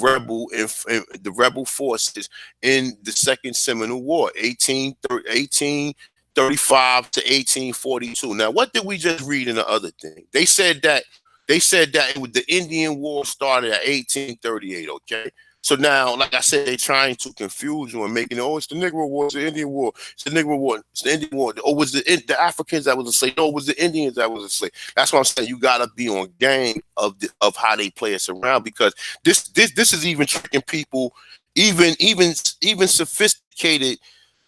rebel forces in the Second Seminole War, 1835 to 1842. Now, what did we just read in the other thing? They said that the Indian War started at 1838. Okay. So now, like I said, they're trying to confuse you and making it, it's the Negro War, it's the Indian War, it's the Negro War, it's the Indian War. Or was the Africans that was a slave? No, it was the Indians that was a slave. That's what I'm saying. You gotta be on game of how they play us around, because this is even tricking people, even sophisticated,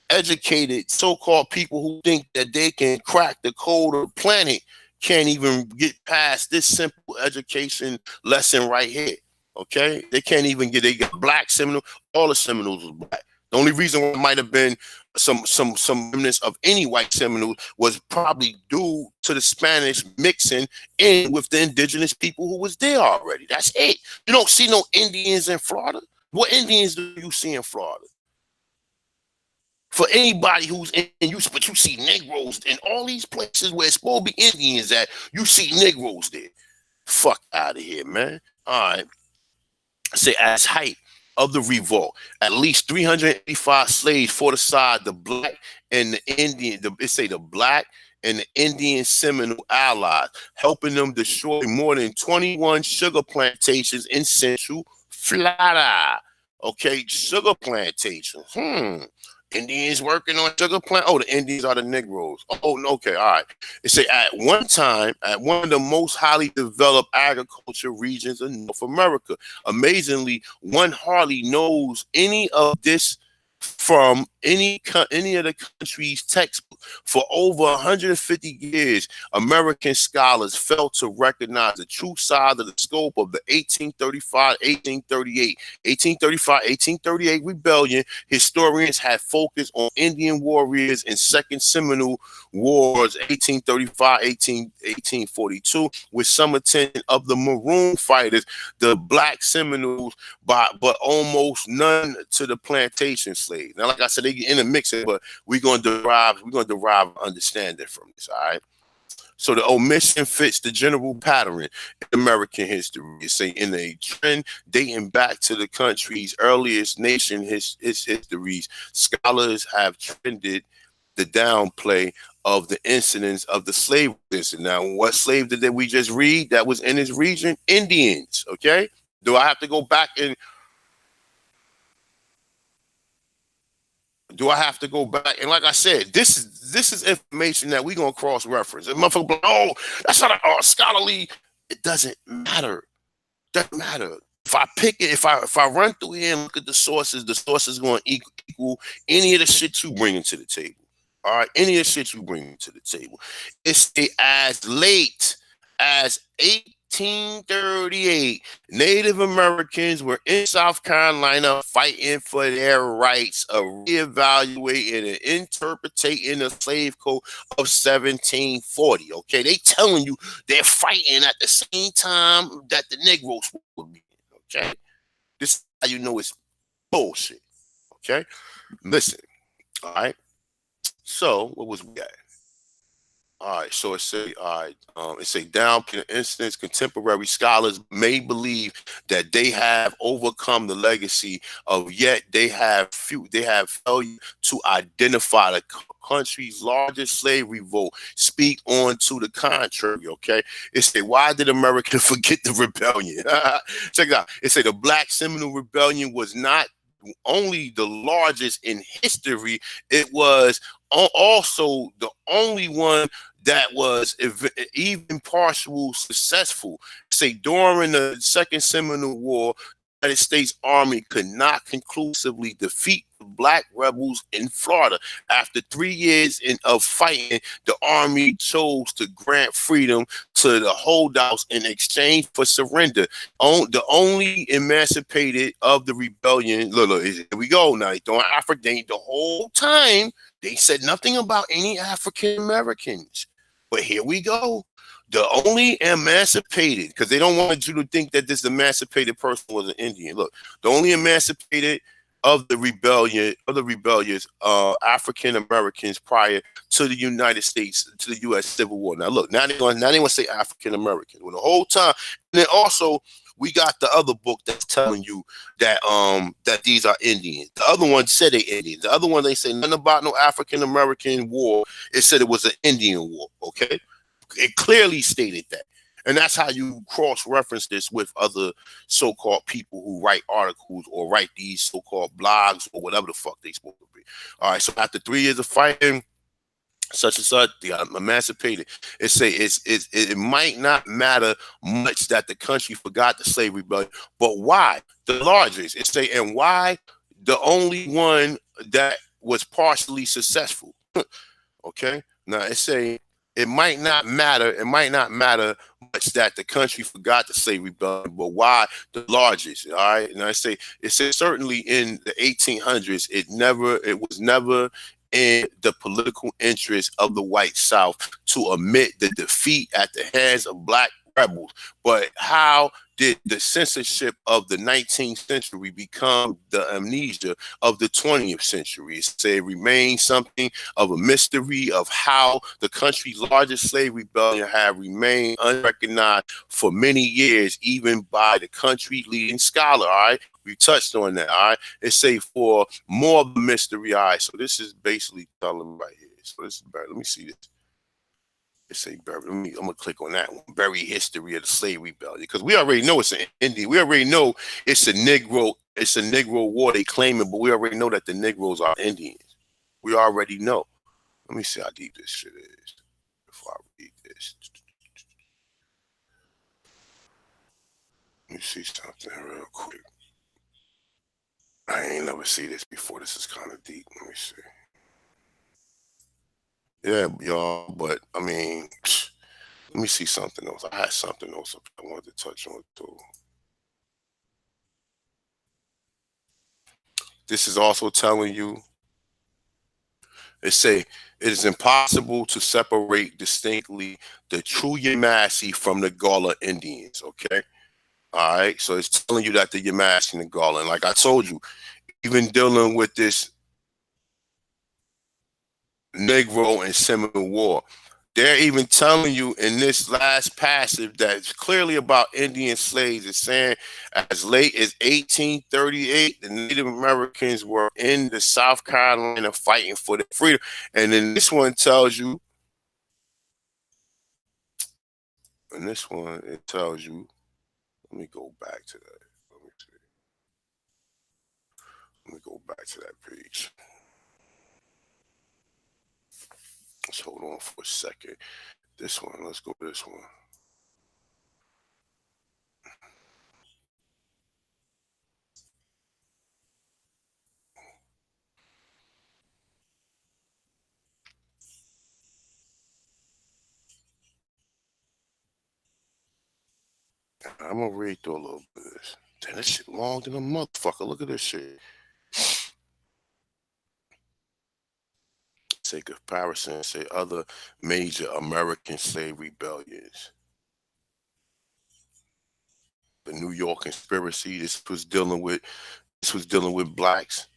educated, so-called people who think that they can crack the code of the planet can't even get past this simple education lesson right here. Okay, they can't even they got black Seminole. All the Seminoles was black. The only reason why it might have been some remnants of any white Seminole was probably due to the Spanish mixing in with the indigenous people who was there already. That's it. You don't see no Indians in Florida. What Indians do you see in Florida? For anybody who's but you see Negroes in all these places where it's supposed to be Indians at. You see Negroes there. Fuck out of here, man. All right. Say as height. of the revolt. At least 385 slaves fought aside the black and the Indian. It say the black and the Indian Seminole allies, helping them destroy more than 21 sugar plantations in Central Florida. Okay, sugar plantations. Indians working on sugar plant. Oh, the Indians are the Negroes. Oh, no, okay, all right. It say at one time, at one of the most highly developed agriculture regions in North America. Amazingly, one hardly knows any of this from any of the country's textbook. For over 150 years, American scholars failed to recognize the true size of the scope of the 1835-1838 rebellion. Historians had focused on Indian warriors in Second Seminole Wars, 1835-1842, with some attention of the Maroon fighters, the Black Seminoles, but almost none to the plantation slaves. Now, like I said, they get in the mix, but we're gonna derive understanding from this. All right. So the omission fits the general pattern in American history. It's in a trend dating back to the country's earliest nation histories. Scholars have trended the downplay of the incidents of the slave incident. Now, what slave did we just read that was in this region? Indians. Okay. Do I have to go back and like I said, this is information that we're gonna cross-reference. And motherfucker be like, oh, that's not scholarly. It doesn't matter. Doesn't matter. If I pick it, if I run through here and look at the sources going to equal any of the shit you bring into the table. All right, any of the shit you bring to the table. It's as late as 1838, Native Americans were in South Carolina fighting for their rights of reevaluating and interpreting the slave code of 1740. Okay, they telling you they're fighting at the same time that the Negroes would be. Okay, this is how you know it's bullshit. Okay, listen. All right. So what was we at? All right, so it say, it say downplay incidents. Contemporary scholars may believe that they have overcome the legacy of, yet they have failure to identify the country's largest slave revolt. Speak on to the contrary. Okay, it say, why did America forget the rebellion? Check it out. It say the Black Seminole Rebellion was not only the largest in history, it was also the only one that was even partially successful. Say during the Second Seminole War, the United States Army could not conclusively defeat the black rebels in Florida. After 3 years of fighting, the Army chose to grant freedom to the holdouts in exchange for surrender. The only emancipated of the rebellion. Look, here we go now. They throwing African. The whole time they said nothing about any African Americans. But here we go. The only emancipated, because they don't want you to think that this emancipated person was an Indian. Look, the only emancipated of the rebellious African Americans prior to the United States, to the U.S. Civil War. Now look, now they want to say African American. Well, the whole time, and then also we got the other book that's telling you that that these are Indians. The other one said they Indians. The other one, they say nothing about no African American war. It said it was an Indian war. Okay, it clearly stated that. And that's how you cross-reference this with other so-called people who write articles or write these so-called blogs or whatever the fuck they supposed to be. All right, so after 3 years of fighting, such and such, they got emancipated. It say it might not matter much that the country forgot the slave rebellion, but why? The largest. It say, and why the only one that was partially successful. Okay, now it say it might not matter much that the country forgot the slave rebellion, but why the largest? All right, and I say it says certainly in the 1800s, it was never in the political interest of the white South to admit the defeat at the hands of black rebels. But how did the censorship of the 19th century become the amnesia of the 20th century? It remains something of a mystery of how the country's largest slave rebellion had remained unrecognized for many years, even by the country's leading scholar. All right, We touched on that. All right. It say for more of the mystery. All right. So this is basically telling me right here. So this is better. Let me see this. It say bury. I'm gonna click on that one. Bury history of the slavery rebellion, because we already know it's an Indian. We already know it's a Negro. It's a Negro war. They claim it, but we already know that the Negroes are Indians. We already know. Let me see how deep this shit is before I read this. Let me see something real quick. I ain't never see this before. This is kind of deep. Let me see. Yeah, y'all. But I mean, let me see something else. I had something else I wanted to touch on too. This is also telling you. It say it is impossible to separate distinctly the true Yemassee from the Gullah Indians. Okay. All right. So it's telling you that the Yemassee and the Gullah, and like I told you, even dealing with this Negro and Seminole War, they're even telling you in this last passage that it's clearly about Indian slaves. It's saying as late as 1838, the Native Americans were in the South Carolina fighting for their freedom. And then this one tells you, and this one, it tells you, let me go back to that. Let me see. Let me go back to that page. Let's hold on for a second. This one, let's go to this one. I'm gonna read through a little bit of this. Damn, this shit long than a motherfucker. Look at this shit. Say comparison, say other major American slave rebellions. The New York conspiracy. This was dealing with blacks.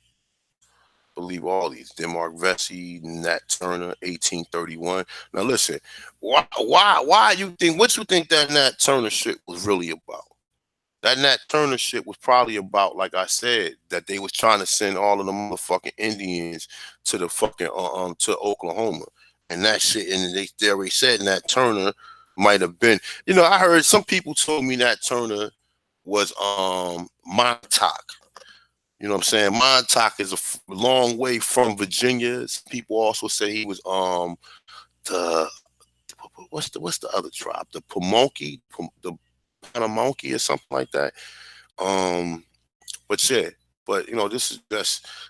I believe all these. Denmark Vesey, Nat Turner, 1831. Now listen, why you think what you think that Nat Turner shit was really about? That Nat Turner shit was probably about, like I said, that they was trying to send all of the motherfucking Indians to the fucking to Oklahoma, and that shit. And they already said Nat Turner might have been. You know, I heard some people told me Nat Turner was Montauk. You know what I'm saying? Montauk is a long way from Virginia. Some people also say he was the what's the other tribe? The Pamunkey, the Panamonkey or something like that. But yeah, but you know, this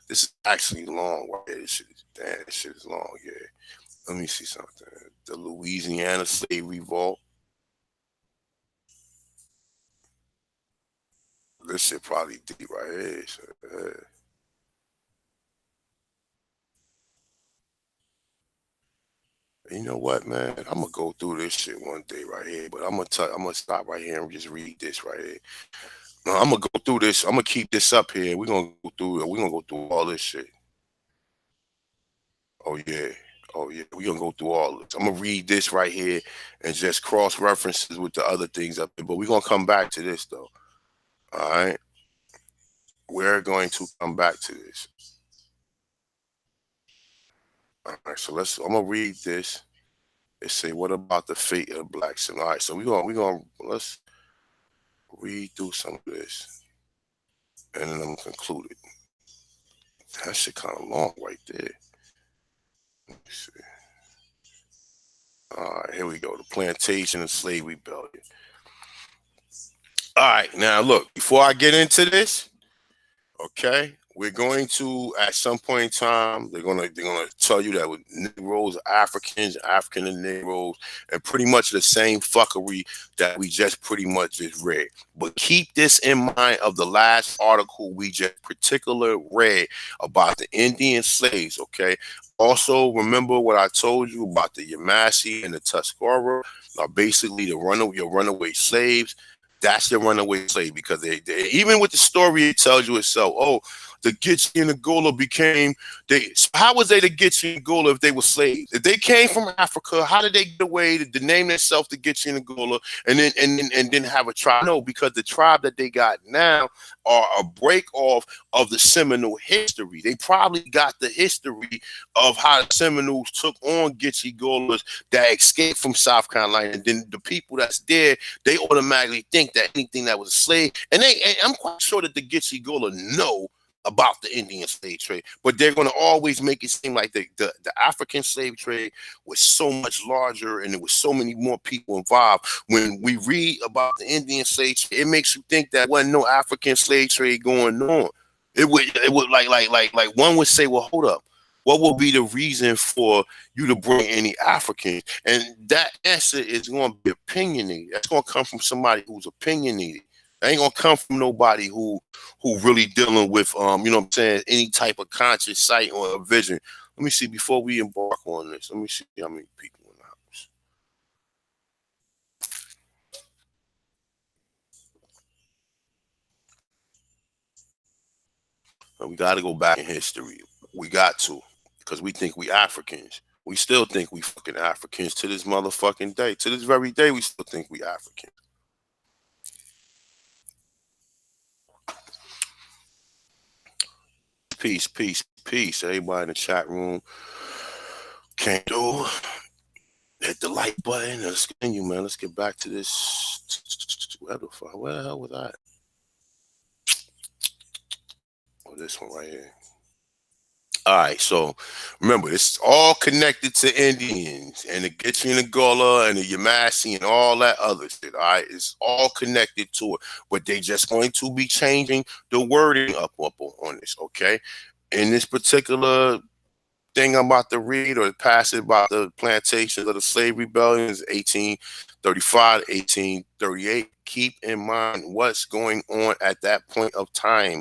is actually long. Right? This shit is damn, this shit is long. Yeah. Let me see something. The Louisiana Slave Revolt. This shit probably deep right here. So, you know what, man? I'm gonna go through this shit one day right here, but I'm gonna stop right here and just read this right here. No, I'm gonna go through this. I'm gonna keep this up here. We're gonna go through all this shit. Oh yeah. Oh yeah. We're gonna go through all this. I'm gonna read this right here and just cross references with the other things up there. But we're gonna come back to this though. All right. We're going to come back to this. All right. So I'm gonna read this. It say, what about the fate of blacks? All right, so we're gonna let's read through some of this, and then I'm gonna conclude it. That shit kind of long right there. Let me see. All right, here we go. The plantation and slave rebellion. All right, now look. Before I get into this, okay, we're going to at some point in time they're gonna tell you that with Negroes, Africans, African and Negroes, and pretty much the same fuckery that we just pretty much just read. But keep this in mind of the last article we just particular read about the Indian slaves. Okay. Also, remember what I told you about the Yemassee and the Tuscarora are basically your runaway slaves. That's the runaway slave, because they even with the story it tells you itself. Oh, the Gitche and the Gullah became they. So how was they the Gitche and Gullah if they were slaves? If they came from Africa, how did they get away to name themselves the Gitche and the Gullah and then have a tribe? No, because the tribe that they got now are a break off of the Seminole history. They probably got the history of how the Seminoles took on Gitche Gullahs that escaped from South Carolina, and then the people that's there, they automatically think that anything that was a slave, and I'm quite sure that the Gitche Gullah know about the Indian slave trade, but they're going to always make it seem like the African slave trade was so much larger and there was so many more people involved. When we read about the Indian slave trade, it makes you think that wasn't no African slave trade going on. It would like one would say, well, hold up. What would be the reason for you to bring any Africans? And that answer is going to be opinionated. That's going to come from somebody who's opinionated. That ain't gonna come from nobody who really dealing with you know what I'm saying, any type of conscious sight or a vision. Let me see before we embark on this. Let me see how many people in the house. And we got to go back in history. We got to, because we think we Africans. We still think we fucking Africans to this motherfucking day. To this very day, we still think we Africans. Peace, peace, peace. Everybody in the chat room. Can't do. Hit the like button. Let's continue, man. Let's get back to this. Where the hell was that? Oh, this one right here. All right, so remember, it's all connected to Indians and the Gitche and the Gullah and the Yemassee and all that other shit. All right, it's all connected to it, but they just going to be changing the wording up on this. Okay, in this particular thing I'm about to read or pass it about the plantations of the slave rebellions, 1835 to 1838. Keep in mind what's going on at that point of time.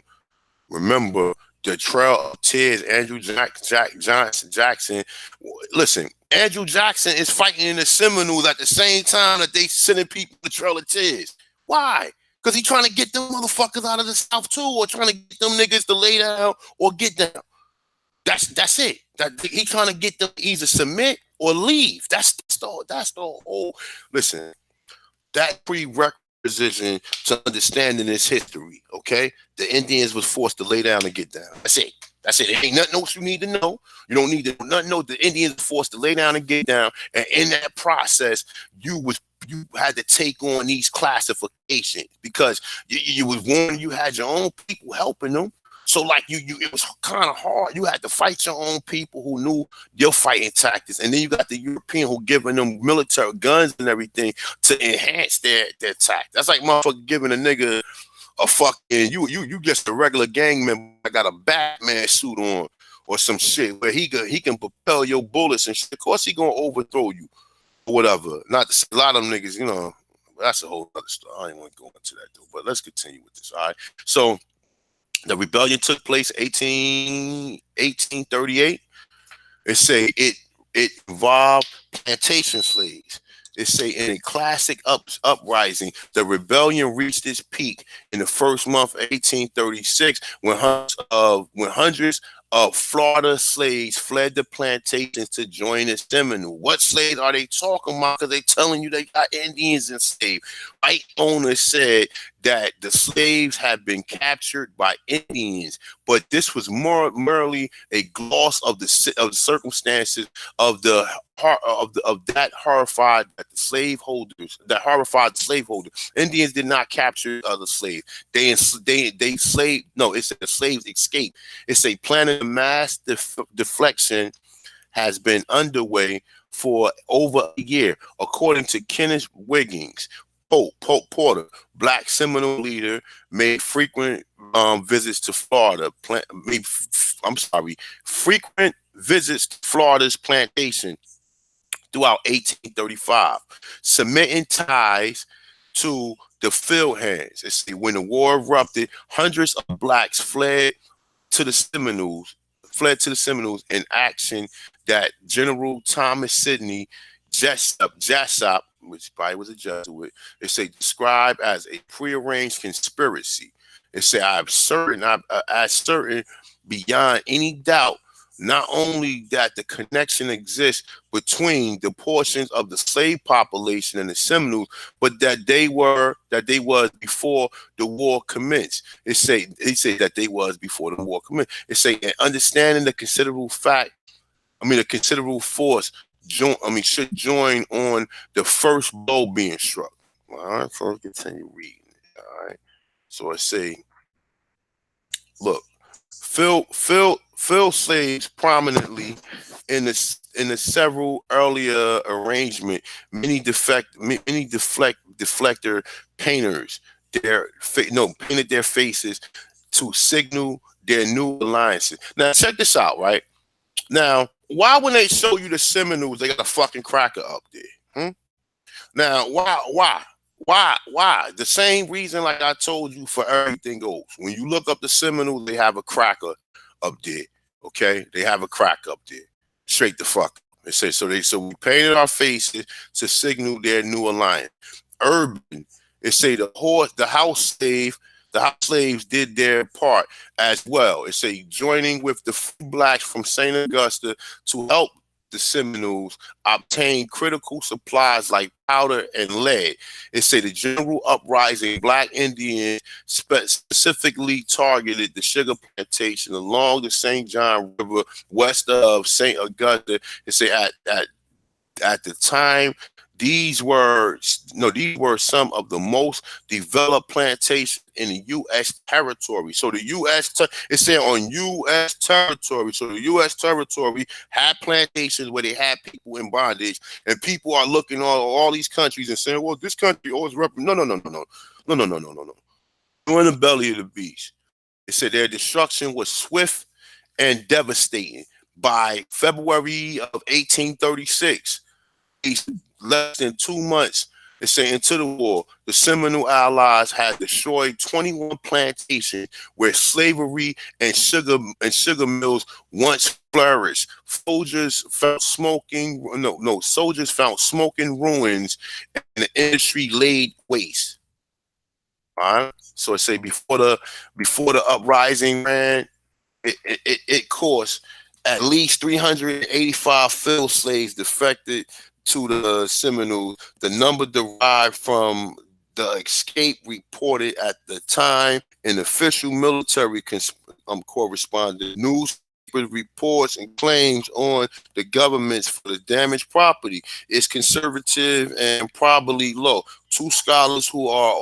Remember, the Trail of Tears, Andrew Jackson. Listen, Andrew Jackson is fighting in the Seminoles at the same time that they sending people the Trail of Tears. Why? Because he's trying to get them motherfuckers out of the South too, or trying to get them niggas to lay down or get down. That's it. He's trying to get them to either submit or leave. That's the whole. Listen, that prerequisition to understanding this history, okay? The Indians was forced to lay down and get down. That's it. That's it. It ain't nothing else you need to know. You don't need to nothing know. The Indians were forced to lay down and get down. And in that process, you had to take on these classifications because you was one, you had your own people helping them. So like it was kind of hard. You had to fight your own people who knew your fighting tactics, and then you got the European who giving them military guns and everything to enhance their tactics. That's like motherfucker giving a nigga a fucking you just a regular gang member that got a Batman suit on or some shit where he can propel your bullets and shit. Of course he gonna overthrow you or whatever. Not to say a lot of them niggas, you know, that's a whole other story. I ain't want to go into that though. But let's continue with this. All right, so. The rebellion took place 1838. It say it involved plantation slaves. It say in a classic uprising, the rebellion reached its peak in the first month of 1836 when hundreds of Florida slaves fled the plantations to join the Seminole. What slaves are they talking about? Because they telling you they got Indians enslaved. White owners said that the slaves had been captured by Indians, but this was merely a gloss of the circumstances of that horrified the slaveholders. Indians did not capture other slaves. They enslaved. No, it said the slaves escaped. It's a plan of mass deflection has been underway for over a year, according to Kenneth Wiggins. Pope Porter, Black Seminole leader, made frequent visits to Florida. Frequent visits to Florida's plantation throughout 1835, cementing ties to the field hands. When the war erupted, hundreds of blacks fled to the Seminoles in action that General Thomas Sidney Jessup, which probably was a Jesuit, described as a prearranged conspiracy. It say, I certain beyond any doubt, not only that the connection exists between the portions of the slave population and the Seminoles, but that they was before the war commenced. It say that they was before the war commenced. It say, and understanding the considerable a considerable force should join on the first blow being struck. All right, so let's continue reading. All right. So I say, look, Phil slaves prominently in the several earlier arrangement. Many deflector painters painted their faces to signal their new alliances. Now check this out, right? Now, why when they show you the Seminoles, they got a fucking cracker up there? Now, why? The same reason, like I told you, for everything goes. When you look up the Seminoles, they have a cracker up there. Okay, they have a crack up there. Straight the fuck up. They say so. We painted our faces to signal their new alliance. Urban. It say the house slaves did their part as well. It say joining with the free blacks from St. Augusta to help the Seminoles obtain critical supplies like powder and lead. It say the general uprising black Indians specifically targeted the sugar plantation along the St. John River west of St. Augusta. It say at the time, these were some of the most developed plantations in the U.S. territory. So the it said on U.S. territory. So the U.S. territory had plantations where they had people in bondage, and people are looking at all these countries and saying, "Well, this country always no." They're in the belly of the beast. It said their destruction was swift and devastating. By February of 1836. Less than 2 months, they say, into the war, the Seminole allies had destroyed 21 plantations where slavery and sugar mills once flourished. Soldiers found smoking ruins, and the industry laid waste. All right. So I say before the uprising ran, it cost at least 385 field slaves defected to the Seminoles. The number derived from the escape reported at the time in official military correspondence, newspaper reports, and claims on the governments for the damaged property is conservative and probably low. Two scholars who are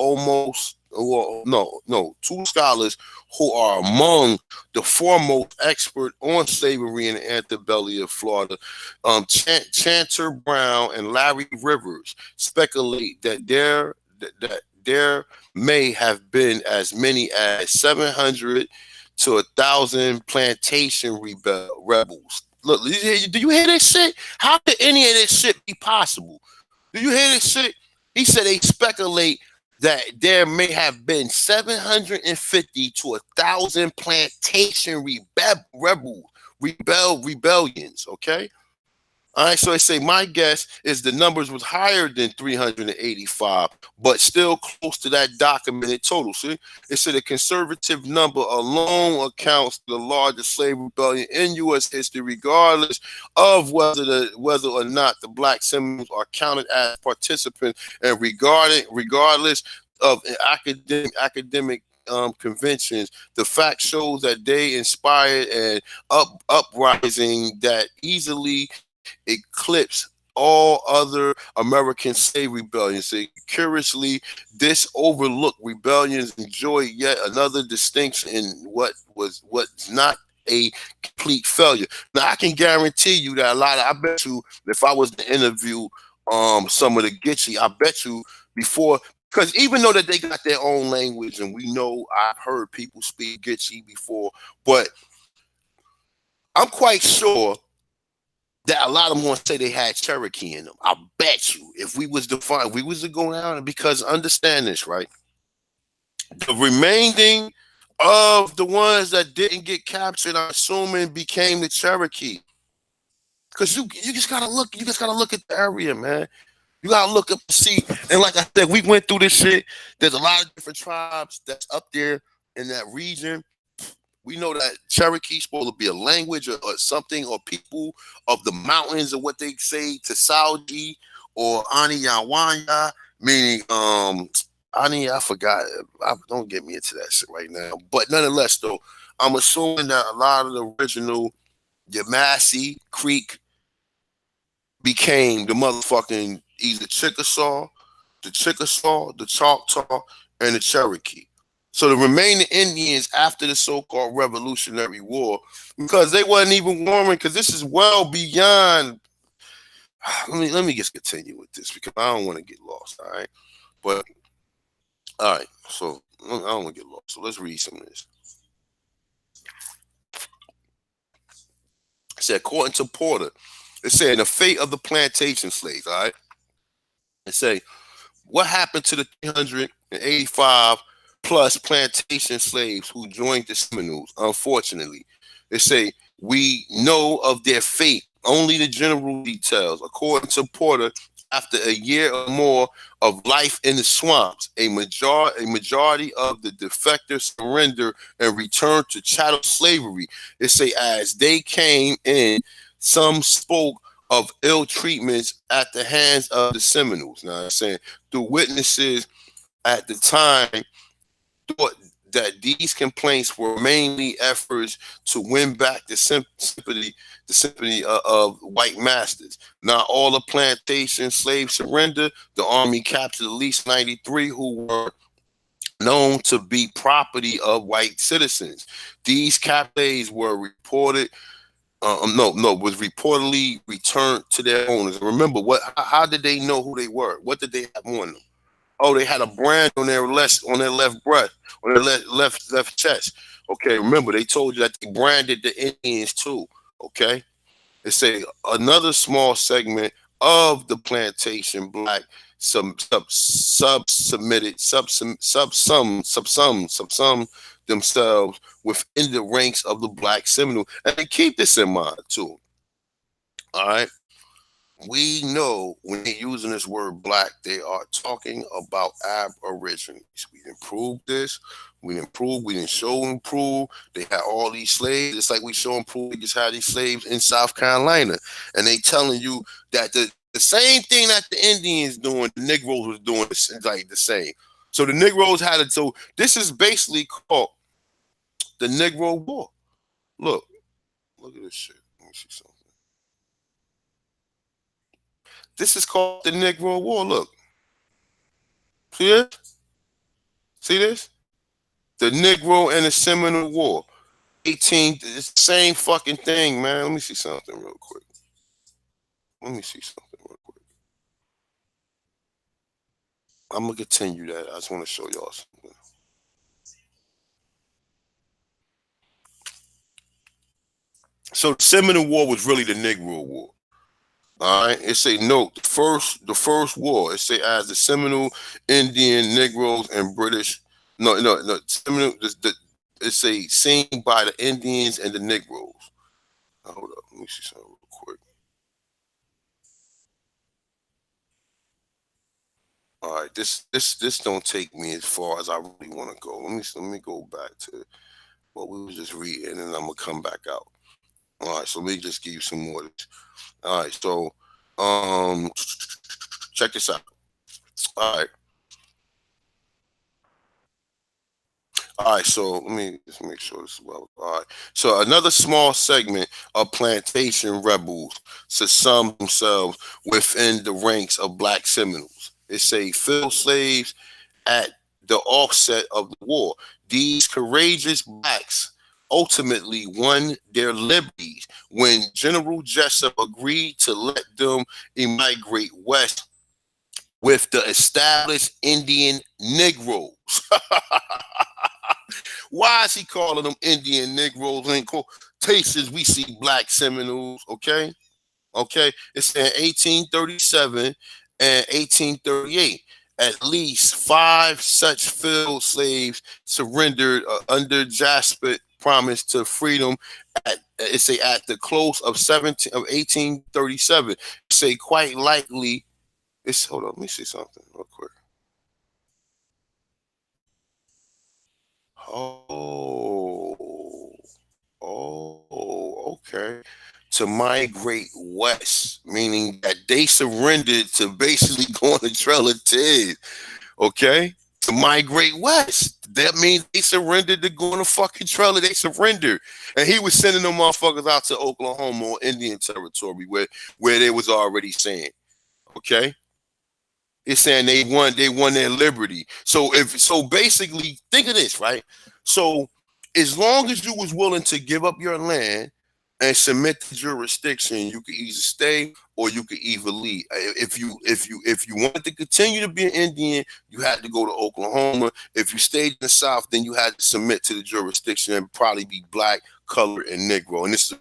among the foremost expert on slavery in the antebellum of Florida, Chanter Brown and Larry Rivers, speculate that there may have been as many as 700 to 1,000 plantation rebels. Look, do you hear this shit? How could any of this shit be possible? Do you hear this shit? He said they speculate that there may have been 750 to 1,000 plantation rebellions. Okay. All right, so I say my guess is the numbers was higher than 385, but still close to that documented total. See, it said a conservative number alone accounts for the largest slave rebellion in U.S. history, regardless of whether or not the black Seminoles are counted as participants, and regardless of academic conventions. The fact shows that they inspired an uprising that easily eclipse all other American slave rebellions. So curiously, this overlooked rebellions enjoy yet another distinction in what's not a complete failure. Now, I can guarantee you that I bet you, if I was to interview some of the Gitche, I bet you before, because even though that they got their own language, and we know I've heard people speak Gitche before, but I'm quite sure that a lot of them want to say they had Cherokee in them. I bet you, if we was to go down, because understand this, right? The remaining of the ones that didn't get captured, I'm assuming, became the Cherokee. Because you just gotta look at the area, man. You gotta look up and see. And like I said, we went through this shit. There's a lot of different tribes that's up there in that region. We know that Cherokee is supposed to be a language or something, or people of the mountains, or what they say to Saudi or Aniyawanya, meaning I forgot. Don't get me into that shit right now. But nonetheless, though, I'm assuming that a lot of the original Yemassee Creek became the motherfucking either Chickasaw, the Choctaw, and the Cherokee. So the remaining Indians after the so-called Revolutionary War, because they wasn't even warring, because this is well beyond. Let me just continue with this because I don't want to get lost. All right, but all right, so I don't want to get lost. So let's read some of this. It said, according to Porter, it said the fate of the plantation slaves. All right, it say what happened to the 385 plus plantation slaves who joined the Seminoles? Unfortunately, they say we know of their fate only the general details. According to Porter, after a year or more of life in the swamps, a majority of the defectors surrender and return to chattel slavery. They say as they came in, some spoke of ill treatments at the hands of the Seminoles. Now, I'm saying the witnesses at the time thought that these complaints were mainly efforts to win back the sympathy of white masters. Not all the plantation slaves surrendered. The army captured at least 93 who were known to be property of white citizens. These captives were reported was reportedly returned to their owners. Remember, how did they know who they were? What did they have on them? Oh, they had a brand on their left breast, on their left chest. Okay, remember they told you that they branded the Indians too. Okay, they say another small segment of the plantation black subsum themselves within the ranks of the black Seminole, and keep this in mind too. All right. We know when they're using this word black, they are talking about aborigines. We didn't prove this. We didn't show and prove. They had all these slaves. It's like we show and prove they just had these slaves in South Carolina. And they telling you that the same thing that the Indians doing, the Negroes was doing like the same. So the Negroes had it. So this is basically called the Negro War. Look at this shit. Let me see something. This is called the Negro War. Look. See this? See this? The Negro and the Seminole War. 18, it's the same fucking thing, man. Let me see something real quick. I'm going to continue that. I just want to show y'all something. So the Seminole War was really the Negro War. All right. It say note the first war. It say as the Seminole, Indian, Negroes, and British. No. Seminole. It say seen by the Indians and the Negroes. Hold up. Let me see something real quick. All right. This don't take me as far as I really want to go. Let me go back to what we were just reading, and I'm gonna come back out. All right. So let me just give you some more. All right. So check this out. All right. All right, so let me just make sure this is well. All right, so another small segment of plantation rebels subsumed themselves within the ranks of black Seminoles. It say field slaves at the offset of the war. These courageous blacks ultimately won their liberties when General Jessup agreed to let them immigrate west with the established Indian Negroes. Why is he calling them Indian Negroes? In quotations, we see black Seminoles, okay? Okay, it's in 1837 and 1838. At least 5 such field slaves surrendered under Jasper's promise to freedom at at the close of 1837. Say quite likely. Hold on, let me see something real quick. Hold to migrate west, meaning that they surrendered to basically going to Trail of Tears, okay? To migrate west. That means they surrendered to going to fucking Trail. They surrendered. And he was sending them motherfuckers out to Oklahoma or Indian territory where they was already saying, okay? It's saying they won their liberty. So basically, think of this, right? So as long as you was willing to give up your land and submit to jurisdiction, you could either stay or you could either leave. If you wanted to continue to be an Indian, you had to go to Oklahoma. If you stayed in the South, then you had to submit to the jurisdiction and probably be black, colored, and Negro. And this is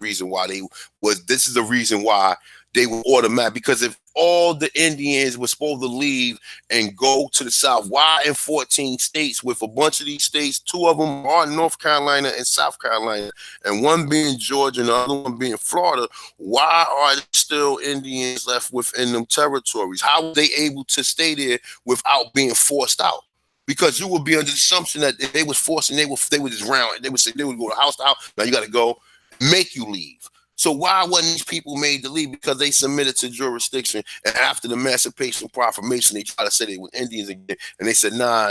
the reason why they were automatic, because if all the Indians were supposed to leave and go to the South, why in 14 states, with a bunch of these states, 2 of them are North Carolina and South Carolina, and one being Georgia and the other one being Florida, why are there still Indians left within them territories? How were they able to stay there without being forced out? Because you would be under the assumption that if they was forcing, they would just round. They would say they would go to house to house. Now you got to go, make you leave. So why wasn't these people made to leave? Because they submitted to jurisdiction, and after the Emancipation Proclamation, they tried to say they were Indians again, and they said, nah,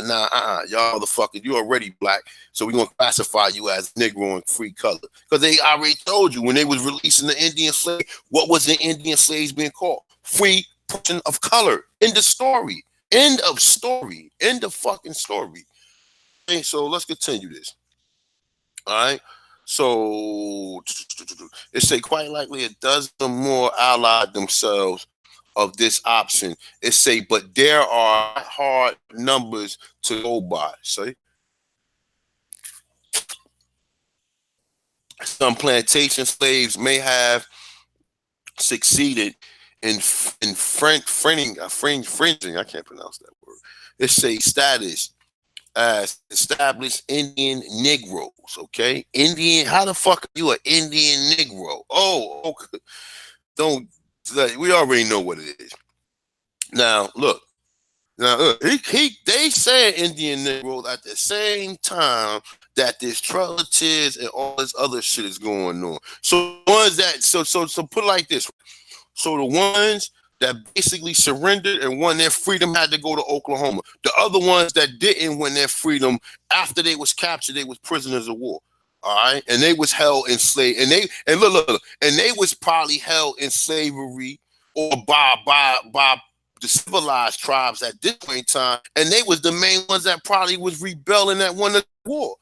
y'all motherfuckers, you already black, so we're gonna classify you as Negro and free color. Because they already told you when they was releasing the Indian slave, what was the Indian slaves being called? Free person of color. End of story. End of story. End of fucking story. Okay, so let's continue this. All right. So it say quite likely a dozen or more allied themselves of this option. It say, but there are hard numbers to go by. See, some plantation slaves may have succeeded in fringing. I can't pronounce that word. It say status as established Indian Negroes, okay? Indian, how the fuck are you an Indian Negro? Oh, okay. Don't, we already know what it is. Now, look, they said Indian Negroes at the same time that this Trail of Tears and all this other shit is going on. So ones that, so put it like this. So the ones that basically surrendered and won their freedom had to go to Oklahoma. The other ones that didn't win their freedom after they was captured, they was prisoners of war. All right, and they was held in slave, and look, and they was probably held in slavery or by the civilized tribes at this point in time, and they was the main ones that probably was rebelling that won the war.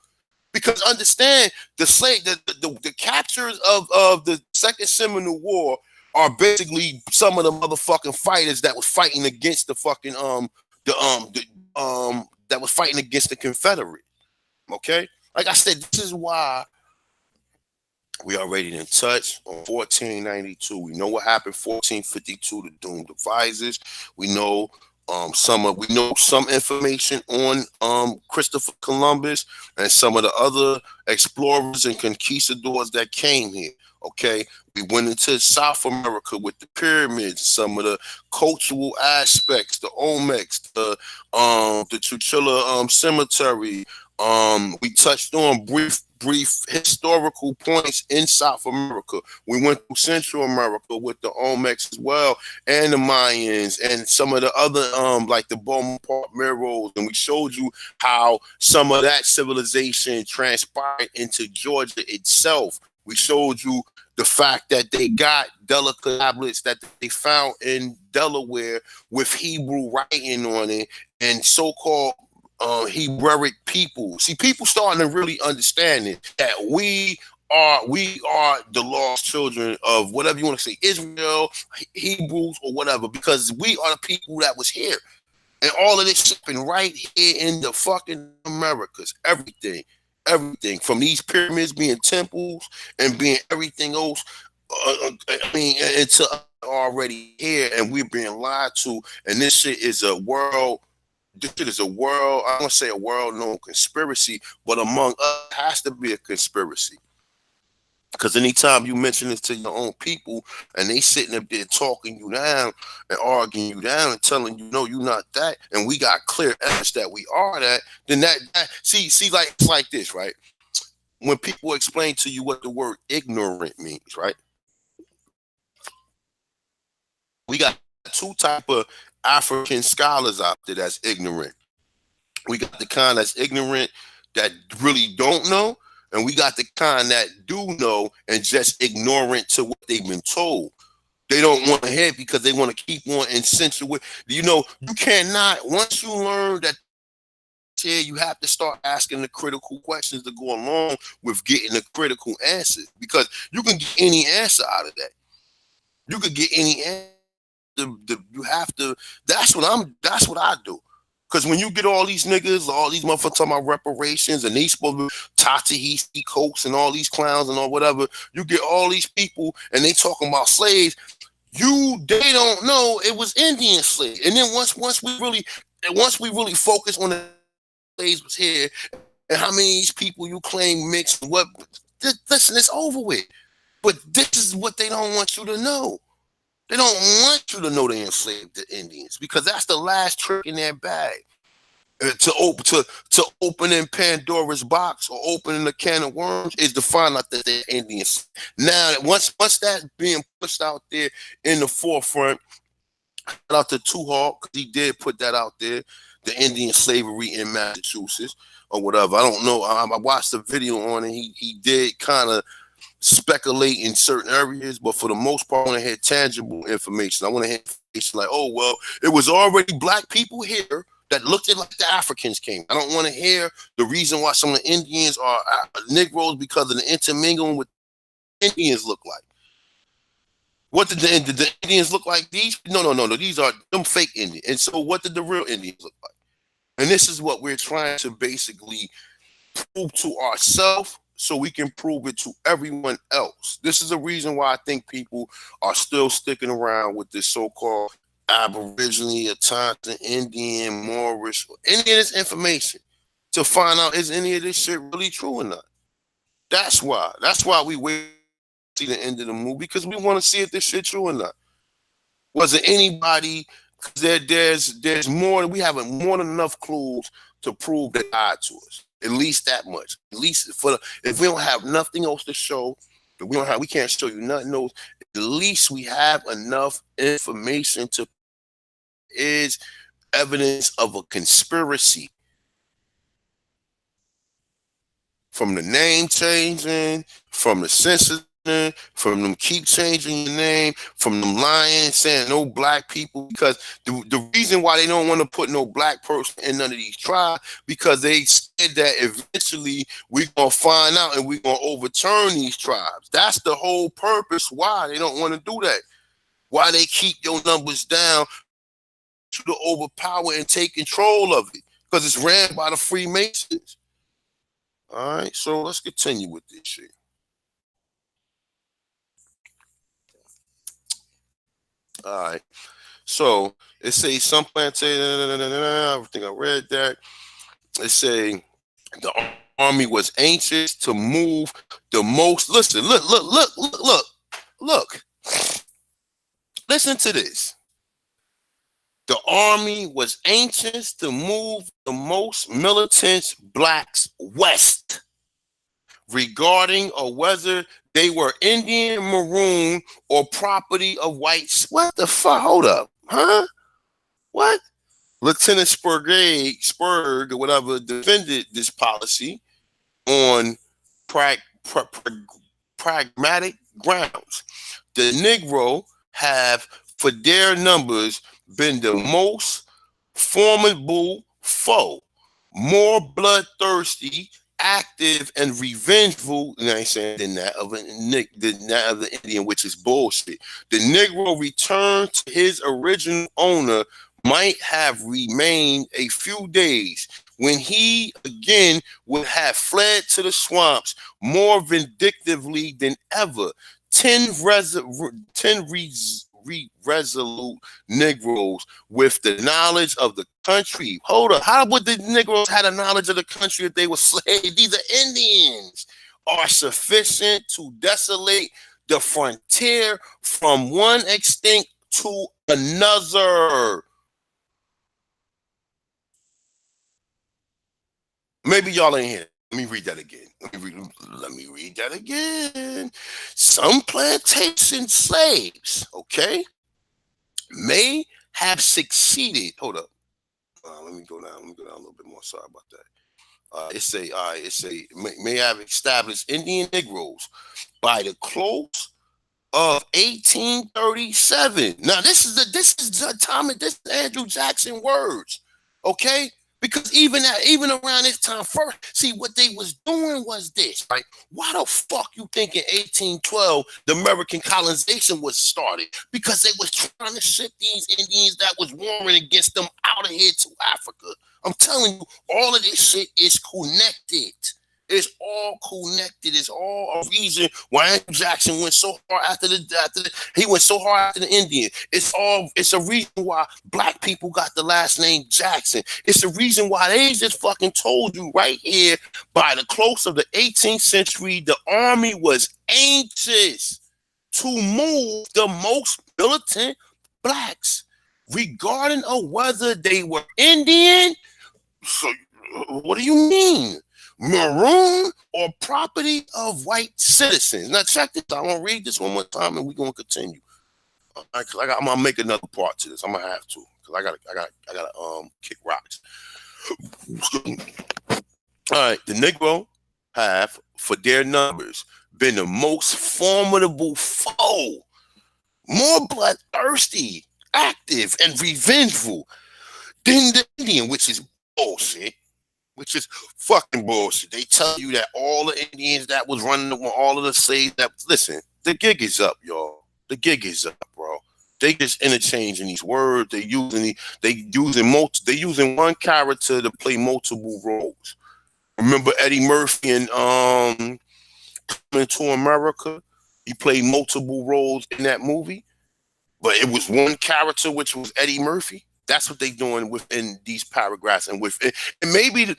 Because understand, the captures of the Second Seminole War are basically some of the motherfucking fighters that was fighting against the fucking that was fighting against the Confederate. Okay, like I said, this is why we already in touch on 1492. We know what happened 1452 to Doomed Devices. We know some information on Christopher Columbus and some of the other explorers and conquistadors that came here. Okay, we went into South America with the pyramids, some of the cultural aspects, the Olmecs, the Chuchilla cemetery. We touched on brief historical points in South America. We went to Central America with the Olmecs as well, and the Mayans, and some of the other like the Beaumont murals, and we showed you how some of that civilization transpired into Georgia itself. We showed you the fact that they got delicate tablets that they found in Delaware with Hebrew writing on it, and so-called Hebraic people. See, people starting to really understand it, that we are the lost children of whatever you want to say, Israel, Hebrews, or whatever, because we are the people that was here. And all of this happened right here in the fucking Americas. Everything from these pyramids being temples and being everything else. It's already here, and we're being lied to. And this shit is a world. This shit is a world. I don't say a world-known conspiracy, but among us, it has to be a conspiracy. Because anytime you mention this to your own people and they sitting up there talking you down and arguing you down and telling you, no, you're not that, and we got clear evidence that we are that, then that see, like, it's like this, right? When people explain to you what the word ignorant means, right? We got two type of African scholars out there that's ignorant. We got the kind that's ignorant that really don't know, and we got the kind that do know and just ignorant to what they've been told. They don't want to hear because they want to keep on insinuating. You know, you cannot, once you learn that here, you have to start asking the critical questions to go along with getting the critical answers, because you can get any answer out of that. You could get any answer. You have to. That's what I do. Because when you get all these niggas, all these motherfuckers talking about reparations, and they supposed to be Ta-Tahiti Cokes and all these clowns and all whatever, you get all these people and they talking about slaves. They don't know it was Indian slaves. And then once we really focus on the slaves was here and how many of these people you claim mixed, what? Listen, it's over with. But this is what they don't want you to know. They don't want you to know they enslaved the Indians, because that's the last trick in their bag. To opening Pandora's box or opening a can of worms is to find out that they're Indians. Now, once that's being pushed out there in the forefront, shout out to Tuhawk, because he did put that out there, the Indian slavery in Massachusetts or whatever. I don't know. I watched the video on it. He did kind of speculate in certain areas, but for the most part, I want to hear tangible information. I want to hear information like, oh, well, it was already black people here that looked at like the Africans came. I don't want to hear the reason why some of the Indians are Negroes because of the intermingling with Indians look like. What did the Indians look like? These? No. These are them fake Indians. And so what did the real Indians look like? And this is what we're trying to basically prove to ourselves so we can prove it to everyone else. This is the reason why I think people are still sticking around with this so-called Aboriginal, Tonto, Indian, Moorish, any of this information to find out, is any of this shit really true or not? That's why. That's why we wait to see the end of the movie, because we want to see if this shit true or not. Was it anybody? There's more. We have more than enough clues to prove they lied to us. At least that much. At least if we don't have nothing else to show, if we can't show you nothing else. At least we have enough information to is evidence of a conspiracy. From the name changing, from the census, from them keep changing your name, from them lying, saying no black people, because the reason why they don't want to put no black person in none of these tribes, because they said that eventually we're going to find out and we're going to overturn these tribes. That's the whole purpose why they don't want to do that. Why they keep your numbers down to overpower and take control of it, because it's ran by the Freemasons. All right, so let's continue with this shit. All right, so it says some plantation. I think I read that. It say the army was anxious to move the most. Listen, look. Listen to this. The army was anxious to move the most militant blacks west, regarding or whether they were Indian, Maroon, or property of whites. What the fuck? Hold up. Huh? What? Lieutenant Spurg, or whatever, defended this policy on pragmatic grounds. The Negro have, for their numbers, been the most formidable foe, more bloodthirsty, active, and revengeful, you know what I'm saying, than that of the Indian, which is bullshit. The Negro returned to his original owner might have remained a few days, when he again would have fled to the swamps more vindictively than ever. 10 resolute Negroes with the knowledge of the country. Hold up. How would the Negroes have the knowledge of the country if they were slaves? These are Indians. Are sufficient to desolate the frontier from one extinct to another. Maybe y'all ain't here. Let me read that again. Let me read that again. Some plantation slaves, okay, may have succeeded. Hold up. Let me go down. Let me go down a little bit more. Sorry about that. It say may have established Indian Negroes by the close of 1837. Now this is Thomas, this is Andrew Jackson words, okay? Because even around this time first, see what they was doing was this, right? Why the fuck you think in 1812 the American colonization was started? Because they was trying to ship these Indians that was warring against them out of here to Africa. I'm telling you, all of this shit is connected. It's all connected. It's all a reason why Andrew Jackson went so hard he went so hard after the Indian. It's a reason why black people got the last name Jackson. It's a reason why they just fucking told you right here by the close of the 18th century, the army was anxious to move the most militant blacks, regarding of whether they were Indian. So what do you mean? Maroon or property of white citizens. Now check this. I'm gonna read this one more time, and we're gonna continue. I'm gonna make another part to this. I'm gonna have to, because I gotta kick rocks. All right, the Negro have, for their numbers, been the most formidable foe, more bloodthirsty, active, and revengeful than the Indian, which is bullshit. Which is fucking bullshit. They tell you that all the Indians that was running all of the slaves that, listen, the gig is up, y'all. The gig is up, bro. They just interchanging these words. They using one character to play multiple roles. Remember Eddie Murphy in Coming to America? He played multiple roles in that movie, but it was one character, which was Eddie Murphy. That's what they doing within these paragraphs, and maybe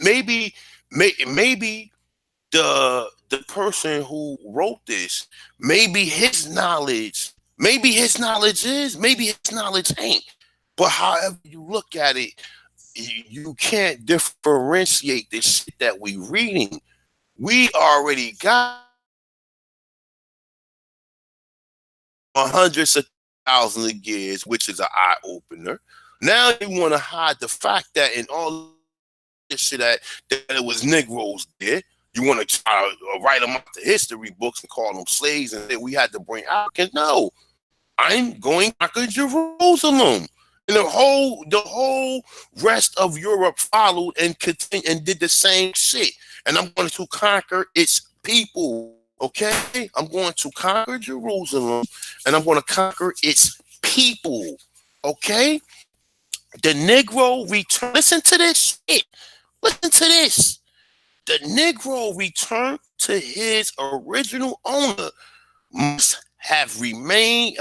the person who wrote this, maybe his knowledge is, maybe his knowledge ain't. But however you look at it, you can't differentiate this shit that we reading. We already got hundreds of thousands of years, which is an eye opener. Now you want to hide the fact that in all this shit that it was Negroes did. You want to try to write them out the history books and call them slaves and say we had to bring Africans. No, I'm going to conquer Jerusalem. And the whole rest of Europe followed and continued and did the same shit. And I'm going to conquer its people. Okay? I'm going to conquer Jerusalem and I'm going to conquer its people. Okay? The Negro returned. Listen to this shit. Listen to this. The Negro returned to his original owner. Might have remained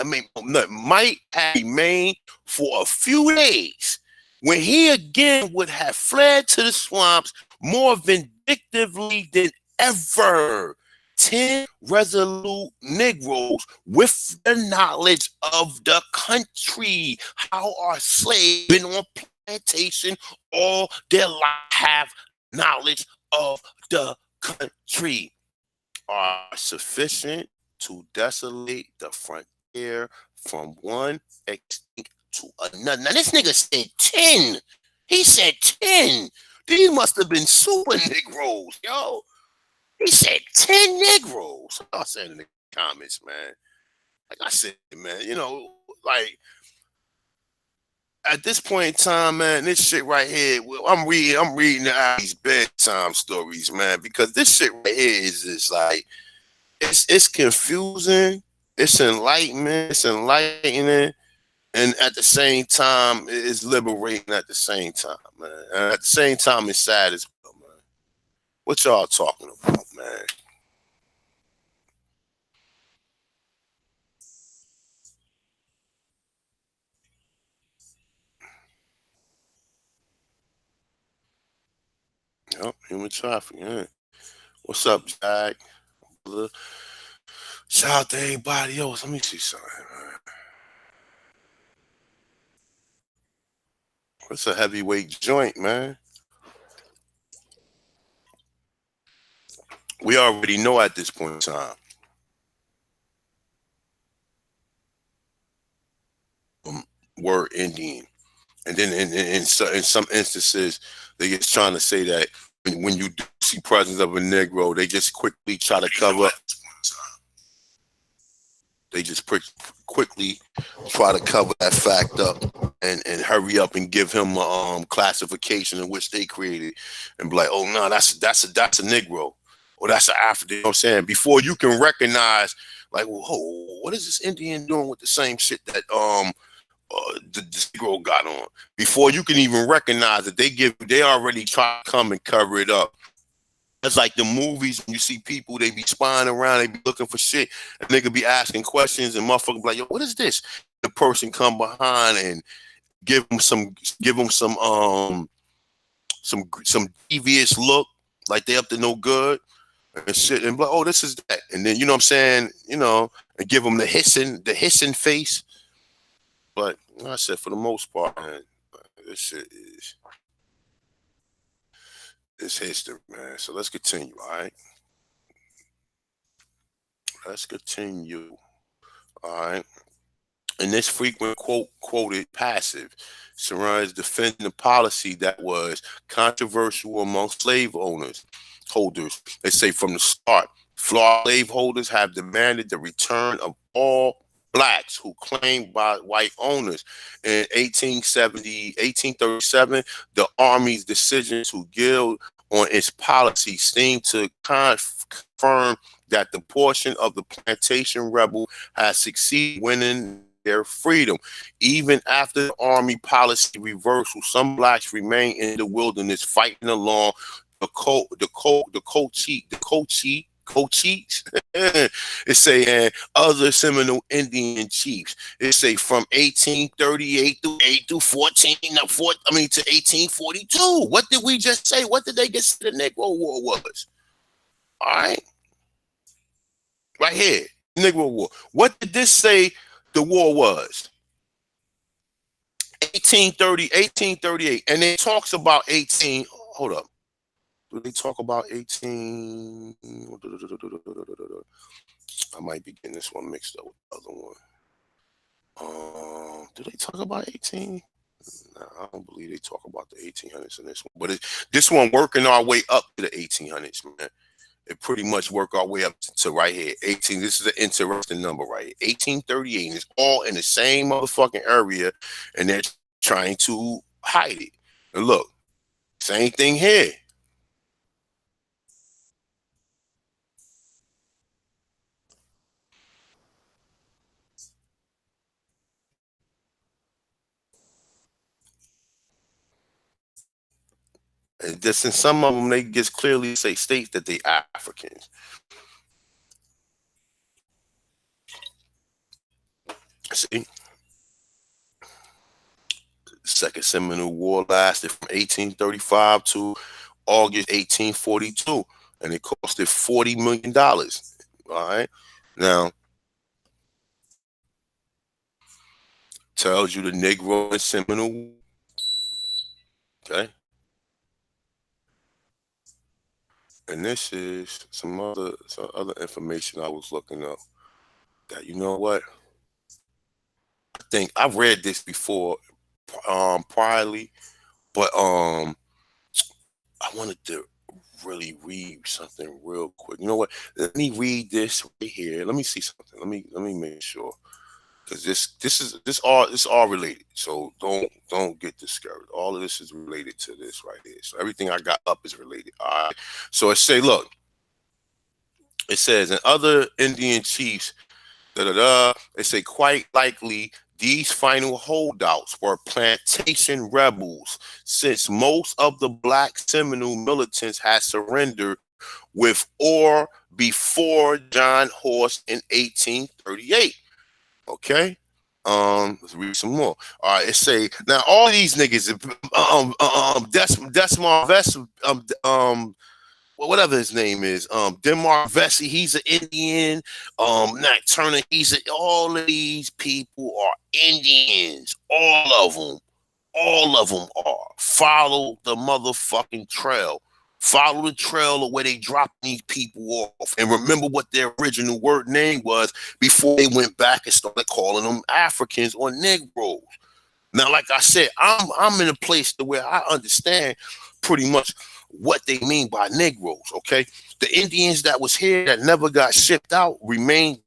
for a few days, when he again would have fled to the swamps more vindictively than ever. 10 resolute Negroes with the knowledge of the country. How our slaves been on plantation all their life, have knowledge of the country, are sufficient to desolate the frontier from one extinct to another. Now this nigga said 10. He said 10. These must have been super Negroes, yo. He said 10 Negroes. I said in the comments, man. Like I said, man, like at this point in time, man, this shit right here, I'm reading these bedtime stories, man, because this shit right here is just like, it's confusing, it's enlightening, and at the same time, it's liberating at the same time, man. And at the same time, it's sad as well, man. What y'all talking about, man? Yep, human trafficking. Yeah. What's up, Jack? Shout out to everybody else. Let me see something, man. It's a heavyweight joint, man. We already know at this point in time. word Indian. And then in some instances, they just trying to say that when you do see presence of a Negro, they just quickly try to cover. They just quickly try to cover that fact up and hurry up and give him a classification in which they created, and be like, oh no, that's a Negro, or that's an African. You know what I'm saying? Before you can recognize, like, whoa, what is this Indian doing with the same shit that the Negro got on? Before you can even recognize it, they already try to come and cover it up. It's like the movies when you see people, they be spying around, they be looking for shit, and they could be asking questions, and motherfuckers be like, yo, what is this? The person come behind and give them some devious look, like they up to no good and shit, and be like, oh, this is that, and then you know what I'm saying, and give them the hissing face. But like I said, for the most part, man, this shit is. It's history, man. So let's continue, all right? Let's continue, all right? In this frequent quoted passive, Surrounds defending a policy that was controversial among slave holders. They say from the start, Florida slaveholders have demanded the return of all blacks who claimed by white owners. In 1837, the Army's decision to gild on its policy seemed to confirm that the portion of the plantation rebel had succeeded winning their freedom. Even after the Army policy reversal, some blacks remain in the wilderness fighting along the Cochise. It say, and other Seminole Indian chiefs. It say from 1838 to 1842. What did we just say? What did they just say the Negro War was? All right, right here, Negro War. What did this say the war was? 1838, and it talks about 18. Hold up. Do they talk about 18? I might be getting this one mixed up with the other one. Do they talk about 18? Nah, I don't believe they talk about the 1800s in this one. But this one working our way up to the 1800s, man. It pretty much work our way up to right here. 18. This is an interesting number right here. 1838. And it's all in the same motherfucking area, and they're trying to hide it. And look, same thing here. And just in some of them, they just clearly say states that they Africans. See, Second Seminole War lasted from 1835 to August 1842, and it costed $40 million. All right, now tells you the Negro and Seminole. Okay. And this is some other information I was looking up that, you know what? I think I've read this before priorly, but I wanted to really read something real quick. You know what? Let me read this right here. Let me see something. Let me make sure. Because this all related. So don't get discouraged. All of this is related to this right here. So everything I got up is related. All right. So it say, look, it says, and other Indian chiefs, they say quite likely these final holdouts were plantation rebels, since most of the black Seminole militants had surrendered with or before John Horse in 1838. Okay. Let's read some more. All right, it say now all of these niggas, Desmond Vest, whatever his name is, Denmark Vesey, he's an Indian. Nat Turner, all of these people are Indians. All of them are. Follow the motherfucking trail. Follow the trail of where they dropped these people off. And remember what their original name was before they went back and started calling them Africans or Negroes. Now, like I said, I'm in a place to where I understand pretty much what they mean by Negroes. Okay, the Indians that was here that never got shipped out remain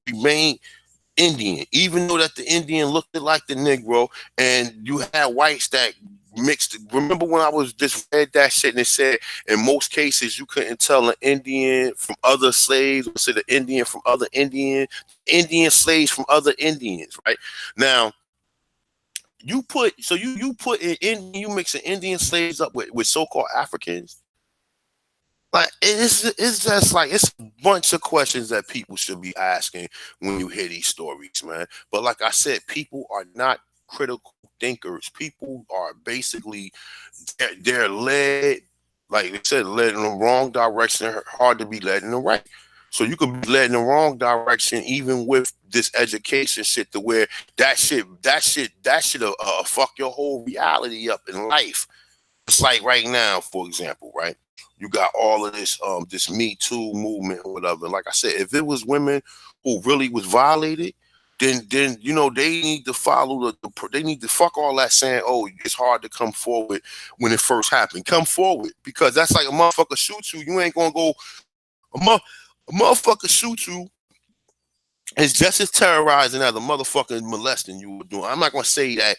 Indian, even though that the Indian looked like the Negro, and you had whites that mixed. Remember when I was just read that shit and it said in most cases you couldn't tell an Indian from other slaves, or say the Indian from other Indian slaves from other Indians, right? Now you put in Indian, you mixing Indian slaves up with so-called Africans. Like it's just like it's a bunch of questions that people should be asking when you hear these stories, man. But like I said, people are not critical thinkers. People are basically they're led, like they said, led in the wrong direction. Hard to be led in the right. So you could be led in the wrong direction, even with this education shit, to where that shit fuck your whole reality up in life. It's like right now, for example, right? You got all of this Me Too movement or whatever. Like I said, if it was women who really was violated, then they need to follow they need to fuck all that saying, oh, it's hard to come forward when it first happened. Come forward, because that's like a motherfucker shoot you. You ain't gonna go a, mo- a motherfucker shoot you is just as terrorizing as a motherfucker molesting you were doing. I'm not gonna say that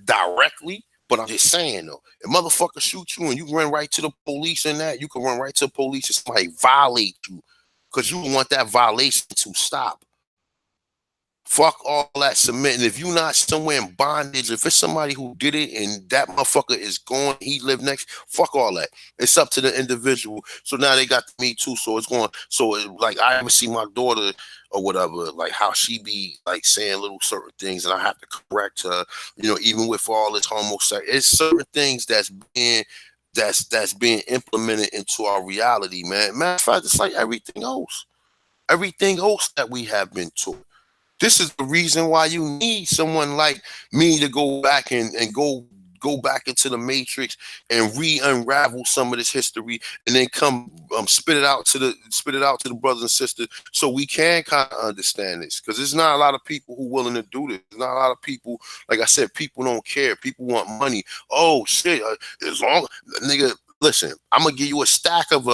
directly, but I'm just saying though, if motherfucker shoot you and you run right to the police and that, you can run right to the police and somebody violate you because you want that violation to stop. Fuck all that submitting. If you not somewhere in bondage, if it's somebody who did it and that motherfucker is gone, he live next, fuck all that. It's up to the individual. So now they got Me Too. So it's going, like I ever see my daughter or whatever, like how she be like saying little certain things and I have to correct her, even with all this homosexual, it's certain things that's being implemented into our reality, man. Matter of fact, it's like everything else that we have been taught. This is the reason why you need someone like me to go back and go back into the matrix and unravel some of this history and then come spit it out to the brothers and sisters so we can kind of understand this, because there's not a lot of people who willing to do this. There's not a lot of people, like I said, people don't care. People want money. Oh shit, as long nigga. Listen, I'm gonna give you a stack of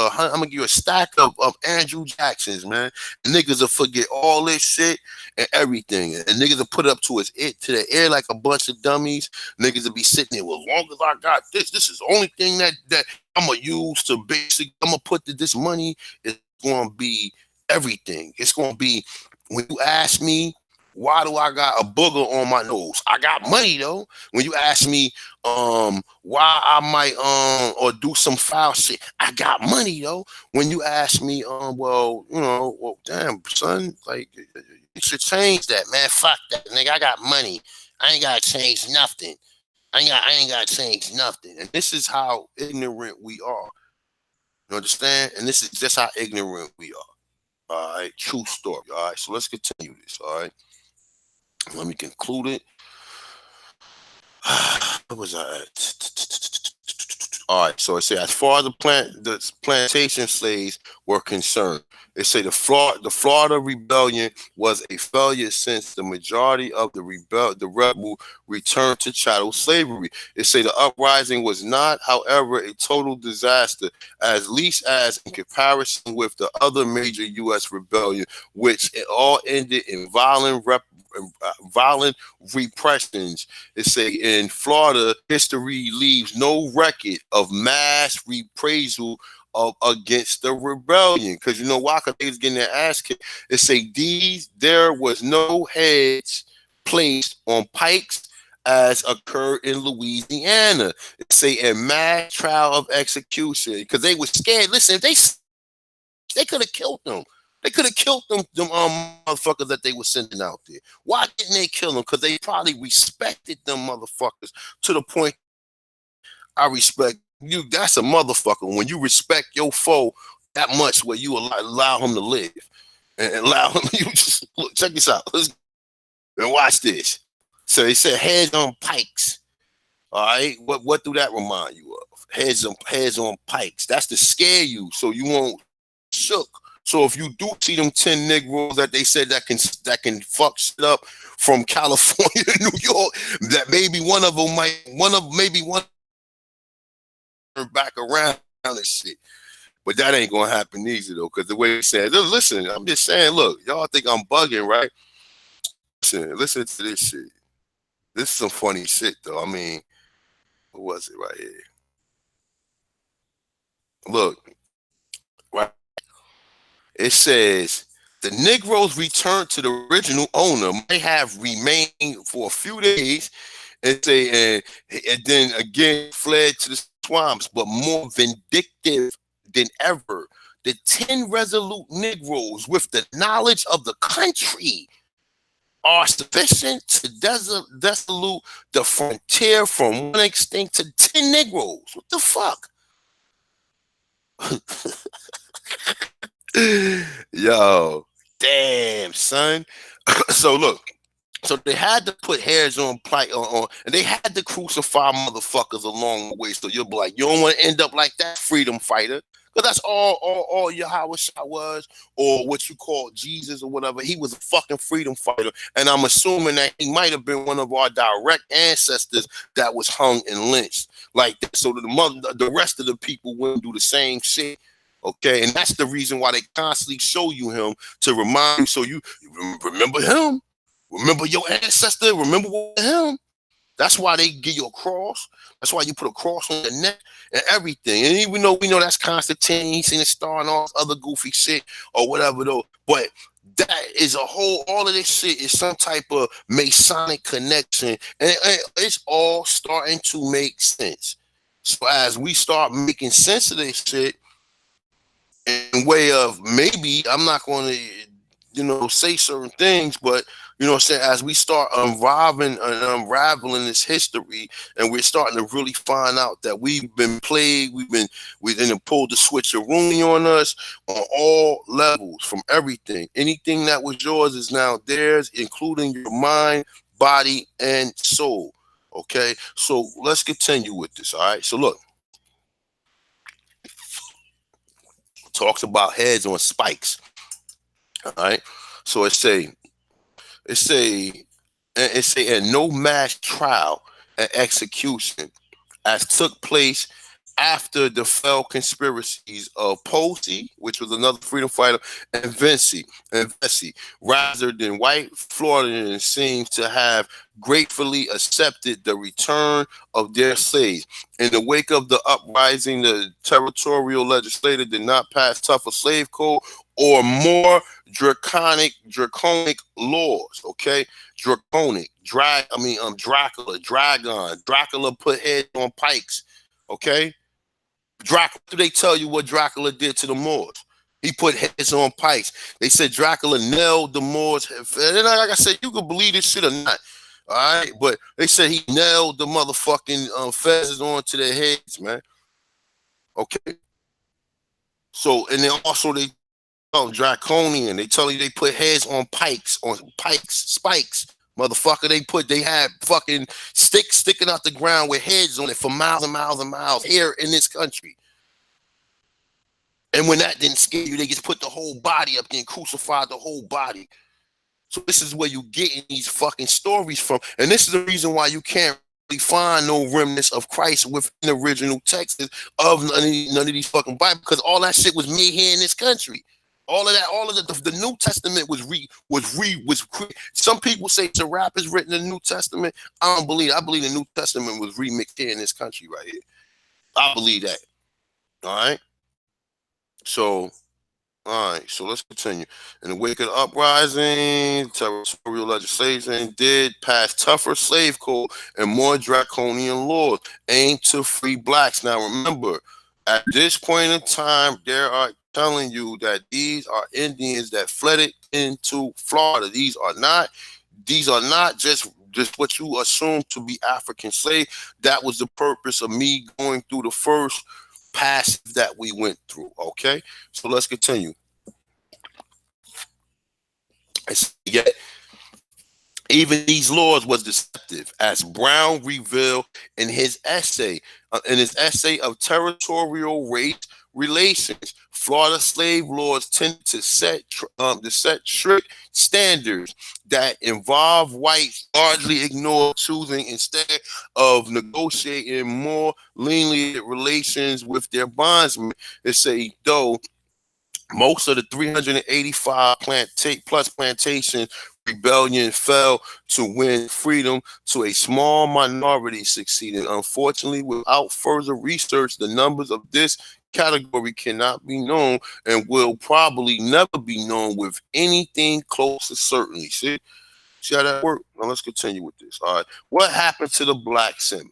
Andrew Jacksons, man. And niggas will forget all this shit and everything. And niggas will put it up to the air like a bunch of dummies. Niggas will be sitting there, well, as long as I got this is the only thing that I'm gonna use to I'm gonna put this money is gonna be everything. It's gonna be, when you ask me, why do I got a booger on my nose? I got money though. When you ask me why I might or do some foul shit, I got money though. When you ask me well damn son, like you should change that, man. Fuck that, nigga. I got money. I ain't gotta change nothing. I ain't gotta change nothing. And this is how ignorant we are. You understand? And this is just how ignorant we are. All right, true story. All right, so let's continue this. All right, let me conclude it. What was I at? All right, so it say as far as the plantation slaves were concerned, it say the Florida Rebellion was a failure since the majority of the rebel returned to chattel slavery. It say the uprising was not, however, a total disaster, at least as in comparison with the other major U.S. rebellion, which it all ended in violent repressions. It say in Florida, history leaves no record of mass reprisal against the rebellion. Because you know why? Because they was getting their ass kicked. It say there was no heads placed on pikes as occurred in Louisiana. It say a mass trial of execution because they were scared. Listen, they could have killed them. They could have killed them motherfuckers that they were sending out there. Why didn't they kill them? Because they probably respected them motherfuckers to the point, I respect you. That's a motherfucker when you respect your foe that much where you allow him to live and allow him. You just look, check this out. And watch this. So they said heads on pikes. All right, what do that remind you of? Heads on pikes. That's to scare you so you won't shook So if you do see them 10 Negroes that they said that can fuck shit up from California to New York, that maybe maybe one back around and shit. But that ain't gonna happen easy though, because the way they said, listen, I'm just saying, look, y'all think I'm bugging, right? Listen to this shit. This is some funny shit though. I mean, what was it right here? Look, right. It says the Negroes returned to the original owner may have remained for a few days and then again fled to the swamps, but more vindictive than ever. The 10 resolute Negroes with the knowledge of the country are sufficient to desolute the frontier from one extinct to 10 Negroes. What the fuck? Yo, damn, son. So look, so they had to put hairs on, and they had to crucify motherfuckers along the way. So you'll be like, you don't want to end up like that freedom fighter, because that's all Yahweh Shah was, or what you call Jesus or whatever. He was a fucking freedom fighter, and I'm assuming that he might have been one of our direct ancestors that was hung and lynched like that. So the rest of the people wouldn't do the same shit. Okay, and that's the reason why they constantly show you him, to remind you, so you remember him. Remember your ancestor. Remember him. That's why they give you a cross. That's why you put a cross on your neck and everything. And even though we know that's Constantine, he's seen a star and all this other goofy shit or whatever though. But that is all of this shit is some type of Masonic connection. And it's all starting to make sense. So as we start making sense of this shit, in way of, maybe I'm not going to, say certain things, but what I'm saying, as we start unraveling this history, and we're starting to really find out that we've been played, we then pulled the switcheroonie on us on all levels, from everything. Anything that was yours is now theirs, including your mind, body, and soul. Okay, so let's continue with this. All right, so look. Talks about heads on spikes. All right. So it say and no mass trial and execution as took place after the failed conspiracies of Posey, which was another freedom fighter, and Vesey, rather than white Floridians seem to have gratefully accepted the return of their slaves. In the wake of the uprising, the territorial legislature did not pass tougher slave code or more draconic laws. Okay, draconic. Dracula put heads on pikes. Okay. Dracula, they tell you what Dracula did to the Moors. He put heads on pikes. They said Dracula nailed the Moors. And like I said, you can believe this shit or not. All right, but they said he nailed the motherfucking feathers onto their heads, man. Okay. So, and then also they draconian. They tell you they put heads on spikes. Motherfucker, they had fucking sticks sticking out the ground with heads on it for miles and miles and miles here in this country. And when that didn't scare you, they just put the whole body up there and crucified the whole body. So this is where you getting these fucking stories from. And this is the reason why you can't really find no remnants of Christ within the original texts of none of these fucking Bible, because all that shit was made here in this country. All of the New Testament was some people say it's a rap is written in the New Testament. I don't believe it. I believe the New Testament was remixed here in this country right here. I believe that. All right. So let's continue. In the wake of the uprising, territorial legislation did pass tougher slave code and more draconian laws aimed to free blacks. Now remember, at this point in time, there are telling you that these are Indians that flooded into Florida. These are not just what you assume to be African slave. That was the purpose of me going through the first passive that we went through. Okay, so let's continue. Yet, even these laws was deceptive, as Brown revealed in his essay of territorial race relations. Florida slave laws tended to set strict standards that involve whites largely ignore choosing instead of negotiating more lenient relations with their bondsmen. They say, though most of the 385 plus plantation rebellion fell to win freedom to a small minority succeeded. Unfortunately, without further research, the numbers of this category cannot be known and will probably never be known with anything close to certainty. See how that worked? Now let's continue with this. All right. What happened to the black Seminoles?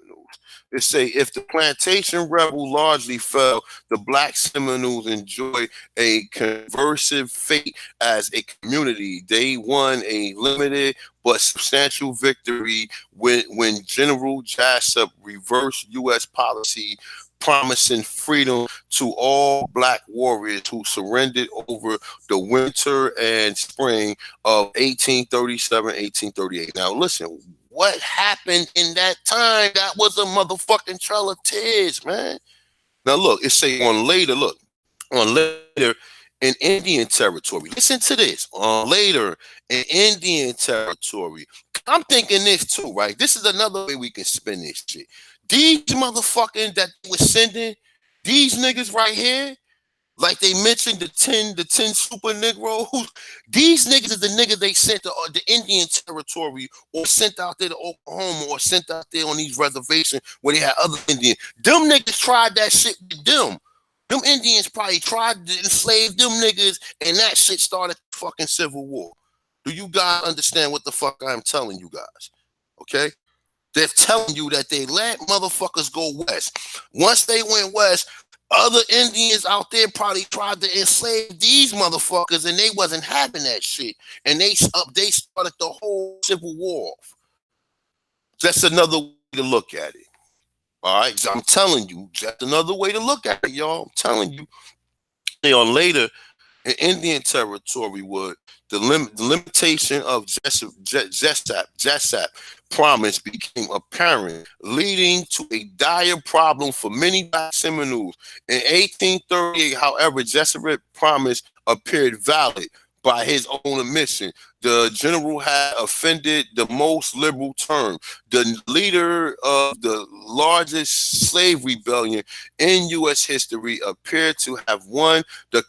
They say if the plantation rebel largely fell, the black Seminoles enjoyed a conversive fate as a community. They won a limited but substantial victory when General Jessup reversed U.S. policy promising freedom to all black warriors who surrendered over the winter and spring of 1837, 1838. Now, listen, what happened in that time? That was a motherfucking trail of tears, man. Now, look, it say on later in Indian territory. Listen to this. On later in Indian territory. I'm thinking this too, right? This is another way we can spin this shit. These motherfucking that was sending, these niggas right here, like they mentioned the ten super Negro. These niggas is the niggas they sent to the Indian territory or sent out there to Oklahoma or sent out there on these reservations where they had other Indians. Them niggas tried that shit with them. Them Indians probably tried to enslave them niggas, and that shit started the fucking Civil War. Do you guys understand what the fuck I'm telling you guys? Okay? They're telling you that they let motherfuckers go west. Once they went west, other Indians out there probably tried to enslave these motherfuckers, and they wasn't having that shit. And they started the whole Civil War. That's another way to look at it. All right, I'm telling you, that's another way to look at it, y'all. I'm telling you. Later in Indian territory would the limitation of Jessup promise became apparent, leading to a dire problem for many black Seminoles. In 1838, however, Jessup promise appeared valid by his own admission. The general had offended the most liberal term. The leader of the largest slave rebellion in U.S. history appeared to have won the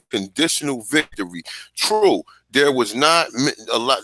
conditional victory. True, there was not a lot.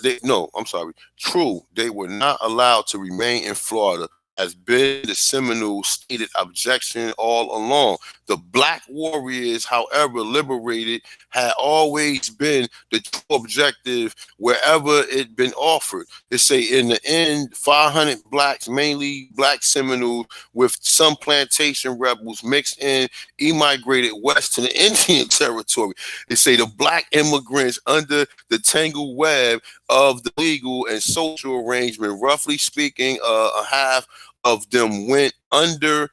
True, they were not allowed to remain in Florida, has been the Seminoles' stated objection all along. The black warriors, however liberated, had always been the true objective wherever it been offered. They say in the end, 500 blacks, mainly black Seminoles, with some plantation rebels mixed in, emigrated west to the Indian territory. They say the black immigrants under the tangled web of the legal and social arrangement, roughly speaking, a half of them went under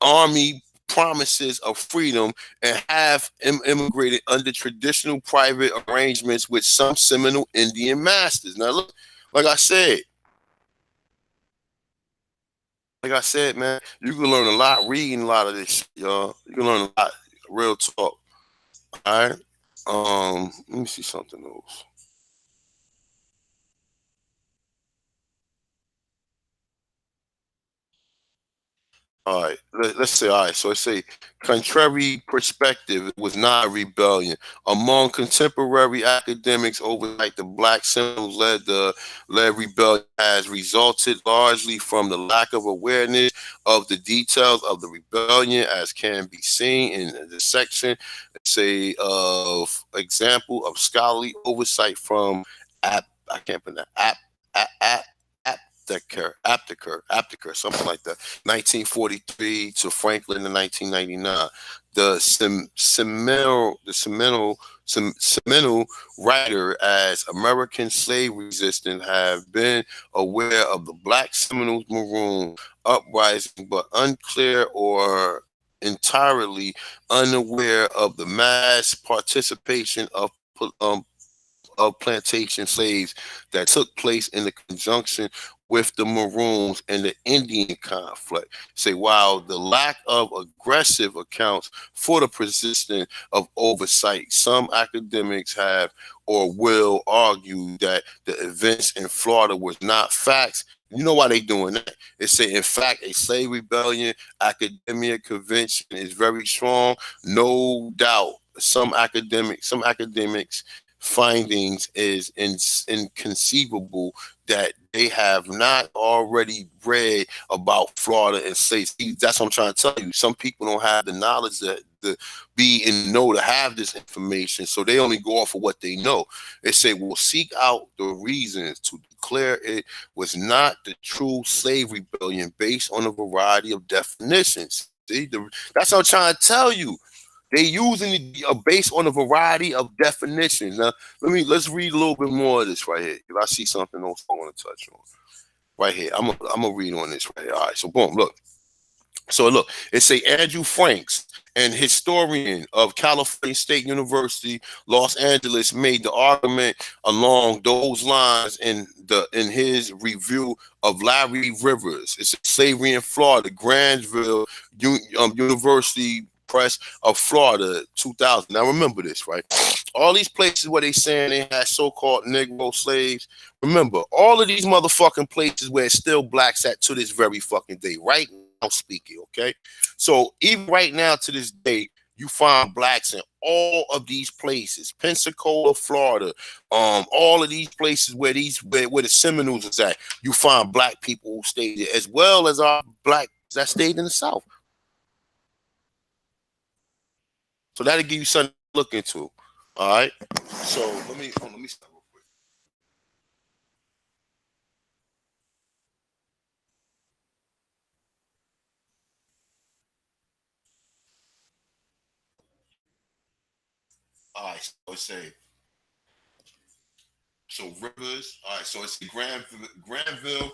army promises of freedom and have immigrated under traditional private arrangements with some Seminole Indian masters. Now, look, like I said, man, you can learn a lot reading a lot of this shit, y'all. You can learn a lot, real talk. All right. Let me see something else. All right, let's say, all right, so let's say contrary perspective was not a rebellion. Among contemporary academics, overnight, the black Seminoles led rebellion has resulted largely from the lack of awareness of the details of the rebellion, as can be seen in the section, say, of example of scholarly oversight from I can't pronounce Apteker, something like that, 1943 to Franklin in 1999. Seminole writer as American slave resistance have been aware of the Black Seminoles Maroon uprising, but unclear or entirely unaware of the mass participation of of plantation slaves that took place in the conjunction with the Maroons and the Indian conflict. Say, while the lack of aggressive accounts for the persistence of oversight, some academics have or will argue that the events in Florida was not facts. You know why they doing that? They say, in fact, a slave rebellion, academia convention is very strong. No doubt, some academics findings is inconceivable that they have not already read about Florida and say, see, that's what I'm trying to tell you. Some people don't have the knowledge that to be in the know to have this information, so they only go off of what they know. They say, well, seek out the reasons to declare it was not the true slave rebellion based on a variety of definitions. See, that's what I'm trying to tell you. They using it based on a variety of definitions. Now, let's read a little bit more of this right here, because I see something else I want to touch on. Right here. I'm gonna read on this right here. All right, so boom, look. So look, it say Andrew Franks, an historian of California State University, Los Angeles, made the argument along those lines in his review of Larry Rivers. It's Slavery in Florida, Granville University Press of Florida, 2000. Now remember this, right? All these places where they saying they had so-called Negro slaves. Remember, all of these motherfucking places where it's still blacks at to this very fucking day, right now speaking, okay? So even right now to this day, you find blacks in all of these places, Pensacola, Florida, all of these places where the Seminoles is at. You find black people who stayed there, as well as our black that stayed in the South. So that'll give you something to look into. All right. So let me stop real quick. All right. So it's Rivers. All right. So it's the Granville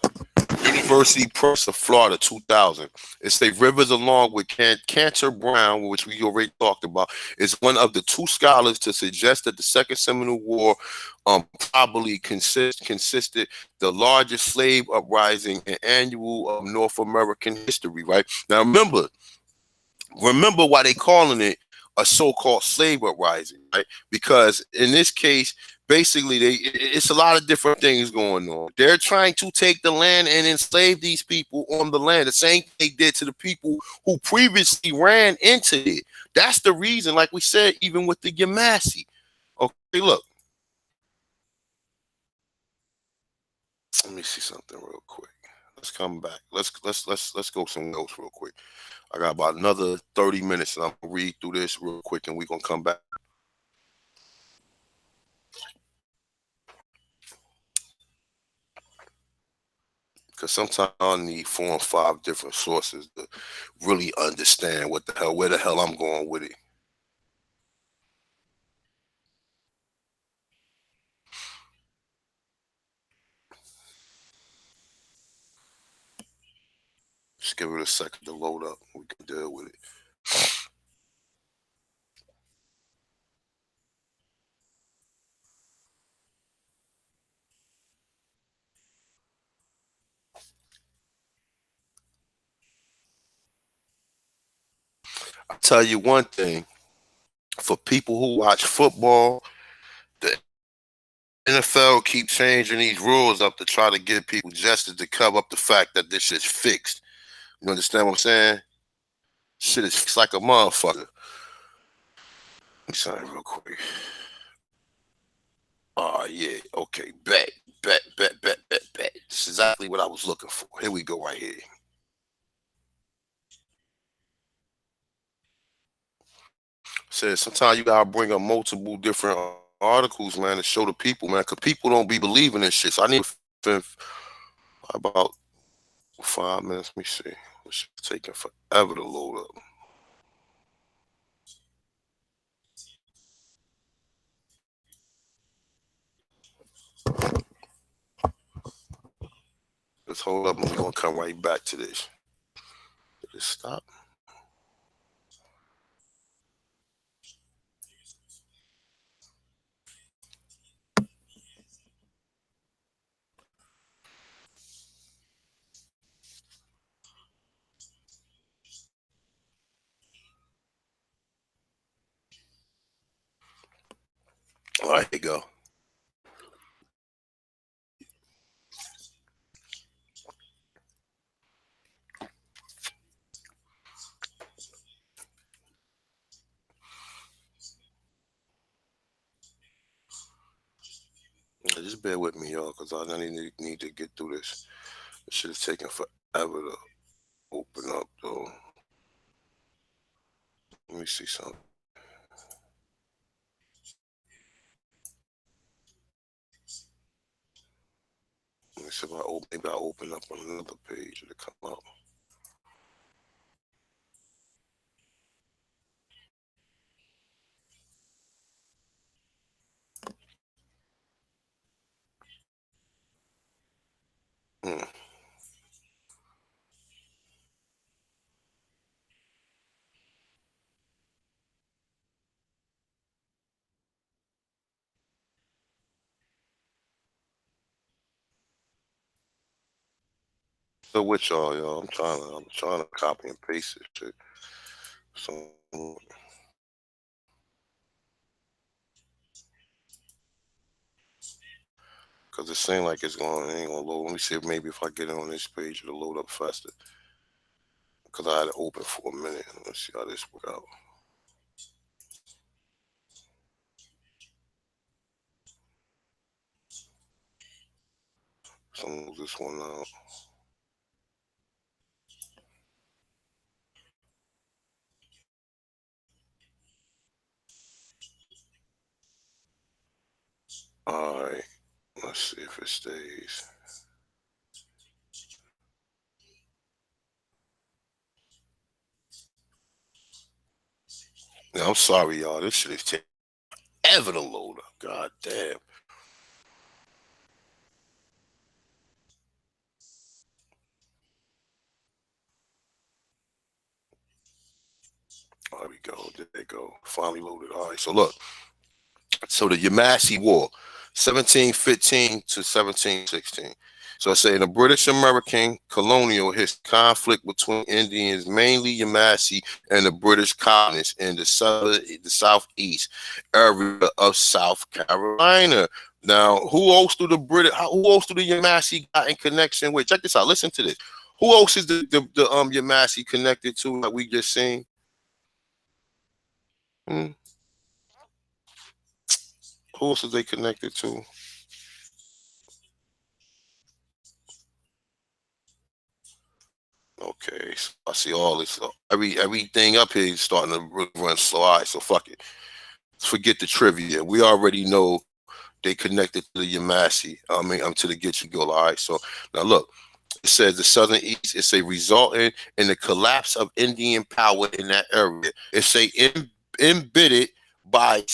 University Press of Florida, 2000. It's a Rivers, along with Cantor Brown, which we already talked about, is one of the two scholars to suggest that the Second Seminole War probably consisted the largest slave uprising and annual of North American history. Right now, remember why they calling it a so-called slave uprising, right? Because in this case, basically, it's a lot of different things going on. They're trying to take the land and enslave these people on the land. The same thing they did to the people who previously ran into it. That's the reason, like we said, even with the Yemassee. Okay, look. Let me see something real quick. Let's come back. Let's go somewhere else real quick. I got about another 30 minutes, and I'm gonna read through this real quick, and we're gonna come back. Because sometimes I need 4 and 5 different sources to really understand where the hell I'm going with it. Just give it a second to load up. We can deal with it. I'll tell you one thing. For people who watch football, the NFL keeps changing these rules up to try to get people just to cover up the fact that this shit's fixed. You understand what I'm saying? Shit is fixed like a motherfucker. Let me sign real quick. Oh, yeah. Okay. Bet. This is exactly what I was looking for. Here we go right here. Says sometimes you gotta bring up multiple different articles, man, to show the people, man, because people don't be believing this shit. So I need about 5 minutes. Let me see. It's taking forever to load up. Let's hold up, and we're gonna come right back to this. Did it stop? All right, here you go. Just bear with me, y'all, because I need to get through this. It should have taken forever to open up, though. Let me see something. Let me see if maybe I open up on another page to come out. Hmm. So with y'all, I'm trying to copy and paste this shit. So because it seems like it ain't gonna load. Let me see if maybe if I get it on this page, it'll load up faster. Because I had it open for a minute. Let's see how this work out. So move this one out. All right. Let's see if it stays. Yeah, I'm sorry, y'all. This shit is taking ever to load up. God damn. There we go. There they go. Finally loaded. All right. So look. So the Yemassee War, 1715 to 1716. So I say in the British American colonial history, conflict between Indians, mainly Yemassee, and the British colonists in the southeast area of South Carolina. Now, who else do the Yemassee got in connection with? Check this out. Listen to this. Who else is the Yemassee connected to, like we just seen? Hmm? Who else is they connected to? Okay, so I see all this. Everything up here is starting to run slow. All right, so fuck it. Forget the trivia. We already know they connected to the Yemassee. I'm to the Get You Go. All right, so now look. It says the Southern East. It's a resulting in the collapse of Indian power in that area. It's a embedded by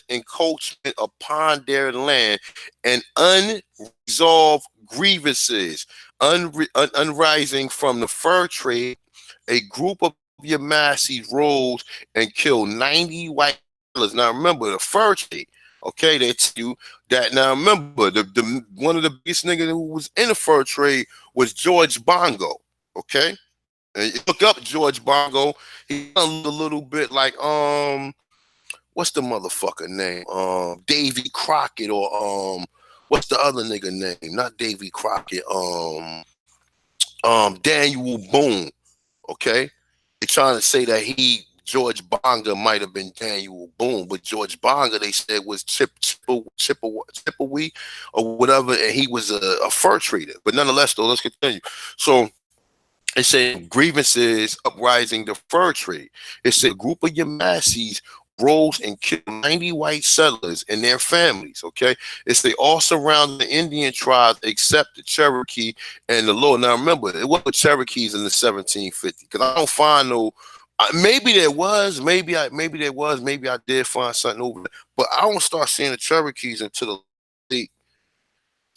encroachment upon their land and unresolved grievances, unrising from the fur trade. A group of Yemassee rose and killed 90 white settlers. Now remember the fur trade. Okay, they tell you that. Now remember the one of the biggest niggas who was in the fur trade was George Bongo. Okay, and you look up George Bongo. He looked a little bit like what's the motherfucker name? Davy Crockett or what's the other nigga name? Not Davy Crockett. Daniel Boone. Okay, they're trying to say that George Bonga might have been Daniel Boone, but George Bonga they said was Chippewa or whatever, and he was a fur trader. But nonetheless, though, let's continue. So it said grievances uprising the fur trade. It said a group of Yamassees rose and killed 90 white settlers and their families. Okay, it's they all surrounded the Indian tribes except the Cherokee and the Lord. Now remember, it wasn't Cherokees in the 1750 because I don't find no. Maybe there was, maybe there was, maybe I did find something over there, but I don't start seeing the Cherokees until the late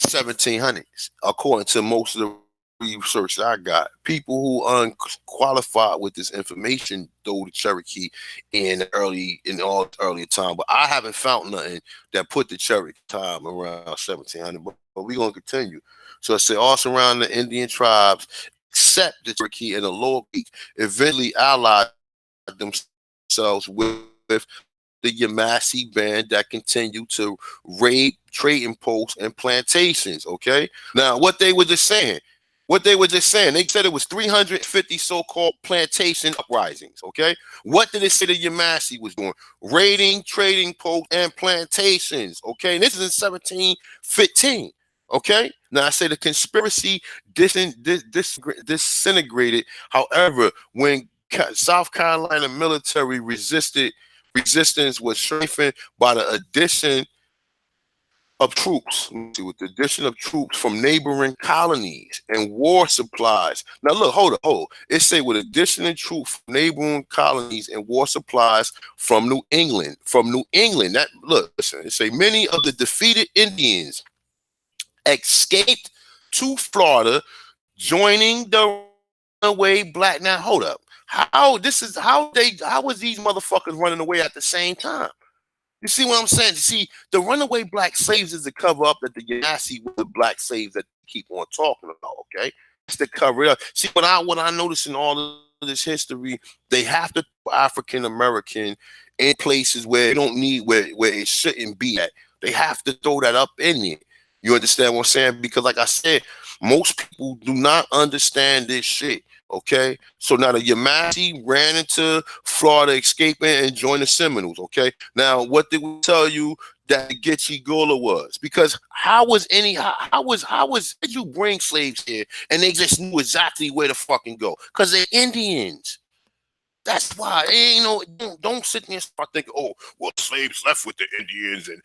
1700s, according to most of the research that I got. People who unqualified with this information throw the Cherokee in all earlier time, but I haven't found nothing that put the Cherokee time around 1700. But we're gonna continue. So I say all surrounding the Indian tribes, except the Cherokee and the Lower Creek, eventually allied themselves with the Yemassee band that continued to raid trading posts and plantations. Okay, now what they were just saying. They said it was 350 so-called plantation uprisings. Okay, what did it say the Yemassee was doing? Raiding trading posts and plantations. Okay, and this is in 1715. Okay, now I say the conspiracy disintegrated. However, when South Carolina military resistance was strengthened by the addition of troops. With the addition of troops from neighboring colonies and war supplies. Now look, hold. It say with addition of troops from neighboring colonies and war supplies from New England. That look, listen, it say many of the defeated Indians escaped to Florida, joining the runaway black. Now hold up. How was these motherfuckers running away at the same time? You see what I'm saying? You see, the runaway black slaves is the cover up that the Yemassee were the black slaves that they keep on talking about, okay? It's to cover it up. See, what I notice in all of this history, they have to put African American in places where it don't need where it shouldn't be at. They have to throw that up in there. You understand what I'm saying? Because like I said, most people do not understand this shit. Okay, so now the Yemassee ran into Florida, escaping and joined the Seminoles. Okay, now what did we tell you that the Geechee Gullah was? Because how did you bring slaves here and they just knew exactly where to fucking go? Because they're Indians. That's why, don't sit there and start thinking, oh, well, slaves left with the Indians and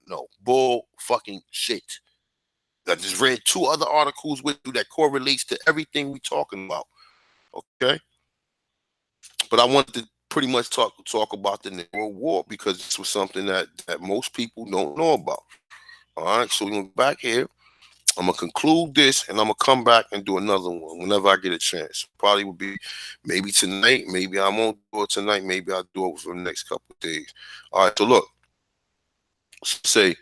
no, bull fucking shit. I just read 2 other articles with you that correlates to everything we talking about. Okay, but I wanted to pretty much talk about the Negro War because this was something that most people don't know about. All right, so we're gonna go back here. I'm gonna conclude this, and I'm gonna come back and do another one whenever I get a chance. Probably will be maybe tonight. Maybe I won't do it tonight. Maybe I'll do it for the next couple of days. All right, so look, say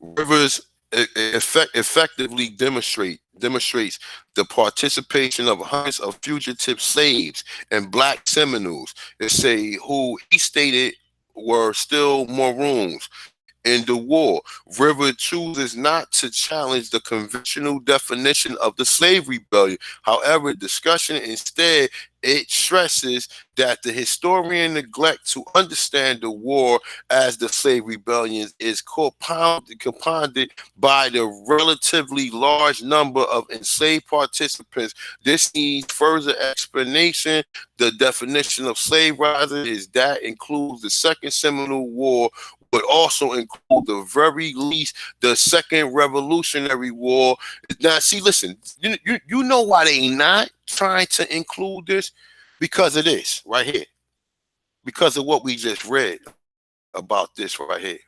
Rivers effectively demonstrates the participation of hundreds of fugitive slaves and black Seminoles. They say who he stated were still Maroons in the war. River chooses not to challenge the conventional definition of the slave rebellion. However, discussion instead it stresses that the historian neglect to understand the war as the slave rebellion is compounded by the relatively large number of enslaved participants. This needs further explanation. The definition of slave rising is that includes the Second Seminole War, but also include the very least the Second Revolutionary War. Now, see, listen, you know why they not trying to include this? Because of this right here. Because of what we just read about this right here.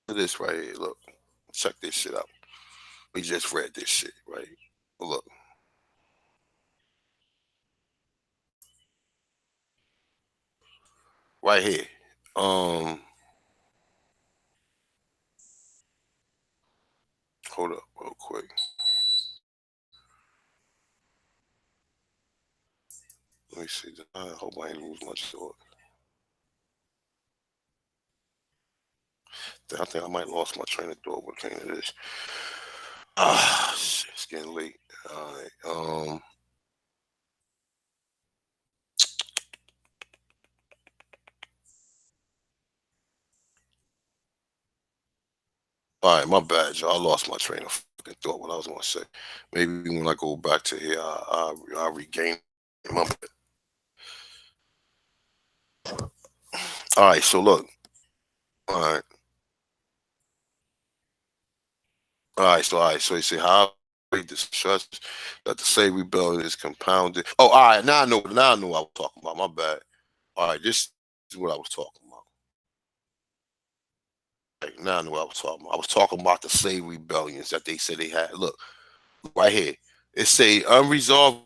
This right here, look, check this shit out. We just read this shit, right? Look. Right here. Hold up real quick. Let me see. I hope I ain't lose much thought. I think I might lost my train of thought when it came to this. Shit, it's getting late. All right. All right, my bad, y'all. I lost my train of fucking thought. What I was gonna say. Maybe when I go back to here, I regain my. All right, so look. All right. So you see how we discuss that the slave rebellion is compounded. Oh, all right. Now I know. Now I know what I was talking about. My bad. All right, this is what I was talking about. Right, now I know what I was talking about. I was talking about the slave rebellions that they said they had. Look, right here. It say unresolved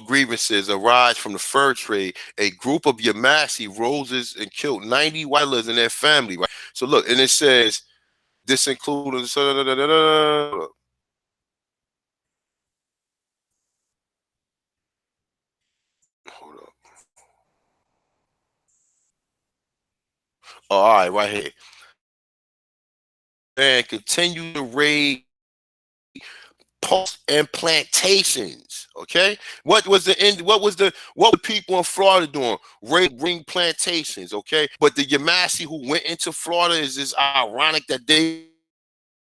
grievances arise from the fur trade. A group of Yemassee roses and killed 90 whitelers and their family. Right. So look, and it says this includes. All right, right here. And continue to raid posts and plantations. Okay, what was the end? What were people in Florida doing? Raiding plantations. Okay, but the Yemassee who went into Florida, is this ironic that they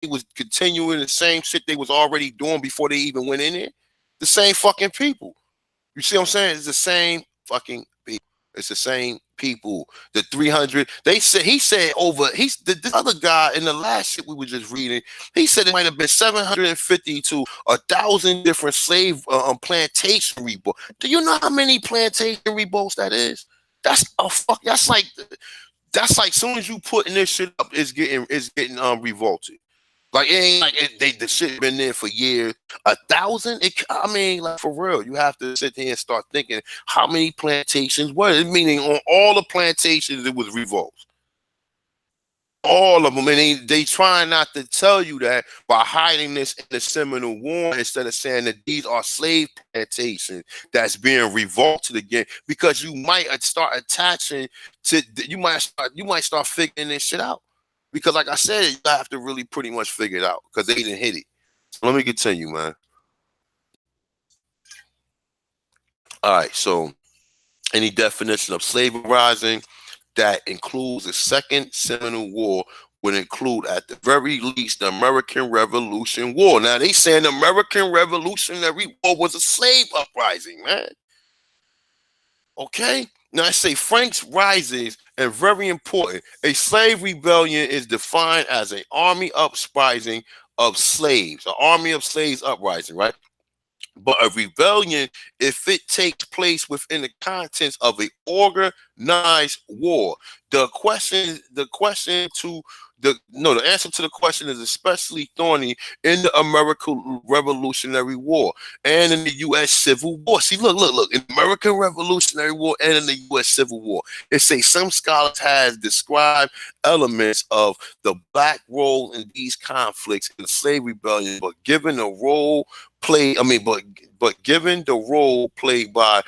was continuing the same shit they was already doing before they even went in there? The same fucking people. You see what I'm saying? It's the same fucking people. It's the same people. The 300. They said he said over. This other guy in the last shit we were just reading. He said it might have been 750 to 1,000 different slave plantation revolts. Do you know how many plantation revolts that is? That's a fuck. That's like soon as you putting this shit up, it's getting revolted. Like it ain't like the shit been there for years. 1,000? I mean, like for real, you have to sit there and start thinking how many plantations were it? Meaning on all the plantations it was revolts. All of them, and they trying not to tell you that by hiding this in the Seminole War instead of saying that these are slave plantations that's being revolted again, because you might start attaching to you might start figuring this shit out, because like I said, you have to really pretty much figure it out because they didn't hit it. So let me continue, man. All right, so any definition of slave rising that includes the Second Seminole War would include, at the very least, the American Revolution War. Now, they saying the American Revolutionary War was a slave uprising, man. Okay? Now, I say Frank's rises, and very important, a slave rebellion is defined as an army uprising of slaves, an army of slaves uprising, right? But a rebellion, if it takes place within the contents of an organized war. The answer to the question is especially thorny in the American Revolutionary War and in the U.S. Civil War. See, look, in the American Revolutionary War and in the U.S. Civil War, it says some scholars has described elements of the black role in these conflicts in the slave rebellion, but given the role played, but given the role played by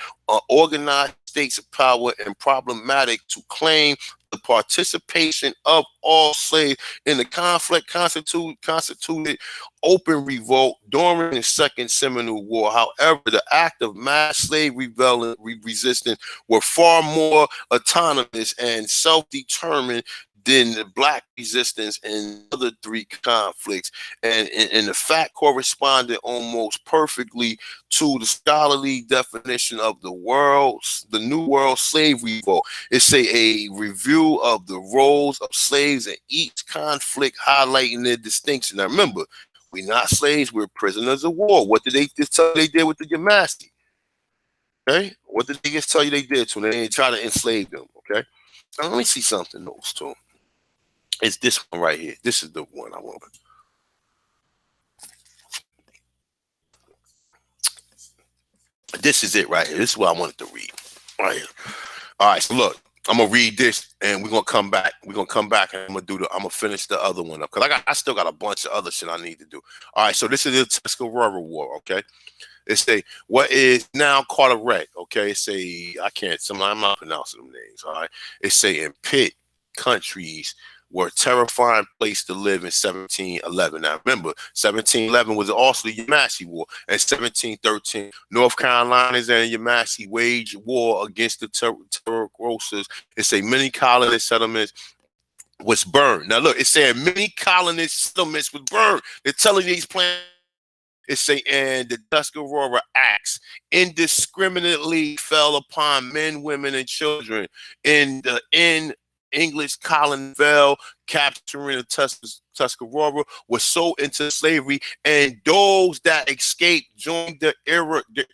organized states of power and problematic to claim the participation of all slaves in the conflict constituted open revolt during the Second Seminole War. However, the act of mass slave rebellion resistance were far more autonomous and self-determined than the black resistance in the other three conflicts, and the fact corresponded almost perfectly to the scholarly definition of the New World Slave Revolt. It's a review of the roles of slaves in each conflict, highlighting their distinction. Now remember, we're not slaves, we're prisoners of war. What did they just tell you they did with the Yemassee? Okay? What did they just tell you they did to them? They try to enslave them, okay? Now let me see something else too. It's this one right here. This is the one I want. This is it right here. This is what I wanted to read. Right here. All right, so look, I'm gonna read this and we're gonna come back. We're gonna come back and I'm gonna finish the other one up because I still got a bunch of other shit I need to do. All right, so this is the Tuscarora War, okay? It's a what is now Carteret, okay? I'm not pronouncing them names, all right? It's a in pit countries were a terrifying place to live in 1711. Now remember, 1711 was also the Yemassee War. In 1713, North Carolinians and Yemassee waged war against the Tuscaroras. It's a many colonist settlements was burned. Now look, it's saying many colonist settlements was burned. They're telling these plans. It's saying, and the Tuscarora Acts indiscriminately fell upon men, women, and children in English colony fell, capturing the Tuscarora was sold into slavery, and those that escaped joined the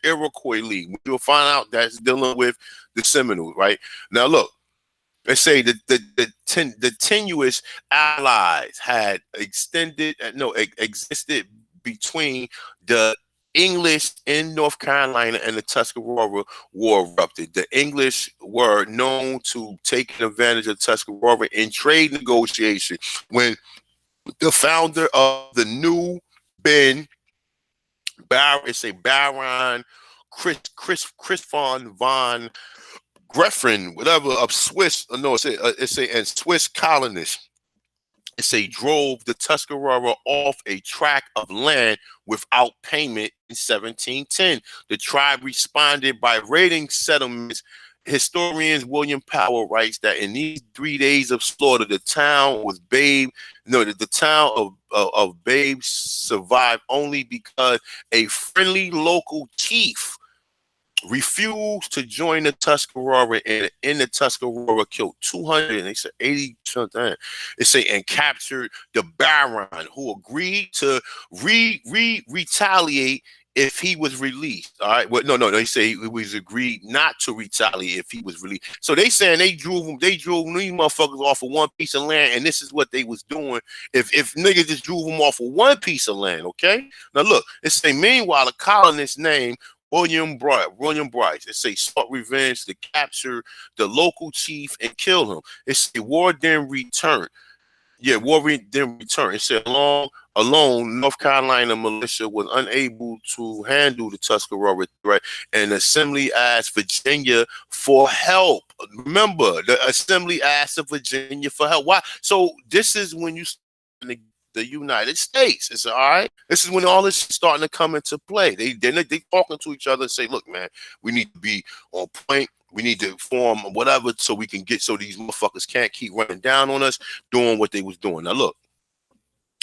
Iroquois League. You'll find out that's dealing with the Seminoles, right? Now look, let's say the tenuous allies had existed between the English in North Carolina and the Tuscarora War erupted. The English were known to take advantage of Tuscarora in trade negotiation. When the founder of the New Ben Baron, it's a Baron Chris von Griffin, whatever, of Swiss, no, and Swiss colonists. It say drove the Tuscarora off a tract of land without payment in 1710. The tribe responded by raiding settlements. Historians William Powell writes that in these 3 days of slaughter, the town was Babe. No, the town of Babe survived only because a friendly local chief refused to join the Tuscarora, and in the Tuscarora killed 200 and they said 80 something. They say and captured the Baron, who agreed to retaliate if he was released. All right. Well, no. They say it was agreed not to retaliate if he was released. So they saying they drove these motherfuckers off of one piece of land, and this is what they was doing if niggas just drove them off of one piece of land. Okay. Now look, it say meanwhile the colonist named William Bryce. It say sought revenge to capture the local chief and kill him. It say war then returned. Yeah, war then returned. It said alone, North Carolina militia was unable to handle the Tuscarora threat, and Assembly asked Virginia for help. Remember, the Assembly asked Virginia for help. Why? So this is when you the United States. It's all right. This is when all this is starting to come into play. They talking to each other and say, look, man, we need to be on point. We need to form whatever so we can get so these motherfuckers can't keep running down on us doing what they was doing. Now look,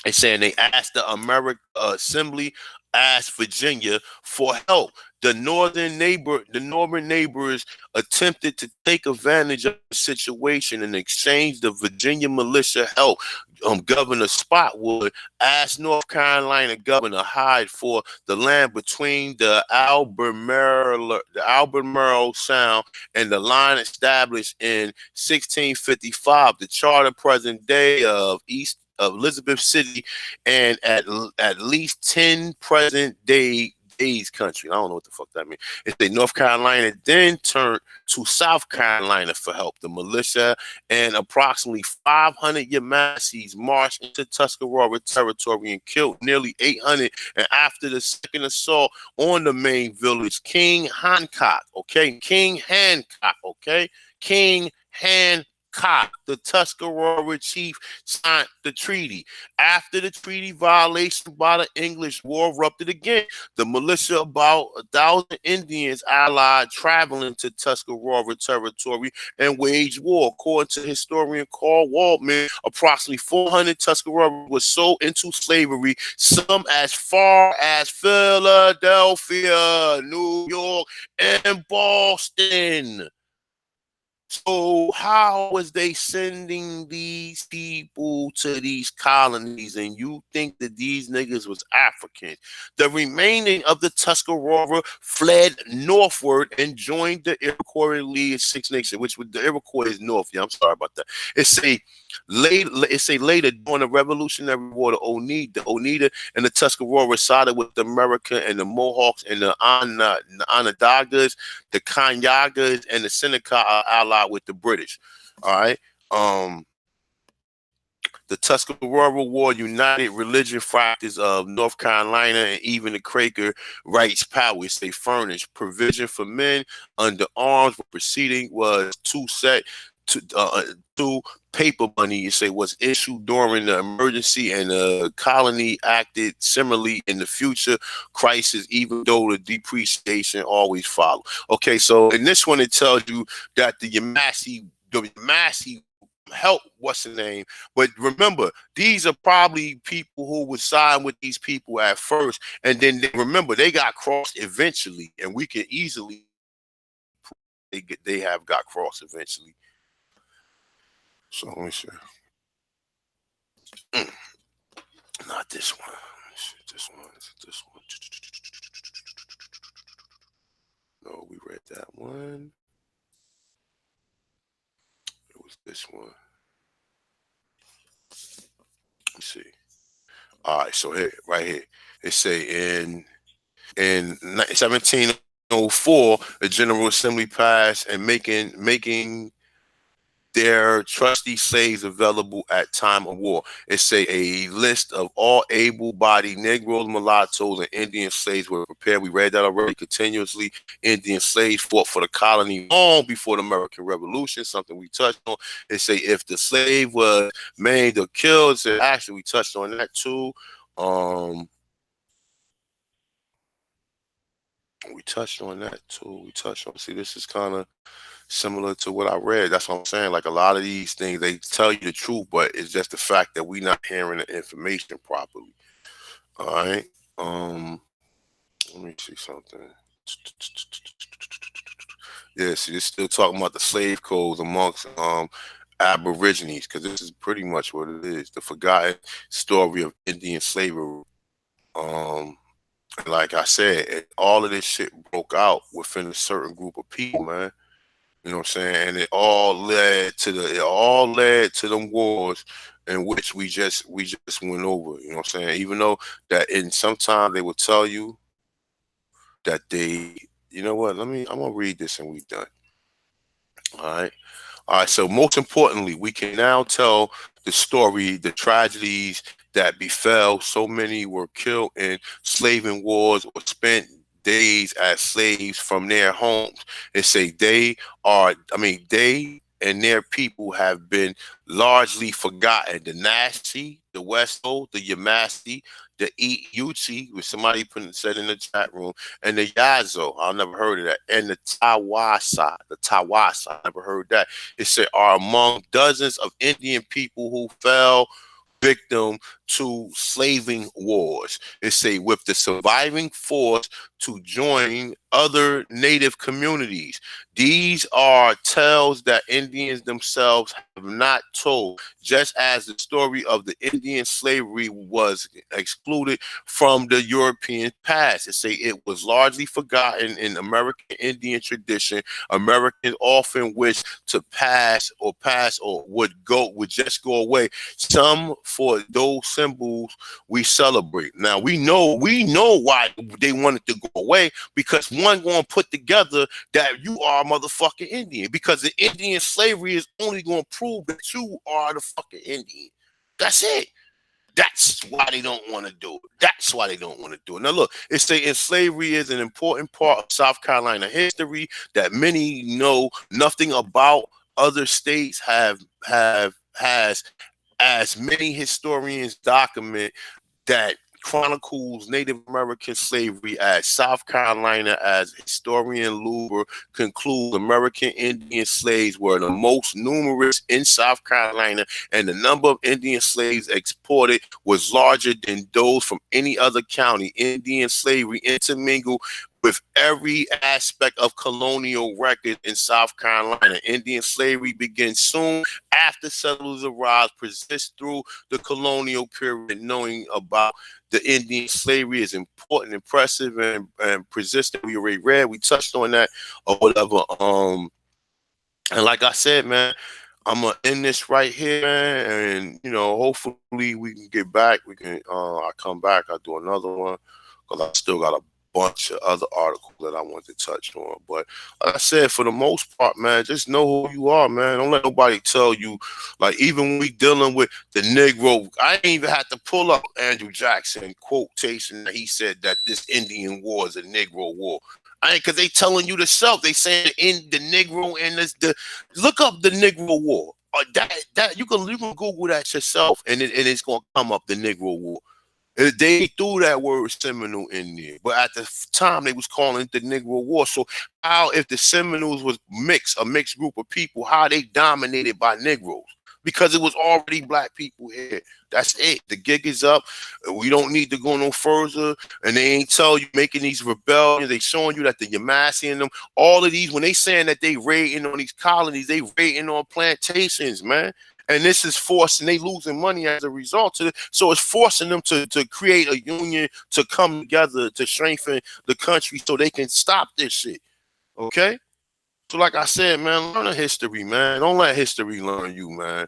they saying they asked the American Assembly, asked Virginia for help. The northern neighbors attempted to take advantage of the situation and exchange the Virginia militia help. Governor Spotwood asked North Carolina Governor Hyde for the land between the Albemarle Sound and the line established in 1655, the charter present day of Elizabeth City, and at least 10 present days country. I don't know what the fuck that means. It said North Carolina then turned to South Carolina for help. The militia and approximately 500 Yemassees marched into Tuscarora territory and killed nearly 800. And after the second assault on the main village, King Hancock, the Tuscarora chief, signed the treaty. After the treaty violation by the English, war erupted again. The militia, about 1,000 Indians allied, traveling to Tuscarora territory and waged war. According to historian Carl Waldman, approximately 400 Tuscarora were sold into slavery, some as far as Philadelphia, New York, and Boston. So how was they sending these people to these colonies, and you think that these niggas was Africans? The remaining of the Tuscarora fled northward and joined the Iroquois League Six Nations, which the Iroquois is north. Yeah, I'm sorry about that. Later during the Revolutionary War, the Oneida and the Tuscarora sided with America, and the Mohawks and the Onondagas, the Kanyagas, and the Seneca are allied with the British. All right. The Tuscarora War united religion factors of North Carolina, and even the Quaker rights powers. They furnished provision for men under arms. The proceeding was two paper money, you say, was issued during the emergency, and the colony acted similarly in the future crisis, even though the depreciation always followed. Okay, so in this one, it tells you that the Yemassee help, what's the name? But remember, these are probably people who would sign with these people at first, and then remember they got crossed eventually, and we can easily they have got crossed eventually. So let me see. Not this one. This one. No, we read that one. It was this one. Let me see. All right, so here, right here, it say in 1704, the General Assembly passed and making their trusty slaves available at time of war. It's a list of all able-bodied Negroes, mulattoes, and Indian slaves were prepared. We read that already continuously. Indian slaves fought for the colony long before the American Revolution, something we touched on. It say if the slave was maimed or killed, so actually we touched on that too. We touched on that too. We touched on, see, this is kind of similar to what I read. That's what I'm saying. Like a lot of these things, they tell you the truth, but it's just the fact that we not hearing the information properly. All right. Let me see something. Yeah, see, it's still talking about the slave codes amongst Aborigines, because this is pretty much what it is. The forgotten story of Indian slavery. Like I said, all of this shit broke out within a certain group of people, man. You know what I'm saying? And it all led to them wars in which we just went over. You know what I'm saying? Even though that in sometimes they will tell you that they, you know what, I'm gonna read this and we done. All right. All right, so most importantly, we can now tell the story, the tragedies that befell. So many were killed in slaving wars or spent days as slaves from their homes. They say they and their people have been largely forgotten. The Nazi, the Westo, the Yemassee, the Uchi, which somebody said in the chat room, and the Yazo, I never heard of that, and the Tawasa, I never heard that. It said are among dozens of Indian people who fell victim to slaving wars. It say with the surviving force to join other native communities. These are tales that Indians themselves have not told, just as the story of the Indian slavery was excluded from the European past. It say it was largely forgotten in American Indian tradition. Americans often wish to pass or would just go away. Some for those symbols we celebrate. Now we know why they wanted to go away, because one going to put together that you are a motherfucking Indian, because the Indian slavery is only going to prove that you are the fucking Indian. That's it. That's why they don't want to do it. That's why they don't want to do it. Now look, it's saying slavery is an important part of South Carolina history that many know nothing about. Other states has, as many historians document, that chronicles Native American slavery as South Carolina, as historian Luber concludes American Indian slaves were the most numerous in South Carolina, and the number of Indian slaves exported was larger than those from any other county. Indian slavery intermingled with every aspect of colonial record in South Carolina. Indian slavery begins soon after settlers arrived, persists through the colonial period. Knowing about the Indian slavery is important, impressive, and persistent. We already read, we touched on that or whatever. And like I said, man, I'm gonna end this right here, man, and hopefully we can get back. We can I come back, I do another one, because I still got a bunch of other articles that I want to touch on. But like I said, for the most part, man, just know who you are, man. Don't let nobody tell you, like, even when we dealing with the Negro, I ain't even had to pull up Andrew Jackson quotation that he said that this Indian war is a Negro war. I ain't, because they telling you the self. They saying in the Negro and the look up the Negro War. That you can Google that yourself, and it's gonna come up, the Negro War. They threw that word Seminole in there, but at the time they was calling it the Negro War. So how, if the Seminoles was a mixed group of people, how they dominated by Negroes? Because it was already black people here. That's it. The gig is up. We don't need to go no further. And they ain't tell you making these rebellions. They showing you that the Yemassee and them, all of these, when they saying that they raiding on these colonies, they raiding on plantations, man. And this is forcing, they losing money as a result of it. So it's forcing them to create a union, to come together, to strengthen the country so they can stop this shit. Okay? So like I said, man, learn a history, man. Don't let history learn you, man.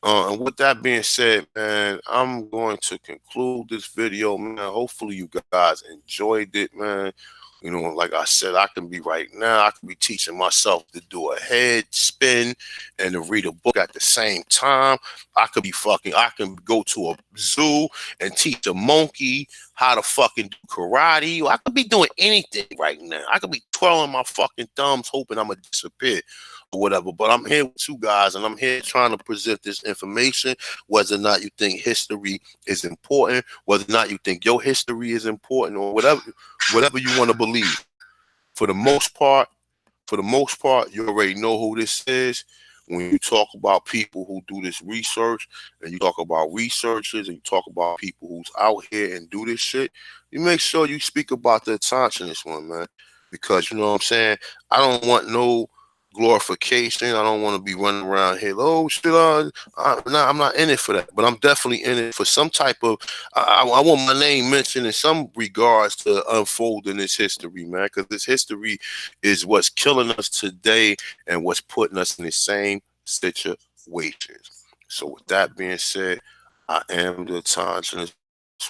And with that being said, man, I'm going to conclude this video, man. Hopefully you guys enjoyed it, man. You know, like I said, I can be right now, I can be teaching myself to do a head spin and to read a book at the same time. I can go to a zoo and teach a monkey how to fucking do karate. I could be doing anything right now. I could be twirling my fucking thumbs hoping I'm gonna disappear or whatever. But I'm here with you guys and I'm here trying to present this information, whether or not you think history is important, whether or not you think your history is important or whatever you want to believe. For the most part, you already know who this is. When you talk about people who do this research and you talk about researchers and you talk about people who's out here and do this shit, you make sure you speak about the attention in this one, man. Because you know what I'm saying? I don't want no glorification. I don't want to be running around here. Oh shit! I'm not in it for that. But I'm definitely in it for some type of. I want my name mentioned in some regards to unfolding this history, man. Because this history is what's killing us today and what's putting us in the same situations. So with that being said, I am the Tonsilist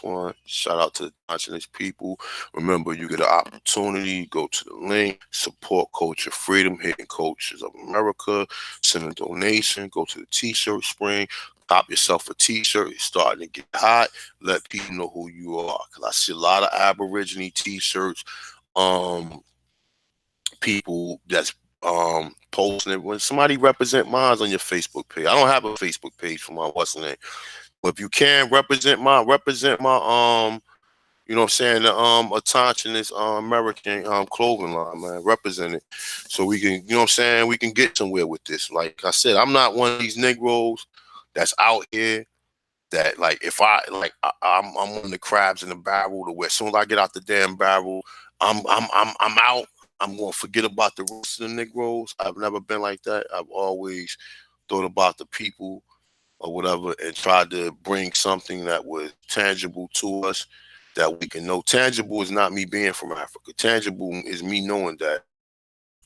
one. Shout out to the Tonsilist people. Remember, you get an opportunity, go to the link, support Culture Freedom, Hidden Cultures of America, send a donation, go to the t-shirt spring, cop yourself a t-shirt. It's starting to get hot. Let people know who you are. Because I see a lot of Aborigine t-shirts. People that's posting it. When somebody represent mine on your Facebook page. I don't have a Facebook page for my what's the name. But if you can represent my you know what I'm saying, the attaching this American clothing line, man. Represent it. So we can, you know what I'm saying, we can get somewhere with this. Like I said, I'm not one of these Negroes that's out here that like if I like I'm one of the crabs in the barrel to where as soon as I get out the damn barrel, I'm out. I'm gonna forget about the rest of the Negroes. I've never been like that. I've always thought about the people or whatever and tried to bring something that was tangible to us that we can know. Tangible is not me being from Africa. Tangible is me knowing that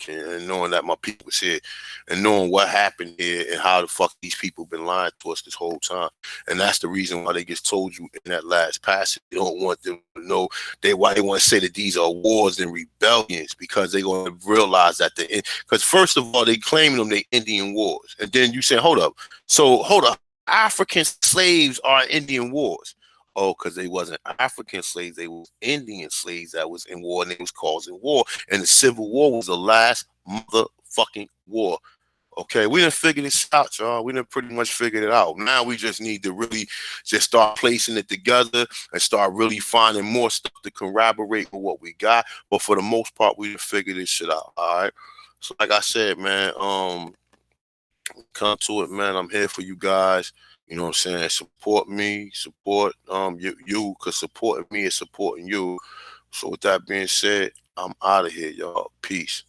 and knowing that my people was here and knowing what happened here and how the fuck these people been lying to us this whole time. And that's the reason why they just told you in that last passage. They don't want them to know why they want to say that these are wars and rebellions because they're going to realize that because first of all, they claiming them they Indian wars. And then you say, hold up. African slaves are Indian wars. Oh, because they wasn't African slaves, they was Indian slaves that was in war and they was causing war. And the Civil War was the last motherfucking war. Okay, we didn't figure this out, y'all. We didn't pretty much figure it out. Now we just need to really just start placing it together and start really finding more stuff to corroborate with what we got. But for the most part, we didn't figure this shit out. All right. So like I said, man, come to it, man. I'm here for you guys. You know what I'm saying? Support me, support you, because supporting me is supporting you. So with that being said, I'm out of here, y'all. Peace.